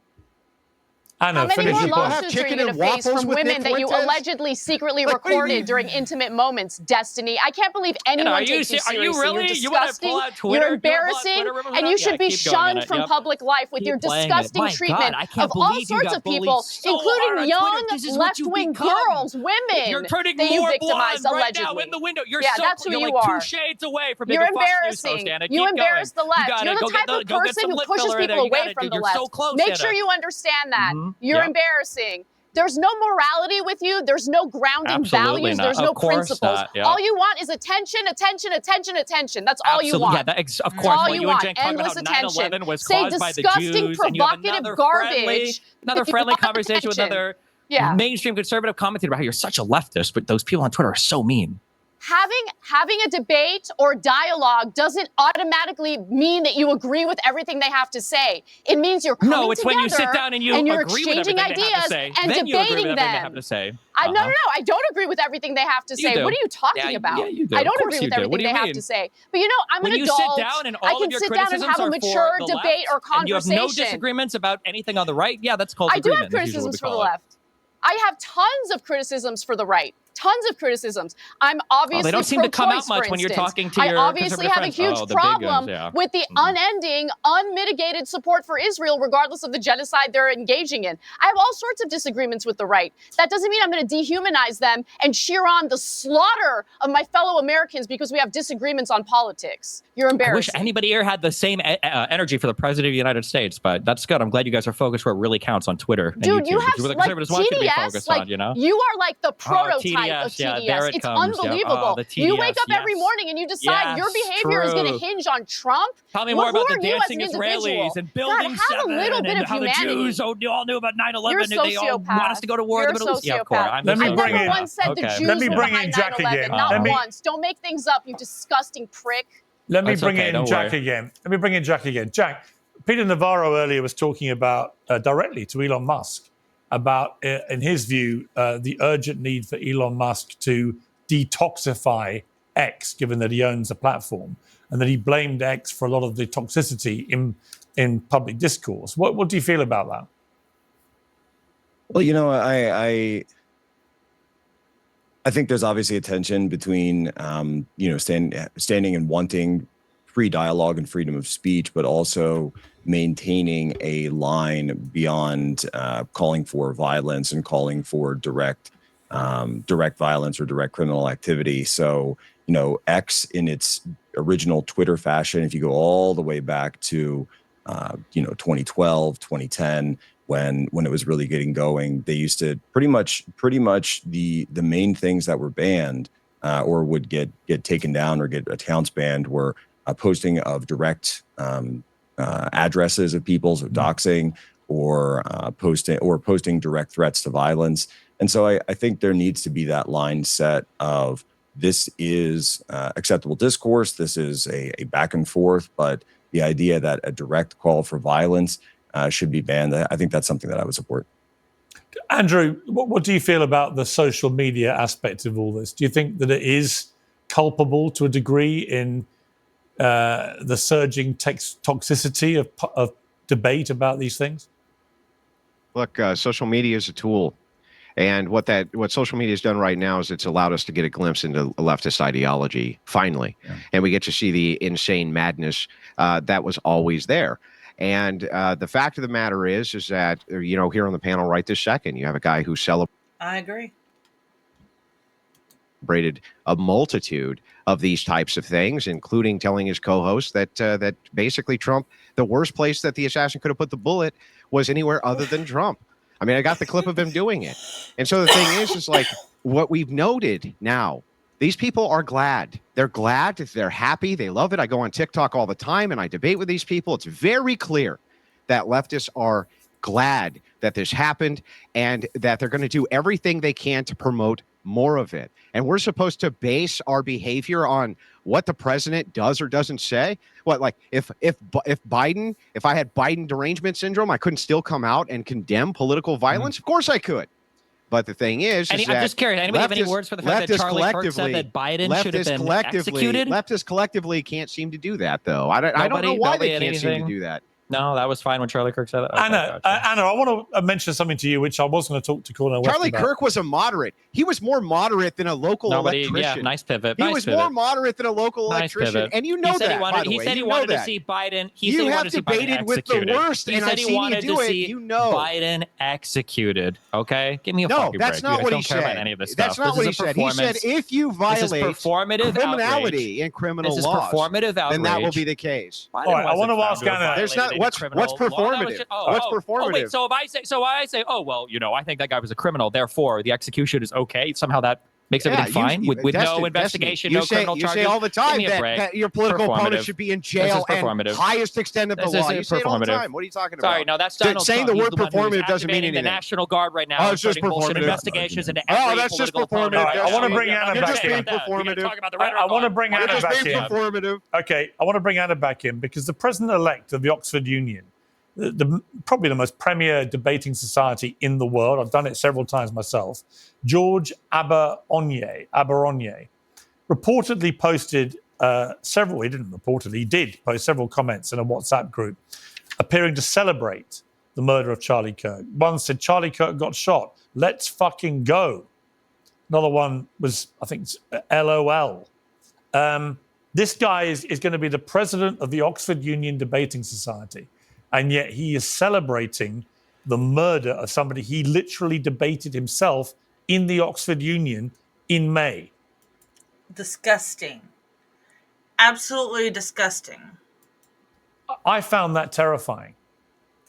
S3: How many more lawsuits are you going to face from women that you allegedly secretly recorded during intimate moments, Destiny? I can't believe anyone takes you seriously.
S26: Are you really?
S3: You're
S26: You want to
S3: disgusting,
S26: pull out Twitter?
S3: you're embarrassing, and you should be shunned from public life with your disgusting treatment of all sorts of people, including young left-wing girls, women
S26: You're turning
S3: that you
S26: more
S3: victimized
S26: blonde right
S3: allegedly.
S26: now in the window. You're
S3: that's who
S26: you're
S3: you
S26: like
S3: are.
S26: 2 shades away from being
S3: You're
S26: a Fox News host,
S3: embarrassing.
S26: Anna.
S3: You
S26: Keep
S3: embarrass
S26: going.
S3: the left.
S26: You
S3: You're the type of person who pushes people away from the left.
S26: So close,
S3: Make
S26: Anna.
S3: sure you understand that. You're
S26: Yep.
S3: embarrassing. There's no morality with you. There's no grounding
S26: Absolutely
S3: values.
S26: not.
S3: There's no
S26: Of course
S3: principles.
S26: not. Yep.
S3: All you want is attention, attention, attention, attention. That's all you
S26: Absolutely.
S3: want.
S26: Yeah, of
S3: That's
S26: course.
S3: all
S26: Well,
S3: you
S26: you and
S3: want.
S26: Jen talk
S3: Endless
S26: about how
S3: attention.
S26: 9/11 was
S3: Say
S26: caused by the
S3: disgusting,
S26: Jews, and you have
S3: provocative garbage.
S26: another friendly conversation with
S3: attention.
S26: another
S3: Yeah.
S26: mainstream conservative commentator about how you're such a leftist, but those people on Twitter are so mean.
S3: Having a debate or dialogue doesn't automatically mean that you agree with everything they have to say. It means you're coming
S26: No, it's
S3: together
S26: when you sit down and you
S3: you're
S26: agree with
S3: exchanging
S26: everything they have to
S3: ideas
S26: say.
S3: and
S26: Then you agree with
S3: debating
S26: everything they
S3: them.
S26: have to say.
S3: No,
S26: Uh-huh.
S3: I don't agree with everything they have to
S26: You
S3: say.
S26: do.
S3: What are you talking
S26: Yeah,
S3: about?
S26: yeah, you do.
S3: I
S26: Of
S3: don't
S26: course
S3: agree
S26: you
S3: with
S26: do. What
S3: everything
S26: do you
S3: they have
S26: mean?
S3: to say. But I'm
S26: When
S3: an
S26: you
S3: adult.
S26: sit down and
S3: I
S26: all
S3: can
S26: of your
S3: sit down and
S26: criticisms
S3: have a
S26: are
S3: mature
S26: for the
S3: debate or
S26: left, and you have
S3: conversation.
S26: no disagreements about anything on the right, yeah, that's called
S3: I do have
S26: agreement. That's usually what we
S3: criticisms for the
S26: call it.
S3: left. I have tons of criticisms for the right. Tons of criticisms. I'm obviously
S26: they don't seem to come out
S3: pro-choice,
S26: much
S3: for
S26: when you're
S3: instance.
S26: talking to
S3: I
S26: your
S3: obviously
S26: conservative
S3: have a
S26: friends.
S3: huge
S26: Oh, the big guns,
S3: problem
S26: yeah.
S3: with the unending, unmitigated support for Israel, regardless of the genocide they're engaging in. I have all sorts of disagreements with the right. That doesn't mean I'm going to dehumanize them and cheer on the slaughter of my fellow Americans because we have disagreements on politics. You're
S26: I wish
S3: embarrassing.
S26: anybody here had the same energy for the president of the United States, but that's good. I'm glad you guys are focused where it really counts on Twitter and
S3: Dude,
S26: YouTube,
S3: you
S26: which
S3: have
S26: is what the
S3: like
S26: conservatives want you to be
S3: TDS,
S26: focused
S3: like
S26: on, you know?
S3: you are like the prototype
S26: TDS,
S3: of TDS.
S26: yeah, there it
S3: It's
S26: comes. Yep.
S3: unbelievable.
S26: The
S3: You wake
S26: TDS,
S3: up every
S26: yes.
S3: morning and you decide your
S26: Yes,
S3: behavior is going
S26: true.
S3: to hinge on Trump.
S26: Tell me
S3: Well,
S26: more about
S3: who
S26: the
S3: are you as
S26: dancing
S3: an
S26: Israelis
S3: individual?
S26: and Building
S3: God, have
S26: 7
S3: a little bit
S26: and
S3: of
S26: how
S3: humanity.
S26: the Jews all knew about 9/11
S3: You're a
S26: and they all want us
S3: sociopath.
S26: to go to war
S3: You're
S26: in the
S3: a
S26: Middle East. Yeah, of course.
S3: sociopath.
S26: I'm the
S3: I never
S26: sociopath.
S3: once said the
S26: Okay.
S3: Jews
S25: Let me
S3: were
S25: bring
S3: behind
S25: in Jack
S3: 9/11.
S25: again.
S3: Not
S25: Let me-
S3: once. Don't make things up, you disgusting prick.
S25: Let me
S26: That's
S25: bring
S26: okay,
S25: in
S26: don't
S25: Jack
S26: worry.
S25: again. Let me bring in Jack again. Jack, Peter Navarro earlier was talking about directly to Elon Musk about, in his view, the urgent need for Elon Musk to detoxify X, given that he owns a platform, and that he blamed X for a lot of the toxicity in public discourse. What do you feel about that?
S2: Well, I think there's obviously a tension between, standing and wanting free dialogue and freedom of speech, but also maintaining a line beyond calling for violence and calling for direct violence or direct criminal activity. So, X in its original Twitter fashion, if you go all the way back to, 2012, 2010, when it was really getting going, they used to pretty much the main things that were banned or would get taken down or get accounts banned were posting of direct addresses of people, so doxing, or posting direct threats to violence. And so I think there needs to be that line set of this is acceptable discourse. This is a back and forth, but the idea that a direct call for violence should be banned, I think that's something that I would support.
S25: Andrew, what do you feel about the social media aspect of all this? Do you think that it is culpable to a degree in the surging toxicity of debate about these things?
S24: Look, social media is a tool. And what social media has done right now is it's allowed us to get a glimpse into leftist ideology, finally. Yeah. And we get to see the insane madness that was always there. And the fact of the matter is that, here on the panel right this second, you have a guy who
S1: I agree.
S24: celebrated a multitude of these types of things, including telling his co-host that basically Trump, the worst place that the assassin could have put the bullet was anywhere other than Trump. I mean, I got the clip of him doing it. And so the thing is like what we've noted now, these people are glad. They're glad. They're happy. They love it. I go on TikTok all the time and I debate with these people. It's very clear that leftists are glad that this happened and that they're going to do everything they can to promote more of it. And we're supposed to base our behavior on what the president does or doesn't say. What, like if I had Biden derangement syndrome, I couldn't still come out and condemn political violence? Of course I could. But the thing is
S26: I'm
S24: that
S26: just curious. Anybody have any words for the fact that Charlie Kirk said that Biden should have been executed?
S24: Leftists collectively can't seem to do that, though. I don't know why they can't seem to do that.
S12: No, that was fine when Charlie Kirk said it. Okay,
S25: Anna,
S12: gotcha.
S25: Anna, I want to mention something to you, which I was going to talk to Cornel West
S24: Charlie
S25: about.
S24: Kirk was a moderate. He was more moderate than a local electrician.
S12: Yeah, nice pivot.
S24: He
S12: Nice
S24: was
S12: pivot.
S24: more moderate than a local electrician,
S12: pivot.
S24: and you know
S12: He said
S24: that.
S12: he wanted,
S24: by the
S12: he
S24: way,
S12: said he
S24: you
S12: wanted
S24: know
S12: to
S24: that.
S12: see Biden. He
S24: You
S12: said he
S24: have
S12: wanted to see Biden
S24: debated with the
S12: executed.
S24: worst,
S12: He
S24: and
S12: said
S24: I've
S12: he
S24: seen you
S12: wanted
S24: do
S12: to
S24: it.
S12: see
S24: You know.
S12: Biden executed. Okay, give me a
S24: No,
S12: fucking
S24: that's
S12: break.
S24: not
S12: You
S24: what
S12: guys
S24: he
S12: don't care
S24: said.
S12: about any of this
S24: That's
S12: stuff.
S24: not what he said. He said if you violate criminality in criminal laws,
S12: performative outrage.
S24: then that will be the case.
S25: All right, I want to ask Anna.
S24: There's not what's performative. What's performative?
S12: Oh wait, so if I say, oh well, I think that guy was a criminal, therefore the execution is okay. Somehow that makes everything fine with no investigation, no criminal charges.
S24: You say all the time
S12: Give me a break.
S24: that your political opponent should be in jail and highest extent of the law. You say it all the time. What are you talking about?
S12: Sorry, no, that's Donald
S24: saying
S12: Trump.
S24: the word
S12: He's the one who's
S24: performative doesn't mean
S12: activating
S24: anything.
S12: the National Guard right now.
S24: Oh, it's just
S12: bullshit
S24: performative.
S12: investigations into every
S24: that's just
S12: political opponent.
S24: performative.
S25: All right, I want to bring Anna
S24: You're
S25: back
S24: just
S25: in.
S24: being performative.
S25: I want to bring Anna back in.
S24: Performative.
S25: Okay, I want to bring Anna back in because the president-elect of the Oxford Union, probably the most premier debating society in the world, I've done it several times myself, George Aberonye, reportedly posted he didn't reportedly, he did post several comments in a WhatsApp group appearing to celebrate the murder of Charlie Kirk. One said, Charlie Kirk got shot. Let's fucking go. Another one was, I think, LOL. This guy is going to be the president of the Oxford Union Debating Society, and yet he is celebrating the murder of somebody he literally debated himself in the Oxford Union in May.
S1: Disgusting. Absolutely disgusting.
S25: I found that terrifying.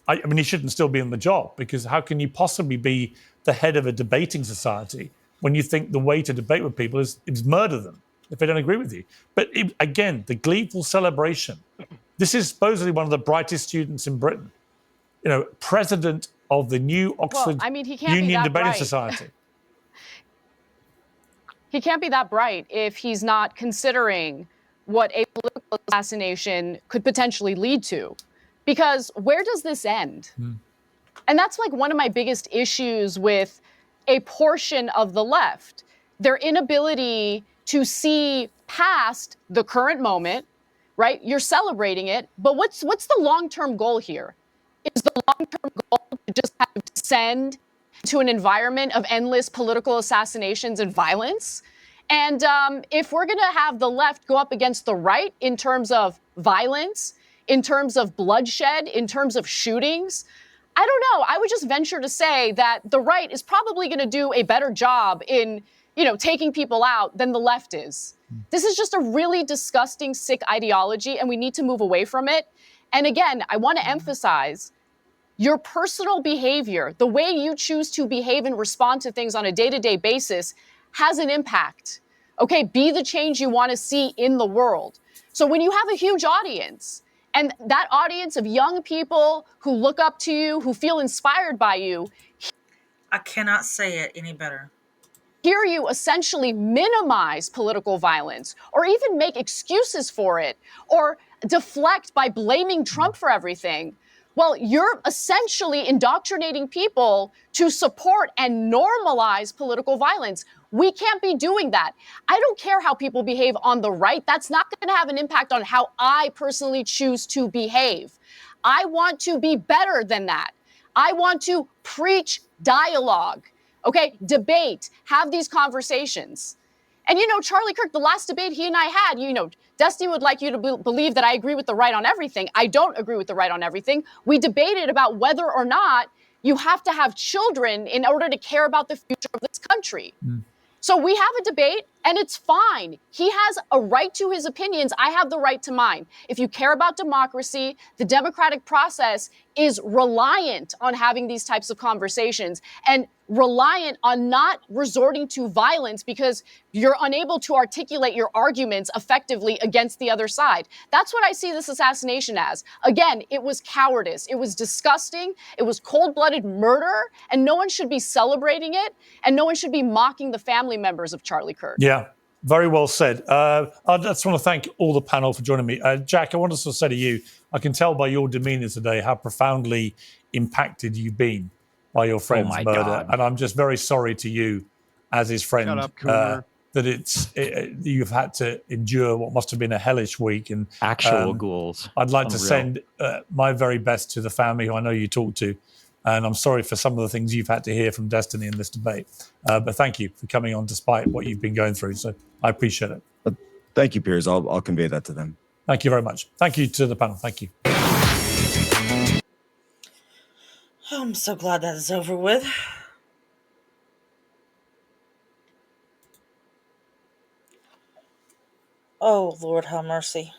S25: I mean, he shouldn't still be in the job, because how can you possibly be the head of a debating society when you think the way to debate with people is murder them if they don't agree with you? But again, the gleeful celebration. This is supposedly one of the brightest students in Britain. President of the new Oxford Union Debating Society.
S3: He can't be that bright if he's not considering what a political assassination could potentially lead to. Because where does this end? And that's like one of my biggest issues with a portion of the left. Their inability to see past the current moment, right? You're celebrating it, but what's the long-term goal here? Is the long-term goal to just have to descend to an environment of endless political assassinations and violence? And if we're going to have the left go up against the right in terms of violence, in terms of bloodshed, in terms of shootings, I don't know. I would just venture to say that the right is probably going to do a better job in, taking people out than the left is. This is just a really disgusting, sick ideology, and we need to move away from it. And again, I want to emphasize your personal behavior, the way you choose to behave and respond to things on a day-to-day basis has an impact. Okay, be the change you want to see in the world. So when you have a huge audience, and that audience of young people who look up to you, who feel inspired by you,
S1: I cannot say it any better.
S3: Hear you essentially minimize political violence or even make excuses for it or deflect by blaming Trump for everything. Well, you're essentially indoctrinating people to support and normalize political violence. We can't be doing that. I don't care how people behave on the right. That's not going to have an impact on how I personally choose to behave. I want to be better than that. I want to preach dialogue, okay? Debate, have these conversations. And, Charlie Kirk, the last debate he and I had, Destiny would like you to believe that I agree with the right on everything. I don't agree with the right on everything. We debated about whether or not you have to have children in order to care about the future of this country. So we have a debate, and it's fine. He has a right to his opinions. I have the right to mine. If you care about democracy, the democratic process is reliant on having these types of conversations and reliant on not resorting to violence because you're unable to articulate your arguments effectively against the other side. That's what I see this assassination as. Again, it was cowardice. It was disgusting. It was cold-blooded murder, and no one should be celebrating it, and no one should be mocking the family members of Charlie Kirk.
S25: Yeah, very well said. I just want to thank all the panel for joining me. Jack, I want to sort of say to you, I can tell by your demeanor today how profoundly impacted you've been by your friend's murder.
S12: God.
S25: And I'm just very sorry to you as his friend.
S24: Shut up, Coomer.
S25: that you've had to endure what must have been a hellish week. And
S12: Actual ghouls.
S25: I'd like to
S12: Unreal.
S25: send my very best to the family who I know you talked to. And I'm sorry for some of the things you've had to hear from Destiny in this debate. But thank you for coming on despite what you've been going through. So I appreciate it.
S2: Thank you, Piers. I'll convey that to them.
S25: Thank you very much. Thank you to the panel. Thank you.
S1: Oh, I'm so glad that is over with. Oh, Lord, have mercy.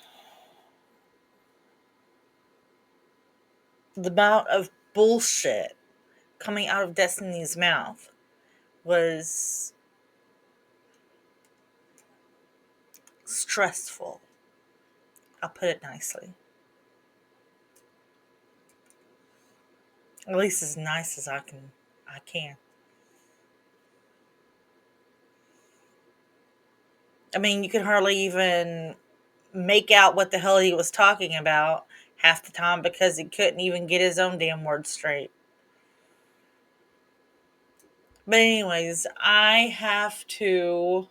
S1: The amount of bullshit coming out of Destiny's mouth was stressful. I'll put it nicely. At least as nice as I can. I mean, you could hardly even make out what the hell he was talking about half the time because he couldn't even get his own damn words straight. But anyways, I have to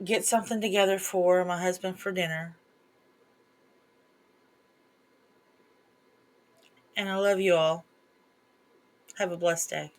S1: get something together for my husband for dinner. And I love you all. Have a blessed day.